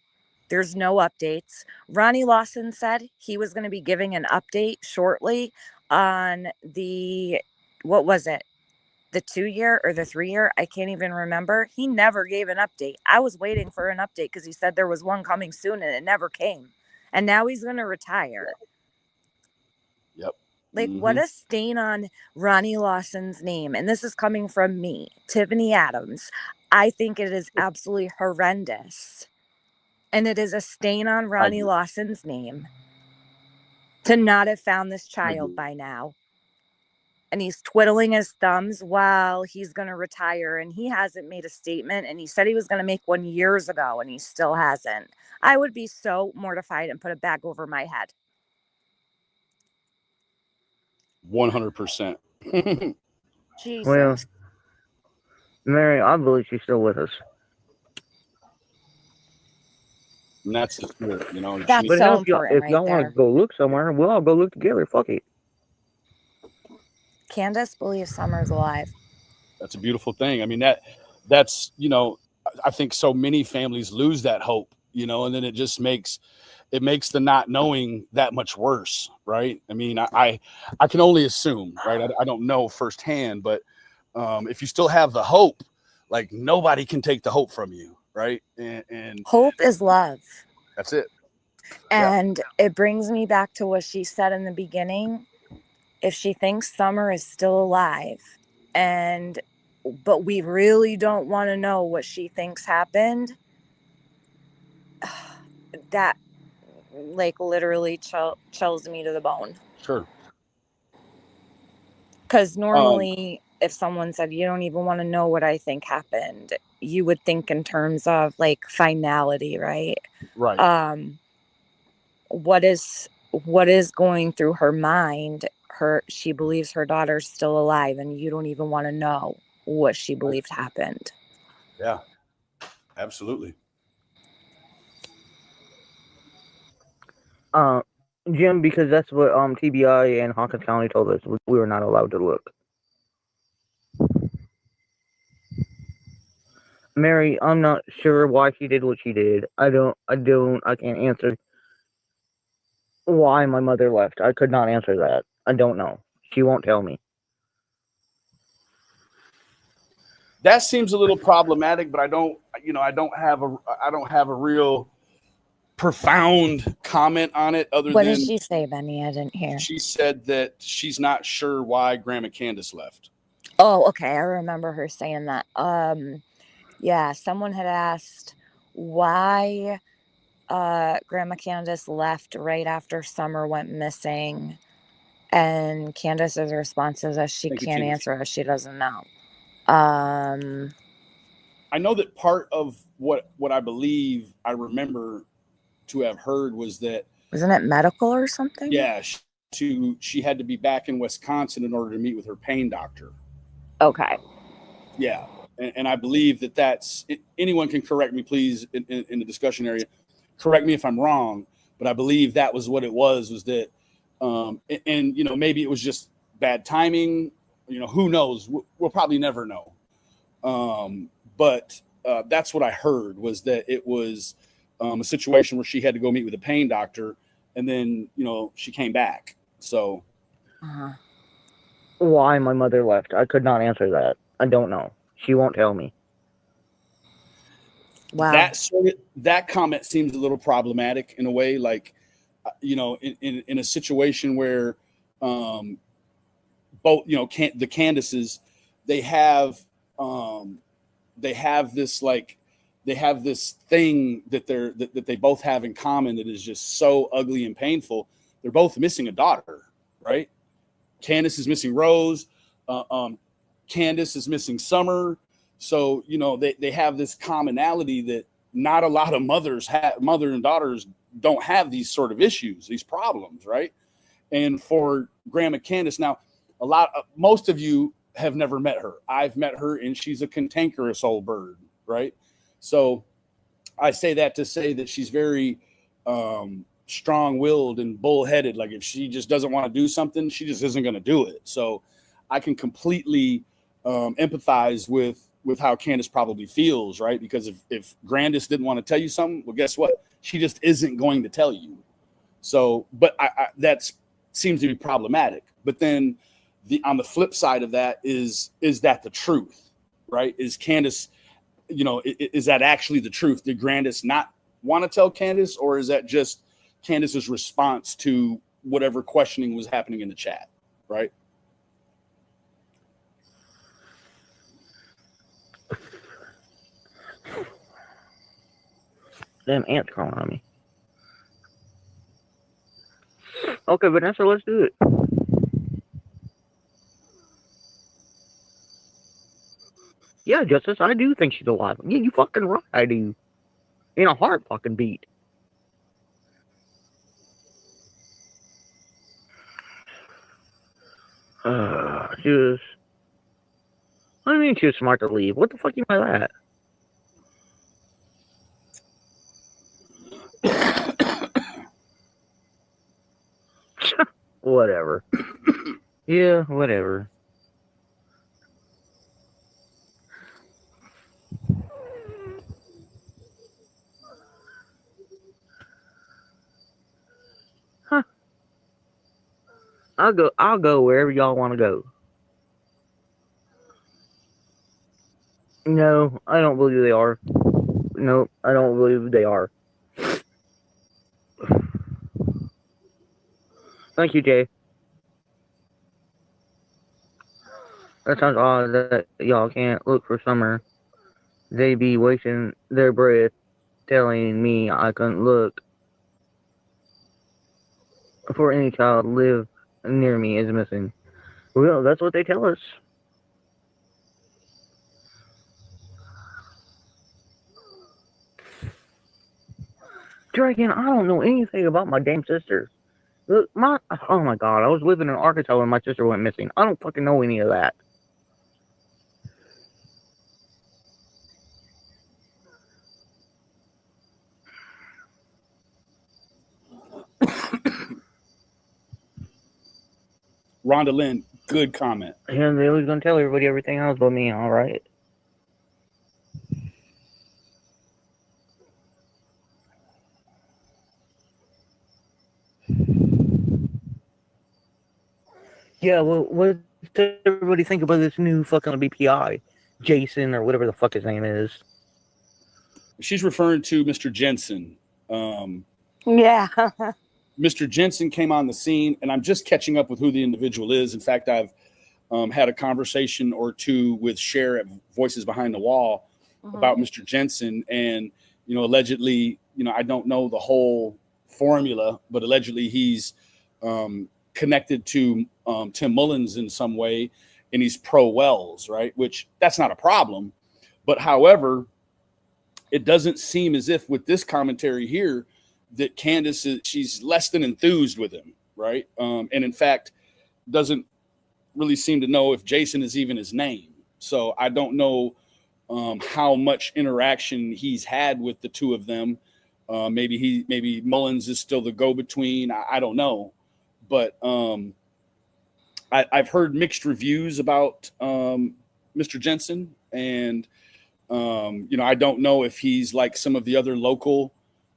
There's no updates. Ronnie Lawson said he was going to be giving an update shortly on what was it? The 2-year or the 3-year? I can't even remember. He never gave an update. I was waiting for an update because he said there was one coming soon and it never came. And now he's going to retire. Yep. Like, what a stain on Ronnie Lawson's name. And this is coming from me, Tiffany Adams. I think it is absolutely horrendous. And it is a stain on Ronnie Lawson's name to not have found this child by now. And he's twiddling his thumbs while he's going to retire. And he hasn't made a statement. And he said he was going to make one years ago, and he still hasn't. I would be so mortified and put a bag over my head. 100%. Jesus. Well, Mary, I believe she's still with us. And that's the spirit, That's But so hell, important if right y'all want there. to go look somewhere, we'll all go look together. Fuck it. Candace believes Summer's alive. That's a beautiful thing. I mean, that's I think so many families lose that hope, and then it just makes the not knowing that much worse, right? I mean, I can only assume, right? I don't know firsthand, but if you still have the hope, like nobody can take the hope from you, right? And Hope is love. that's it. And it brings me back to what she said in the beginning. If she thinks Summer is still alive, but we really don't want to know what she thinks happened, that like literally chills me to the bone. Sure. Because normally if someone said, you don't even want to know what I think happened, you would think in terms of like finality, right? Right. What is going through her mind? She believes her daughter's still alive, and you don't even want to know what she believed happened. Yeah, absolutely. Jim, because that's what TBI and Hawkins County told us. We were not allowed to look. Mary, I'm not sure why she did what she did. I can't answer why my mother left. I could not answer that. I don't know. She won't tell me. That seems a little problematic, but I don't have a real profound comment on it other What than did she say, Benny? I didn't hear. she said that she's not sure why Grandma Candace left. Oh, okay. I remember her saying that. Yeah, someone had asked why Grandma Candace left right after Summer went missing, and Candace's response is that she can't answer it. She doesn't know. I know that part of what I believe I remember to have heard was that, wasn't it medical or something? Yeah, she had to be back in Wisconsin in order to meet with her pain doctor. Okay. Yeah, and I believe that's anyone can correct me, please, in the discussion area. Correct me if I'm wrong, but I believe that was what it was that, and maybe it was just bad timing. Who knows? We'll probably never know. But that's what I heard, was that it was a situation where she had to go meet with a pain doctor, and then she came back. So Why my mother left? I could not answer that. I don't know. She won't tell me. Wow. That comment seems a little problematic in a way, like in a situation where both the Candaces, they have this thing that they both have in common that is just so ugly and painful. They're both missing a daughter, right? Candace is missing Rose. Candace is missing Summer. So, they have this commonality that not a lot of mother and daughters don't have these sort of issues, these problems, right? And for Grandma Candace, now, most of you have never met her. I've met her, and she's a cantankerous old bird, right? So I say that to say that she's very strong-willed and bullheaded. Like, if she just doesn't want to do something, she just isn't going to do it. So I can completely empathize with how Candace probably feels, right? Because if Grandis didn't want to tell you something, well, guess what? She just isn't going to tell you. So, but that seems to be problematic. But then on the flip side of that is that the truth, right? Is Candace, is that actually the truth? Did Grandis not want to tell Candace, or is that just Candace's response to whatever questioning was happening in the chat, right? Damn ants crawling on me. Okay, Vanessa, let's do it. Yeah, Justice, I do think she's alive. Yeah, you fucking right, I do. In a heart fucking beat. She was... What do you mean she was smart to leave? What the fuck you mean by that? Whatever. Yeah, whatever. Huh. I'll go wherever y'all want to go. No, I don't believe they are. No, I don't believe they are. Thank you, Jay. That sounds odd that y'all can't look for Summer. They be wasting their breath telling me I couldn't look for any child live near me is missing. Well, that's what they tell us. Dragon, I don't know anything about my damn sister. Look, oh my god, I was living in Arkansas when my sister went missing. I don't fucking know any of that. Rhonda Lynn, good comment. And they was gonna tell everybody everything else but me, alright? Yeah, well, what does everybody think about this new fucking BPI? Jason, or whatever the fuck his name is. She's referring to Mr. Jensen. Yeah. Mr. Jensen came on the scene, and I'm just catching up with who the individual is. In fact, I've had a conversation or two with Cher at Voices Behind the Wall about Mr. Jensen. And, allegedly, I don't know the whole formula, but allegedly he's connected to Tim Mullins in some way, and he's pro Wells, right? Which that's not a problem. But however, it doesn't seem as if with this commentary here that Candace she's less than enthused with him, right? And in fact, doesn't really seem to know if Jason is even his name. So I don't know how much interaction he's had with the two of them. Maybe Mullins is still the go-between. I don't know, but I've heard mixed reviews about Mr. Jensen, and I don't know if he's like some of the other local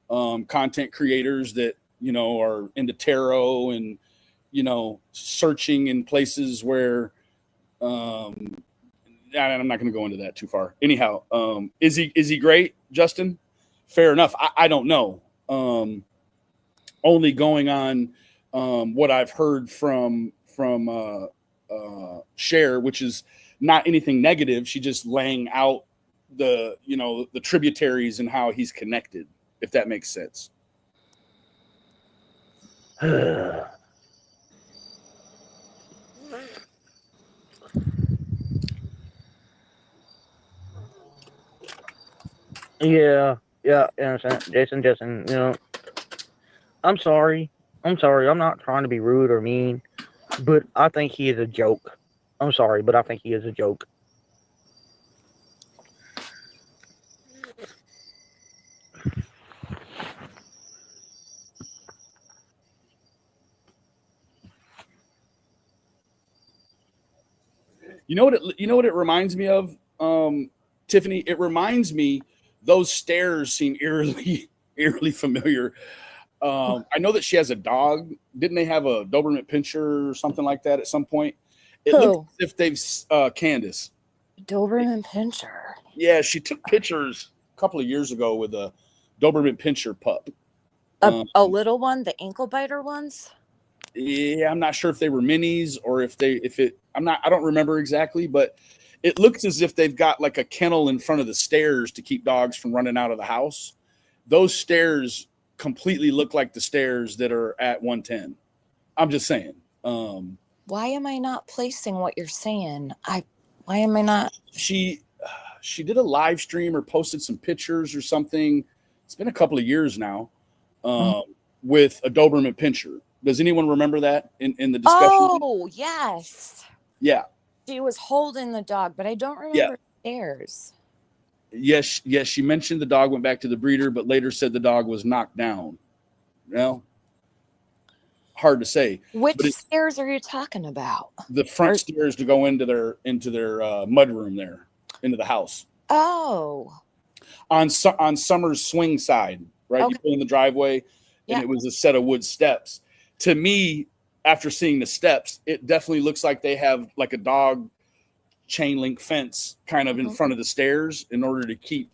content creators that, are into tarot and, searching in places where, I'm not going to go into that too far. Anyhow, is he great, Justin? Fair enough. I don't know. Only going on what I've heard from Cher, which is not anything negative. She just laying out the tributaries and how he's connected, if that makes sense. Yeah, Jason, I'm sorry. I'm not trying to be rude or mean, but I think he is a joke. I'm sorry, but I think he is a joke. You know what it reminds me of, Tiffany? It reminds me, those stairs seem eerily familiar. I know that she has a dog. Didn't they have a Doberman Pinscher or something like that at some point? It looks as if they've Candace. Doberman Pinscher. Yeah, she took pictures a couple of years ago with a Doberman Pinscher pup. A little one, the ankle biter ones. Yeah, I'm not sure if they were minis or I don't remember exactly, but it looks as if they've got like a kennel in front of the stairs to keep dogs from running out of the house. Those stairs completely look like the stairs that are at 110. I'm just saying. Why am I not placing what you're saying? Why am I not? She did a live stream or posted some pictures or something. It's been a couple of years now, with a Doberman Pinscher. Does anyone remember that in the discussion? Oh, yes. Yeah. She was holding the dog, but I don't remember stairs. Yes, she mentioned the dog went back to the breeder, but later said the dog was knocked down. Well, hard to say. Which stairs are you talking about? The front stairs to go into their mudroom there, into the house. Oh. On Summer's swing side, right? Okay. You pull in the driveway, and it was a set of wood steps. To me, after seeing the steps, it definitely looks like they have like a dog chain link fence kind of in front of the stairs in order to keep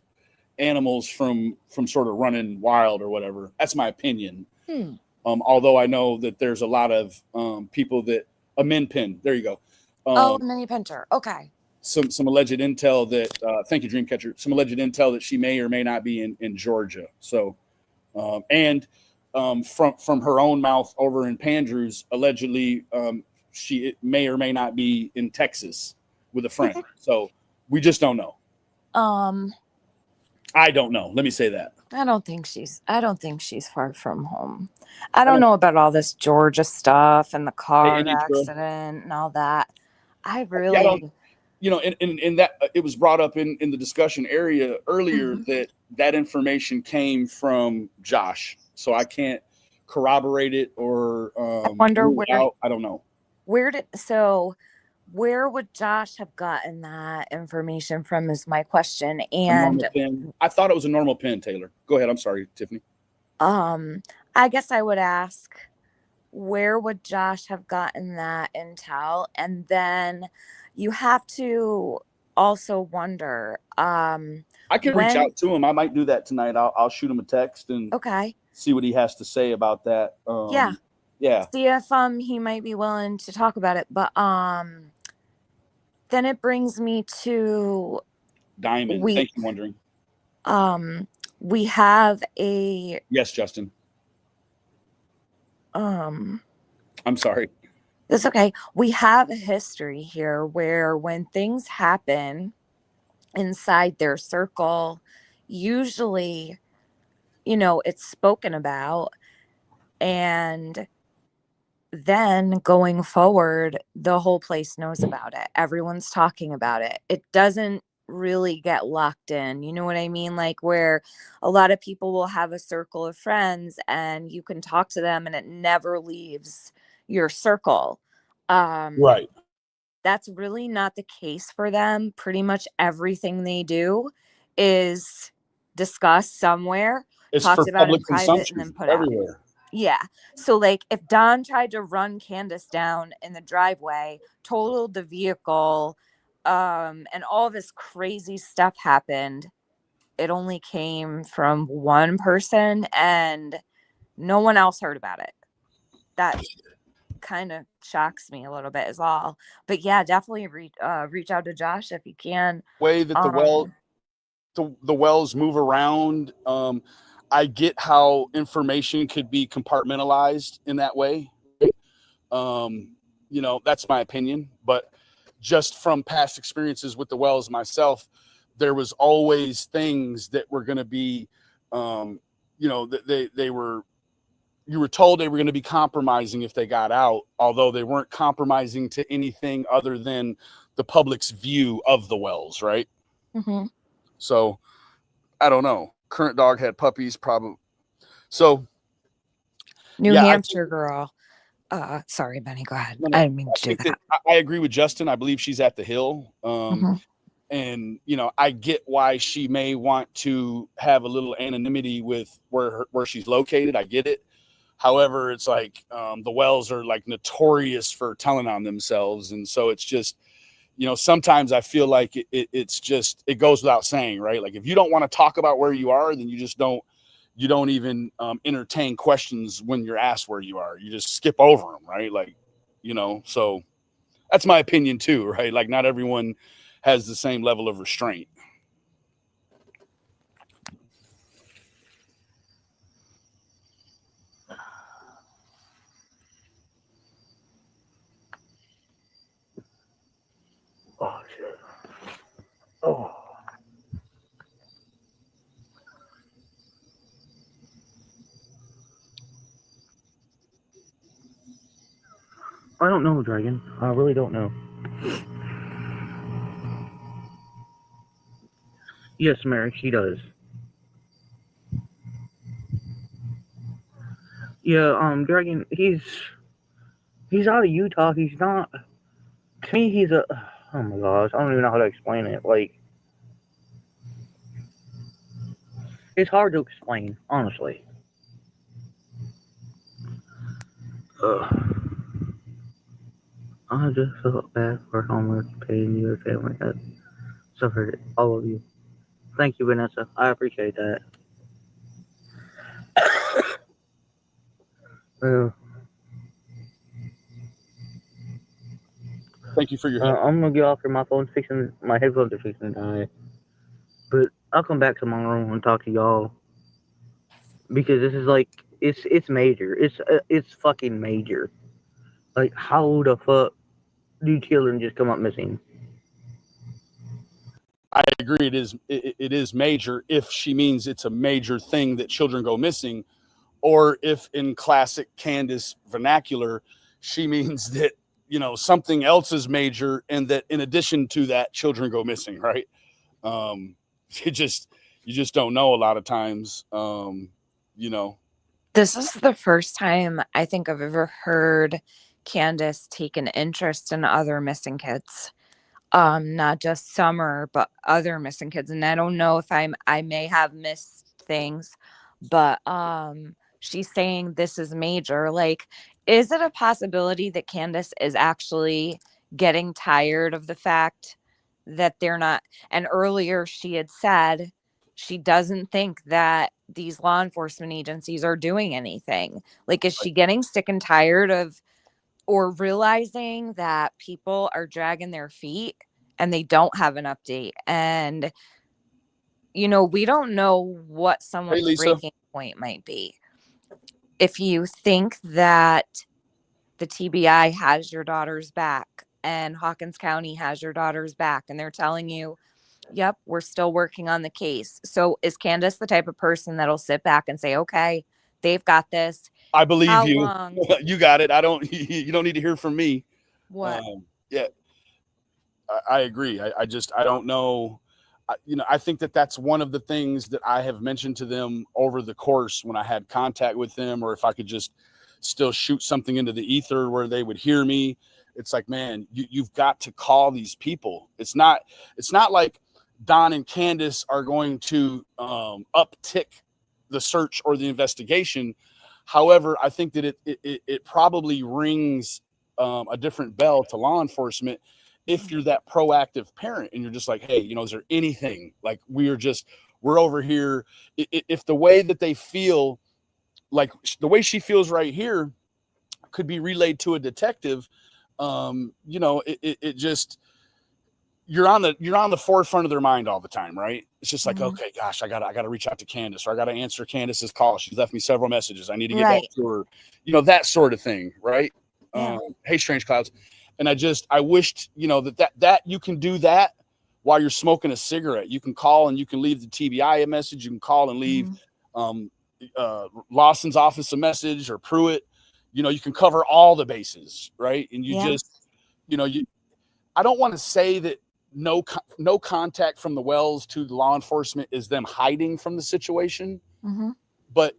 animals from sort of running wild or whatever. That's my opinion. Although I know that there's a lot of people that a min pin. There you go. A mini pincher. Okay. Some alleged intel that thank you, Dreamcatcher. Some alleged intel that she may or may not be in Georgia. So from her own mouth over in Pandrews, allegedly she may or may not be in Texas with a friend. So we just don't know. I don't know. Let me say that. I don't think she's far from home. I don't know about all this Georgia stuff and the car accident and all that. I really in that it was brought up in the discussion area earlier that information came from Josh. So I can't corroborate it or I wonder where I don't know. Where would Josh have gotten that information from is my question. And I thought it was a normal pin, Taylor. Go ahead. I'm sorry, Tiffany. I guess I would ask, where would Josh have gotten that intel? And then you have to also wonder. I can reach out to him. I might do that tonight. I'll shoot him a text and see what he has to say about that. Yeah. See if he might be willing to talk about it. But then it brings me to Diamond. Thank you, wondering. We have a yes, Justin. I'm sorry. That's okay. We have a history here where when things happen inside their circle, usually, it's spoken about, and then going forward, the whole place knows about it. Everyone's talking about it. It doesn't really get locked in. You know what I mean? Like where a lot of people will have a circle of friends and you can talk to them and it never leaves your circle. Right. That's really not the case for them. Pretty much everything they do is discussed somewhere, It's talked for about in public private, and consumption then put out. everywhere. Yeah. So like if Don tried to run Candace down in the driveway, totaled the vehicle, and all this crazy stuff happened, it only came from one person and no one else heard about it. That kind of shocks me a little bit as well. But yeah, definitely reach out to Josh if you can. Way that the wells move around. I get how information could be compartmentalized in that way. That's my opinion, but just from past experiences with the wells myself, there was always things that were going to be, you were told they were going to be compromising if they got out, although they weren't compromising to anything other than the public's view of the wells. Right. Mm-hmm. So I don't know. Current dog had puppies probably. So New Hampshire girl. Sorry, Benny, go ahead. No, I didn't mean to do that. I agree with Justin. I believe she's at the Hill. Mm-hmm. And, I get why she may want to have a little anonymity with where she's located. I get it. However, it's like the Wells are like notorious for telling on themselves. And so it's just, sometimes I feel like it goes without saying, right? Like if you don't want to talk about where you are, then you don't even entertain questions when you're asked where you are. You just skip over them, right? Like, so that's my opinion too, right? Like not everyone has the same level of restraint. Oh, shit. Oh. I don't know, Dragon. I really don't know. Yes, Mary, she does. Yeah, Dragon, he's out of Utah. He's not. To me, he's a. Oh my gosh, I don't even know how to explain it. Like, it's hard to explain, honestly. I just felt bad for how much pain your family has suffered, all of you. Thank you, Vanessa. I appreciate that. Thank you for your help. I'm gonna get off here. My headphones are fixing to die. But I'll come back tomorrow and talk to y'all because this is like it's major. It's fucking major. Like, how the fuck do children just come up missing? I agree. It is major if she means it's a major thing that children go missing, or if in classic Candace vernacular, she means that, something else is major and that in addition to that, children go missing. Right. You just don't know a lot of times. This is the first time I think I've ever heard Candace take an interest in other missing kids. Not just Summer, but other missing kids. And I don't know if I may have missed things, but she's saying this is major. Like, is it a possibility that Candace is actually getting tired of the fact that they're not? And earlier she had said she doesn't think that these law enforcement agencies are doing anything. Like, is she getting sick and tired of, or realizing that people are dragging their feet and they don't have an update? And, we don't know what someone's breaking point might be. If you think that the TBI has your daughter's back and Hawkins County has your daughter's back and they're telling you, yep, we're still working on the case. So is Candace the type of person that'll sit back and say, okay, they've got this? I believe How you. long? You got it. You don't need to hear from me. What? Yeah, I agree. I don't know. I think that's one of the things that I have mentioned to them over the course when I had contact with them, or if I could just still shoot something into the ether where they would hear me. It's like, man, you've got to call these people. It's not like, Don and Candace are going to uptick the search or the investigation. However, I think that it probably rings a different bell to law enforcement if you're that proactive parent and you're just like, hey, is there anything, like, we're over here. If the way that they feel, like the way she feels right here, could be relayed to a detective, it just, you're on the forefront of their mind all the time, right? It's just like, okay, gosh, I gotta reach out to Candace, or I gotta answer Candace's call. She's left me several messages. I need to get back to her, that sort of thing, right? Yeah. Hey, Strange Clouds. And I wished, that you can do that while you're smoking a cigarette. You can call and you can leave the TBI a message. You can call and leave Lawson's office a message, or Pruitt. You can cover all the bases, right? And you just, I don't want to say that no contact from the Wells to the law enforcement is them hiding from the situation, but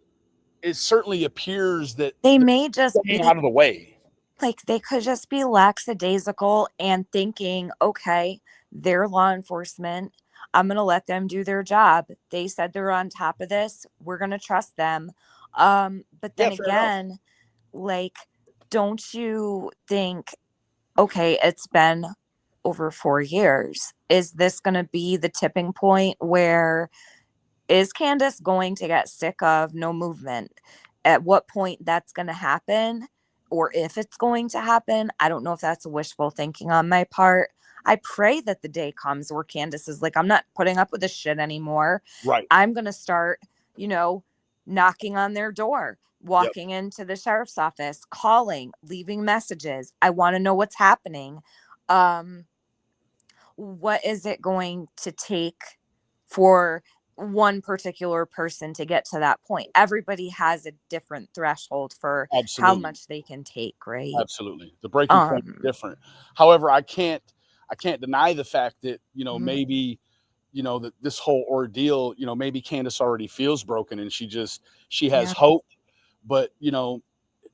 it certainly appears that they may just be be out of the way. Like, they could just be lackadaisical and thinking, okay, they're law enforcement. I'm going to let them do their job. They said they're on top of this. We're going to trust them. But then again, like, don't you think, okay, it's been over 4 years. Is this going to be the tipping point where is Candace going to get sick of no movement? At what point that's going to happen, or if it's going to happen? I don't know if that's wishful thinking on my part. I pray that the day comes where Candace is like, I'm not putting up with this shit anymore. Right. I'm going to start, knocking on their door, walking into the sheriff's office, calling, leaving messages. I want to know what's happening. What is it going to take for one particular person to get to that point? Everybody has a different threshold for how much they can take, right? Absolutely. The breaking point is different. However, I can't deny the fact that, maybe, that this whole ordeal, maybe Candace already feels broken and she has hope, but,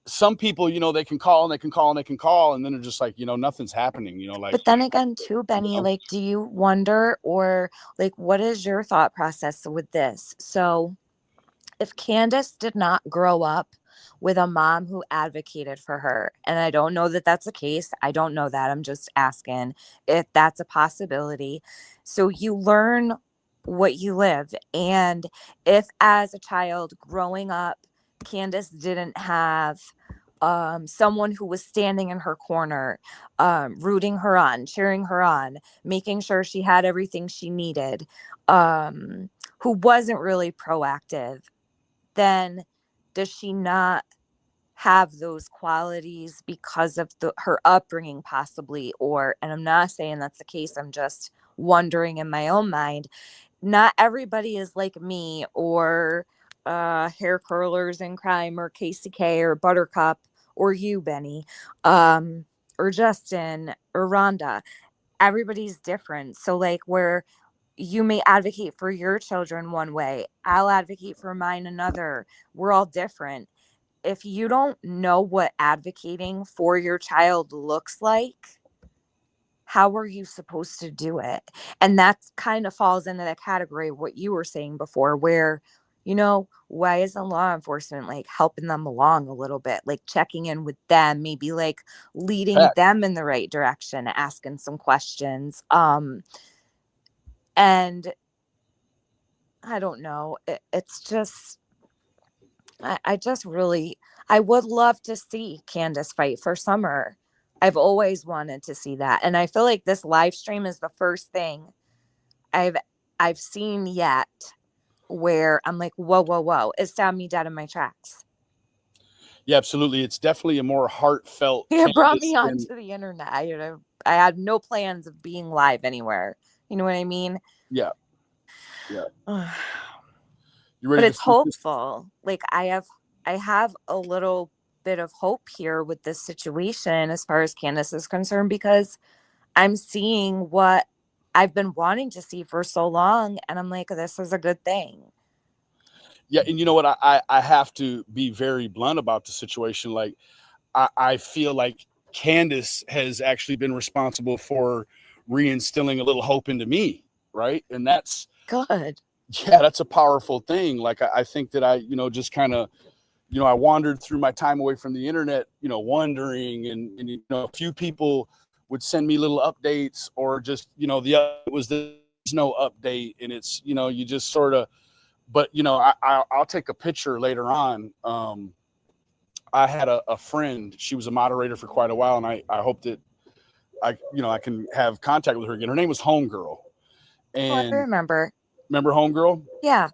some people, they can call and they can call and they can call, and then they're just like, nothing's happening, like. But then again, too, Benny, like, do you wonder, or like, what is your thought process with this? So if Candace did not grow up with a mom who advocated for her, and I don't know that that's the case. I don't know that. I'm just asking if that's a possibility. So you learn what you live. And if as a child growing up, Candace didn't have someone who was standing in her corner, rooting her on, cheering her on, making sure she had everything she needed, who wasn't really proactive, then does she not have those qualities because of her upbringing possibly? And I'm not saying that's the case. I'm just wondering in my own mind. Not everybody is like me, or hair curlers in crime, or KCK, or Buttercup, or you, Benny, or Justin, or Rhonda. Everybody's different. So like, where you may advocate for your children one way, I'll advocate for mine another. We're all different. If you don't know what advocating for your child looks like, how are you supposed to do it? And that kind of falls into the category of what you were saying before, where, why isn't law enforcement like helping them along a little bit, like checking in with them, maybe like leading them in the right direction, asking some questions. And I don't know. It's just, I would love to see Candace fight for Summer. I've always wanted to see that. And I feel like this live stream is the first thing I've seen yet where I'm like, whoa. It stopped me dead in my tracks. Yeah, absolutely. It's definitely a more heartfelt. It brought me onto the internet. I had no plans of being live anywhere. You know what I mean? Yeah. But it's hopeful. Like, I have a little bit of hope here with this situation as far as Candace is concerned, because I'm seeing what I've been wanting to see for so long, and I'm like, this is a good thing. Yeah, and you know what? I have to be very blunt about the situation. Like, I feel like Candace has actually been responsible for reinstilling a little hope into me. right? And that's Good. yeah, that's a powerful thing. Like I think that I, just kind of, I wandered through my time away from the internet, wondering, and a few people would send me little updates, or just, there's no update, and it's, you just sort of, but I'll take a picture later on. I had a friend, she was a moderator for quite a while, and I hope that I can have contact with her again. Her name was Homegirl. I And remember. remember Homegirl? Yeah.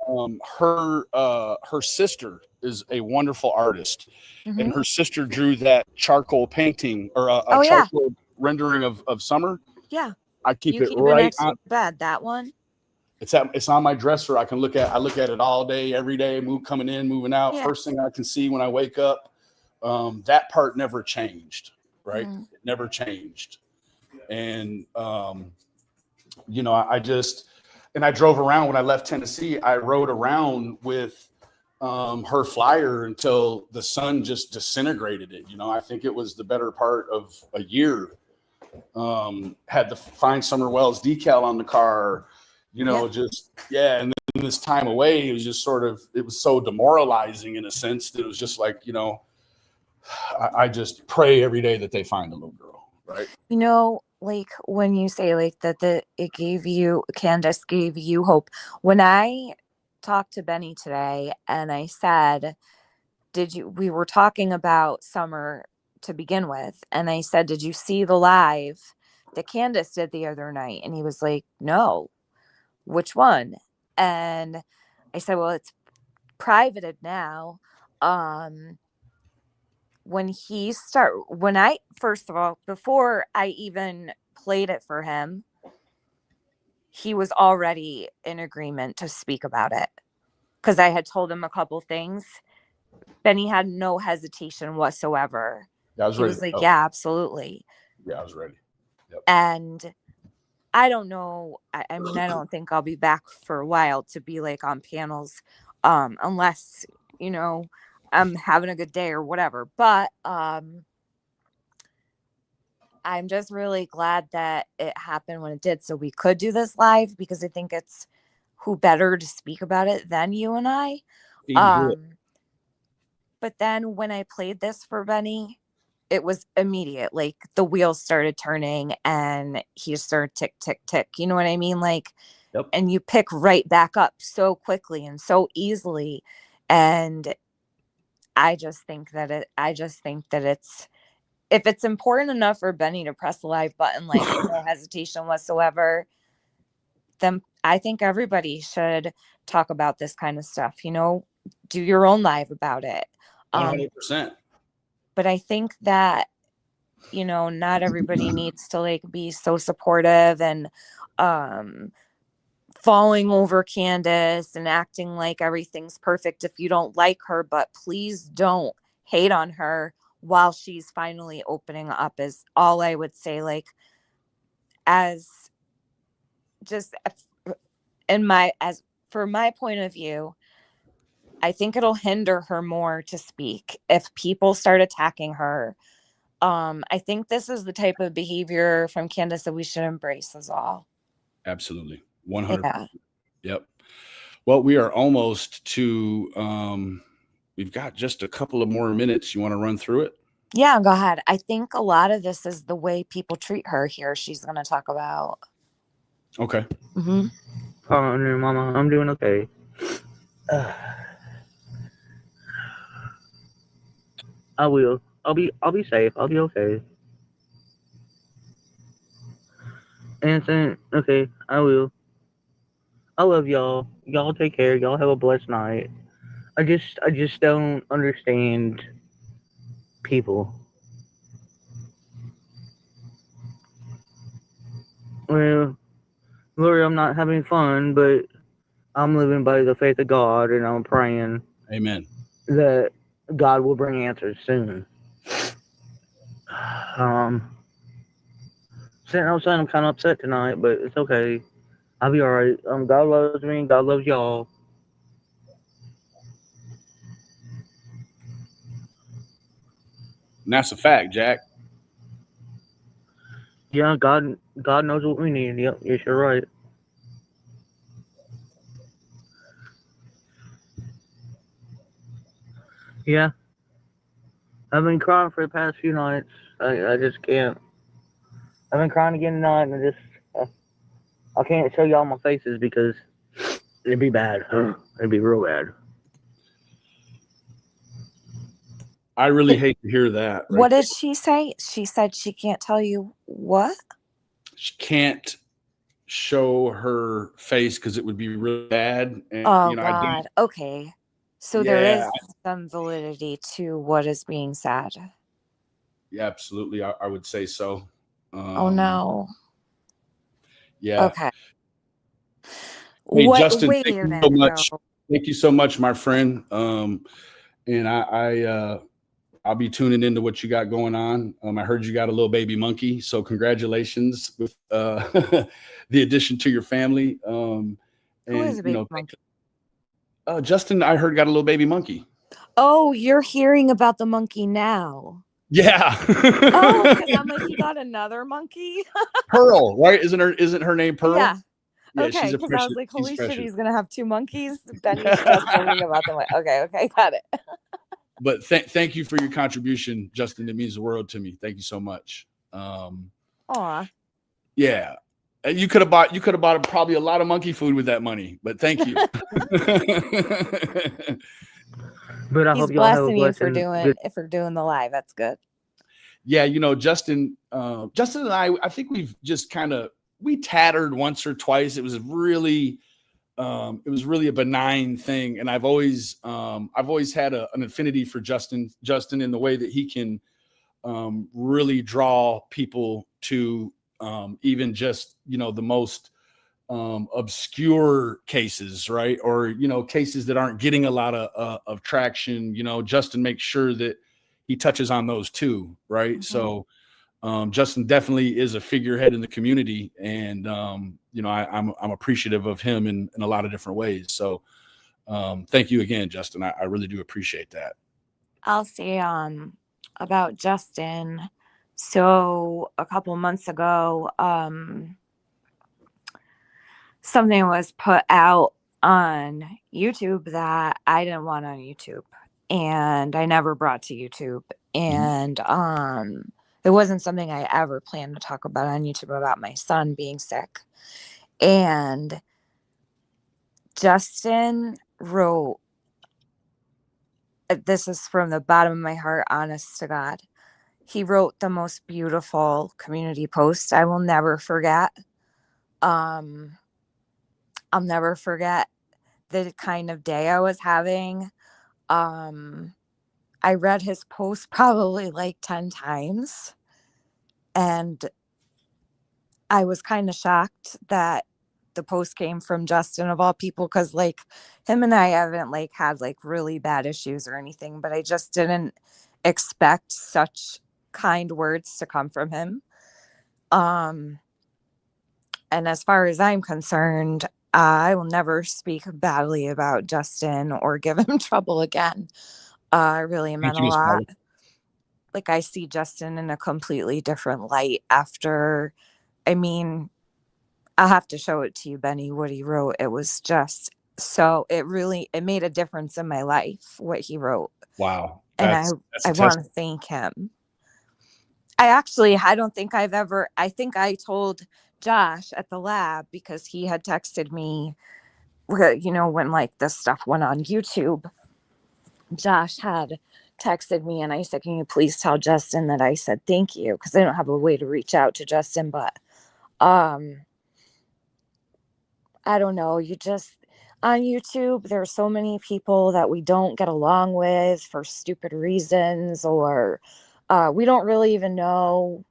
Her sister is a wonderful artist, Mhm. and her sister drew that charcoal painting, or a Oh, yeah. charcoal rendering of summer. Yeah. I keep You it keep it right next to on. bed, that one? It's on my dresser. I look at it all day, every day, coming in, moving out. Yeah. First thing I can see when I wake up. That part never changed, right? Mhm. It never changed. And I drove around when I left Tennessee. I rode around with her flyer until the sun just disintegrated it. I think it was the better part of a year. Had the Fine Summer Wells decal on the car, and then this time away, it was just it was so demoralizing in a sense that it was just like, I just pray every day that they find the little girl, right? Like when you say like that, Candace gave you hope. When I talked to Benny today and I said, we were talking about summer to begin with. And I said, did you see the live that Candace did the other night? And he was like, no. Which one? And I said, well, it's privated now. First of all, before I even played it for him, he was already in agreement to speak about it, because I had told him a couple things. Benny had no hesitation whatsoever. Yeah, I was he ready. was like, yeah, absolutely. Yeah, I was ready. Yep. And I don't know. I mean, I don't think I'll be back for a while to be like on panels, unless, I'm having a good day or whatever. But I'm just really glad that it happened when it did, so we could do this live, because I think it's who better to speak about it than you and I. But then when I played this for Benny, it was immediate. Like the wheels started turning and he just started tick, tick, tick. You know what I mean? Like, yep. And you pick right back up so quickly and so easily. And I just think that it's, if it's important enough for Benny to press the live button, like no hesitation whatsoever, then I think everybody should talk about this kind of stuff, do your own live about it. 100%. But I think that, not everybody needs to like be so supportive and falling over Candace and acting like everything's perfect if you don't like her. But please don't hate on her while she's finally opening up, is all I would say. Like, as just for my point of view, I think it'll hinder her more to speak if people start attacking her. I think this is the type of behavior from Candace that we should embrace as all. Absolutely. 100%. Yeah. Yep. Well, we are almost to, we've got just a couple of more minutes. You want to run through it? Yeah, go ahead. I think a lot of this is the way people treat her here. She's going to talk about. Okay. Mm-hmm. Oh, no, Mama, I'm doing okay. I will. I'll be safe. I'll be okay. Innocent. Okay, I will. I love y'all. Y'all take care. Y'all have a blessed night. I just don't understand people. Well, Lord, I'm not having fun, but I'm living by the faith of God, and I'm praying. Amen. That God will bring answers soon. Sitting outside, I'm kind of upset tonight, but it's okay. I'll be alright. God loves me. God loves y'all. And that's a fact, Jack. Yeah, God knows what we need. Yep, yes, you're right. Yeah. I've been crying for the past few nights. I just can't. I've been crying again tonight, and I can't show y'all my faces because it'd be bad. It'd be real bad. I really hate to hear that. Right What there. did she say? She said she can't tell you what? She can't show her face because it would be really bad. And Oh, you know, I don't. God. Okay. So there Yeah, is some validity to what is being said. yeah, absolutely. I would say so. Oh, no. Yeah. Okay. Hey, What? Justin, Wait thank a you so minute, much. though. Thank you so much, my friend. And I'll be tuning into what you got going on. I heard you got a little baby monkey, so congratulations with the addition to your family. Who And is a baby monkey? Justin, I heard got a little baby monkey. Oh, you're hearing about the monkey now. Yeah. Oh, because I'm like, he got another monkey. Pearl, right? Isn't her name Pearl? Yeah. Yeah, Okay, she's a because I was precious. like, She's holy shit, precious. he's gonna have 2 monkeys. Benny's just learning about them. Okay, got it. But thank you for your contribution, Justin. It means the world to me. Thank you so much. Aw. Yeah. You could have bought probably a lot of monkey food with that money, but thank you. But I He's hope y'all have a blessing you blessed for and doing the live. That's good. Yeah, Justin and I think we've just we tattered once or twice. It was really a benign thing. And I've always had an affinity for Justin in the way that he can really draw people to even just, the most obscure cases, right? Or, cases that aren't getting a lot of traction. Justin makes sure that he touches on those too, right? Mhm. So Justin definitely is a figurehead in the community, and I'm appreciative of him in a lot of different ways. So thank you again, Justin. I really do appreciate that. I'll say about Justin. So a couple months ago, something was put out on YouTube that I didn't want on YouTube, and I never brought to YouTube. And it wasn't something I ever planned to talk about on YouTube about my son being sick. And Justin wrote, this is from the bottom of my heart, honest to God. He wrote the most beautiful community post I will never forget. I'll never forget the kind of day I was having. I read his post probably like 10 times, and I was kind of shocked that the post came from Justin of all people, because like him and I haven't like had like really bad issues or anything, but I just didn't expect such kind words to come from him. And as far as I'm concerned, I will never speak badly about Justin or give him trouble again. Really meant a lot. Like, I see Justin in a completely different light after, I'll have to show it to you, Benny, what he wrote. It was just it made a difference in my life, what he wrote. Wow. And I want to thank him. I think I told Josh at the lab, because he had texted me, when like this stuff went on YouTube. Josh had texted me and I said, can you please tell Justin that I said thank you? Because I don't have a way to reach out to Justin, but I don't know. On YouTube, there are so many people that we don't get along with for stupid reasons, or we don't really even know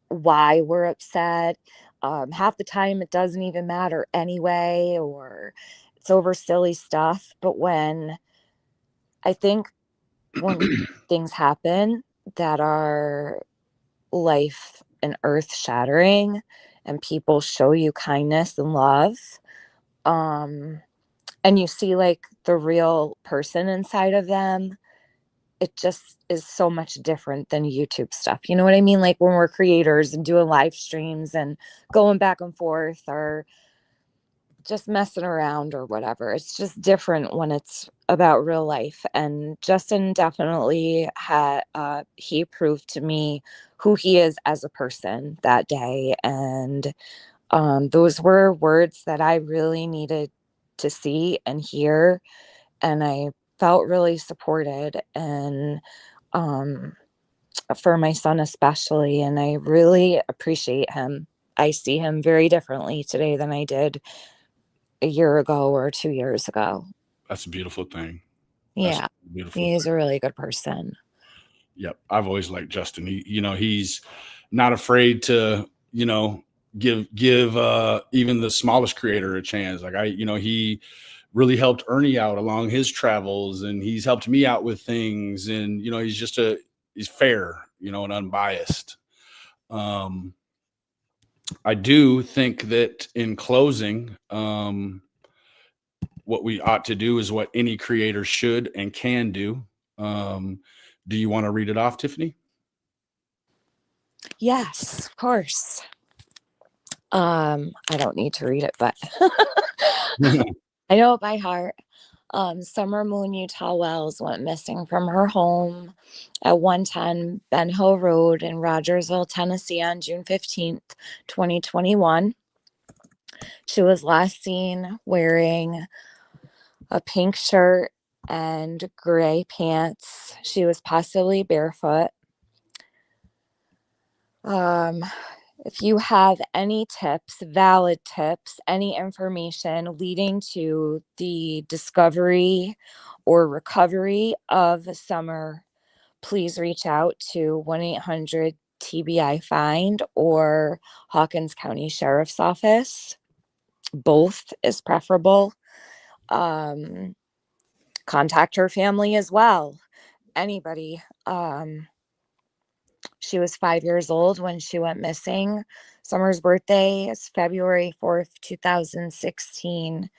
why we're upset. Half the time it doesn't even matter anyway, or it's over silly stuff. But when things happen that are life and earth shattering, and people show you kindness and love, and you see like the real person inside of them, it just is so much different than YouTube stuff. You know what I mean? Like when we're creators and doing live streams and going back and forth, or just messing around or whatever. It's just different when it's about real life. And Justin definitely had, he proved to me who he is as a person that day. And those were words that I really needed to see and hear. And I felt really supported, and for my son especially. And I really appreciate him. I see him very differently today than I did a year ago or 2 years ago. That's a beautiful thing. Yeah, Beautiful. he's a really good person. Yep. I've always liked Justin. He's not afraid to, give even the smallest creator a chance. Like he really helped Ernie out along his travels, and he's helped me out with things. And, he's fair, and unbiased. I do think that in closing, what we ought to do is what any creator should and can do. Do you want to read it off, Tiffany? Yes, of course. I don't need to read it, but I know it by heart. Summer Moon Utah Wells went missing from her home at 110 Ben Hill Road in Rogersville, Tennessee on June 15th, 2021. She was last seen wearing a pink shirt and gray pants. She was possibly barefoot. If you have any tips, valid tips, any information leading to the discovery or recovery of Summer, please reach out to 1-800-TBI-FIND or Hawkins County Sheriff's Office. Both is preferable. Contact her family as well. Anybody. She was 5 years old when she went missing. Summer's birthday is February 4th, 2016.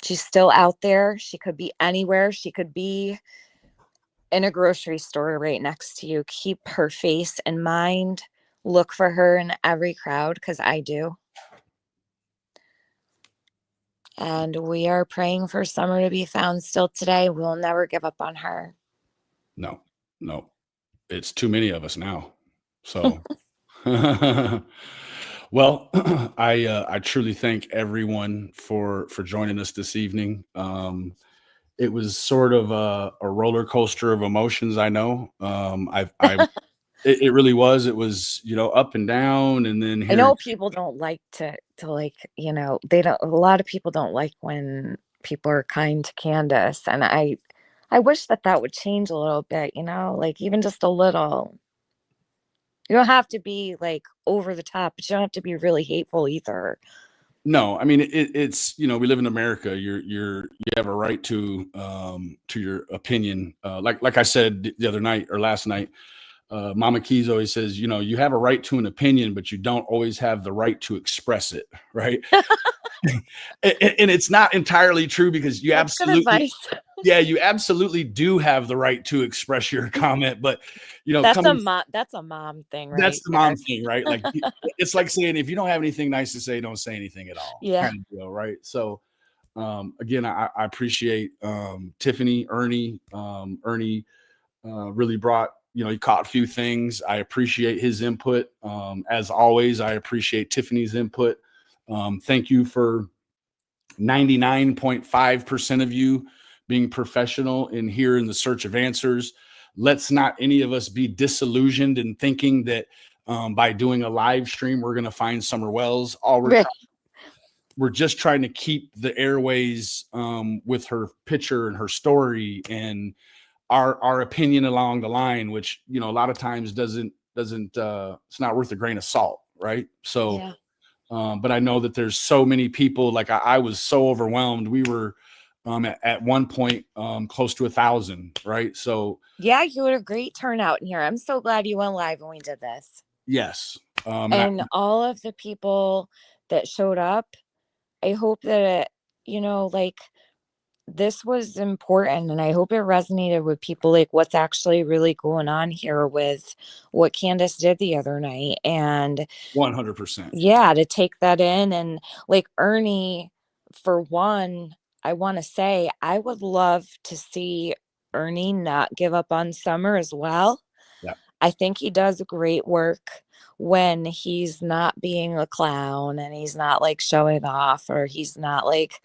She's still out there. She could be anywhere. She could be in a grocery store right next to you. Keep her face in mind. Look for her in every crowd, because I do. And we are praying for Summer to be found still today. We'll never give up on her. No. It's too many of us now. So, well, I truly thank everyone for joining us this evening. It was sort of a roller coaster of emotions. I know. It really was. It was, up and down, and then I know people don't like to they don't. A lot of people don't like when people are kind to Candace, and I wish that would change a little bit. Even just a little. You don't have to be over the top, but you don't have to be really hateful either. No, I mean it's we live in America. You have a right to your opinion. Like I said the other night or last night, Mama Keys always says, you have a right to an opinion, but you don't always have the right to express it, right? and it's not entirely true, because you That's good advice. you absolutely do have the right to express your comment, but that's a mom thing, right? That's the mom thing, right? Like it's like saying, if you don't have anything nice to say, don't say anything at all. Yeah. Kind of deal, right? So again, I appreciate Tiffany, Ernie. Ernie really brought, he caught a few things. I appreciate his input. As always, I appreciate Tiffany's input. Thank you for 99.5% of you being professional in here in the search of answers. Let's not any of us be disillusioned in thinking that by doing a live stream, we're going to find Summer Wells. We're just trying to keep the airways with her picture and her story and our opinion along the line, which, a lot of times doesn't it's not worth a grain of salt. Right. So, yeah. But I know that there's so many people. Like I was so overwhelmed. We were at one point close to 1,000. Right. So yeah, you had a great turnout in here. I'm so glad you went live when we did this. Yes. And all of the people that showed up, I hope that, this was important, and I hope it resonated with people, like what's actually really going on here with what Candace did the other night. And 100%. yeah, to take that in. And like Ernie, for one, I want to say I would love to see Ernie not give up on Summer as well. Yeah. I think he does great work when he's not being a clown and he's not like showing off, or he's not like,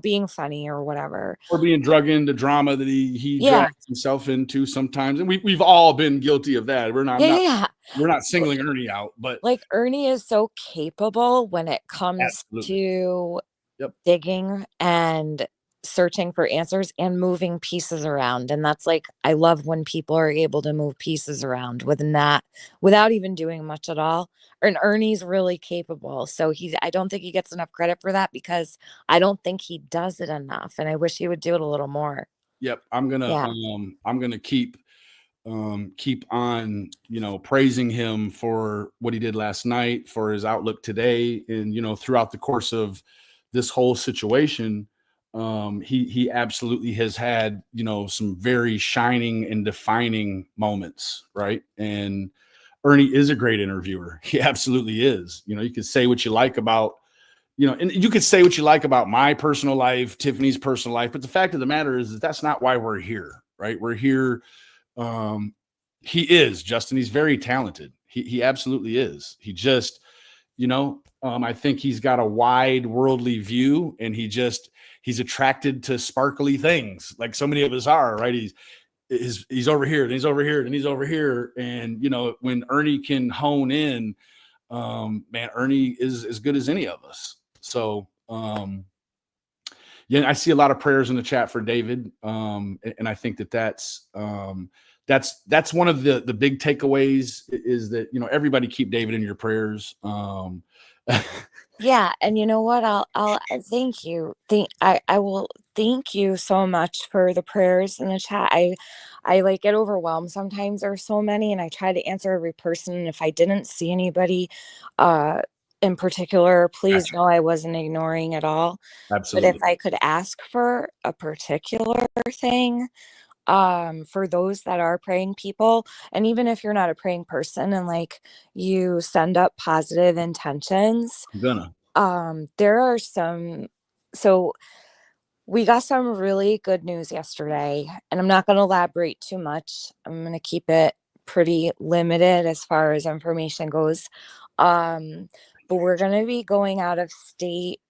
being funny or whatever. Or being drug into drama that he Yeah. drags himself into sometimes. And we've all been guilty of that. We're not singling Ernie out, but Like Ernie is so capable when it comes absolutely. to Yep. digging and searching for answers and moving pieces around. And that's like, I love when people are able to move pieces around without even doing much at all. And Ernie's really capable. So I don't think he gets enough credit for that, because I don't think he does it enough. And I wish he would do it a little more. Yep. I'm gonna keep on, praising him for what he did last night, for his outlook today, and throughout the course of this whole situation. He absolutely has had, some very shining and defining moments, right? And Ernie is a great interviewer. He absolutely is. You could say what you like about, and you could say what you like about my personal life, Tiffany's personal life, but the fact of the matter is that that's not why we're here, right? We're here. He is, Justin. He's very talented. He absolutely is. He just, I think he's got a wide worldly view, and he's attracted to sparkly things, like so many of us are, right? He's over here, and he's over here, and he's over here. And, when Ernie can hone in, man, Ernie is as good as any of us. So, yeah, I see a lot of prayers in the chat for David. And I think that's one of the big takeaways, is that, everybody keep David in your prayers. Yeah. And you know what? I'll thank you. I will thank you so much for the prayers in the chat. I like get overwhelmed sometimes. There's so many, and I try to answer every person. And if I didn't see anybody in particular, please know I wasn't ignoring at all. Absolutely. But if I could ask for a particular thing, for those that are praying people, and even if you're not a praying person and like you send up positive intentions, there are so we got some really good news yesterday, and I'm not going to elaborate too much. I'm going to keep it pretty limited as far as information goes. But we're going to be going out of state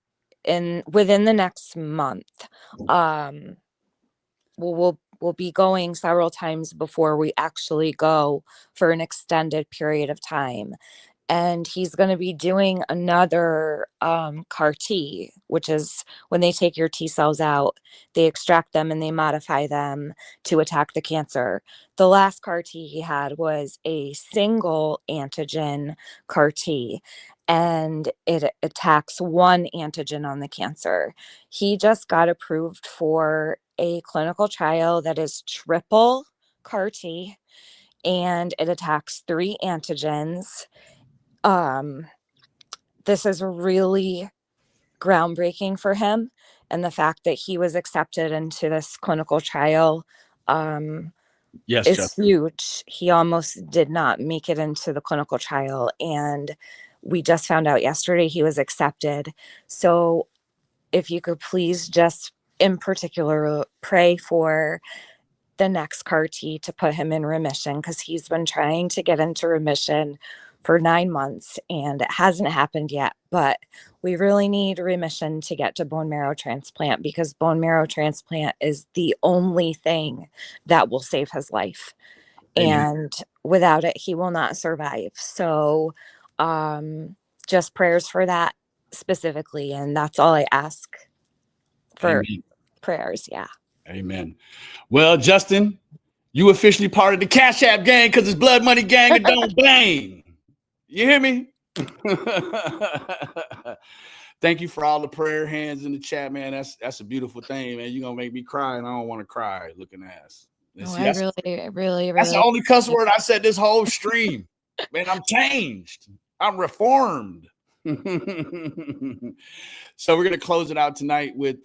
within the next month. We'll be going several times before we actually go for an extended period of time. And he's going to be doing another CAR T, which is when they take your T cells out, they extract them and they modify them to attack the cancer. The last CAR T he had was a single antigen CAR T, and it attacks one antigen on the cancer. He just got approved for a clinical trial that is triple CAR T, and it attacks 3 antigens. This is really groundbreaking for him, and the fact that he was accepted into this clinical trial yes, is Justin. huge. He almost did not make it into the clinical trial, and we just found out yesterday he was accepted. So if you could please just in particular pray for the next CAR T to put him in remission, because he's been trying to get into remission for 9 months and it hasn't happened yet. But we really need remission to get to bone marrow transplant, because bone marrow transplant is the only thing that will save his life. Amen. And without it, he will not survive. So just prayers for that specifically. And that's all I ask for. Amen. Prayers. Yeah. Amen. Well, Justin, you officially part of the Cash App gang, because it's Blood Money Gang and don't bang. You hear me? Thank you for all the prayer hands in the chat, man. That's a beautiful thing, man. You're gonna make me cry, and I don't want to cry looking ass. Oh, I really that's the only cuss word I said this whole stream. Man, I'm changed. I'm reformed. So we're gonna close it out tonight with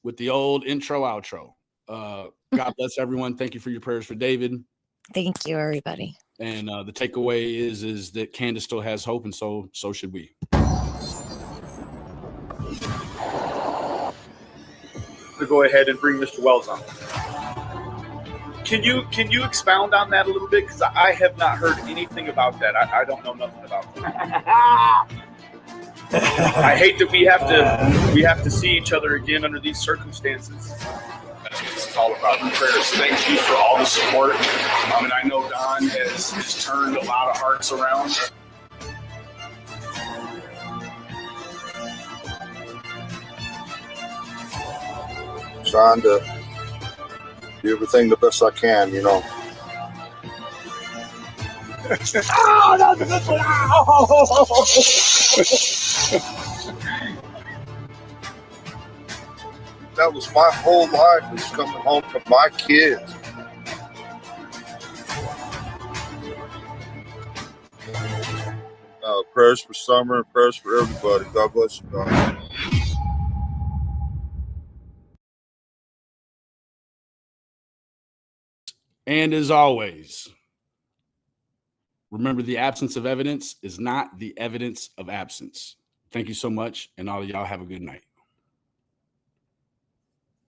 with the old intro outro. God bless everyone. Thank you for your prayers for David. Thank you, everybody. And the takeaway is that Candace still has hope, and so should we. To go ahead and bring Mr. Wells on. Can you expound on that a little bit? Because I have not heard anything about that. I don't know nothing about that. I hate that we have to see each other again under these circumstances. That's what this is all about. Prayers. Thank you for all the support. And I know Don has turned a lot of hearts around. Trying to do everything the best I can, you know. That was my whole life, was coming home to my kids. Prayers for Summer, prayers for everybody. God bless you, God. And as always, remember, the absence of evidence is not the evidence of absence. Thank you so much, and all of y'all have a good night.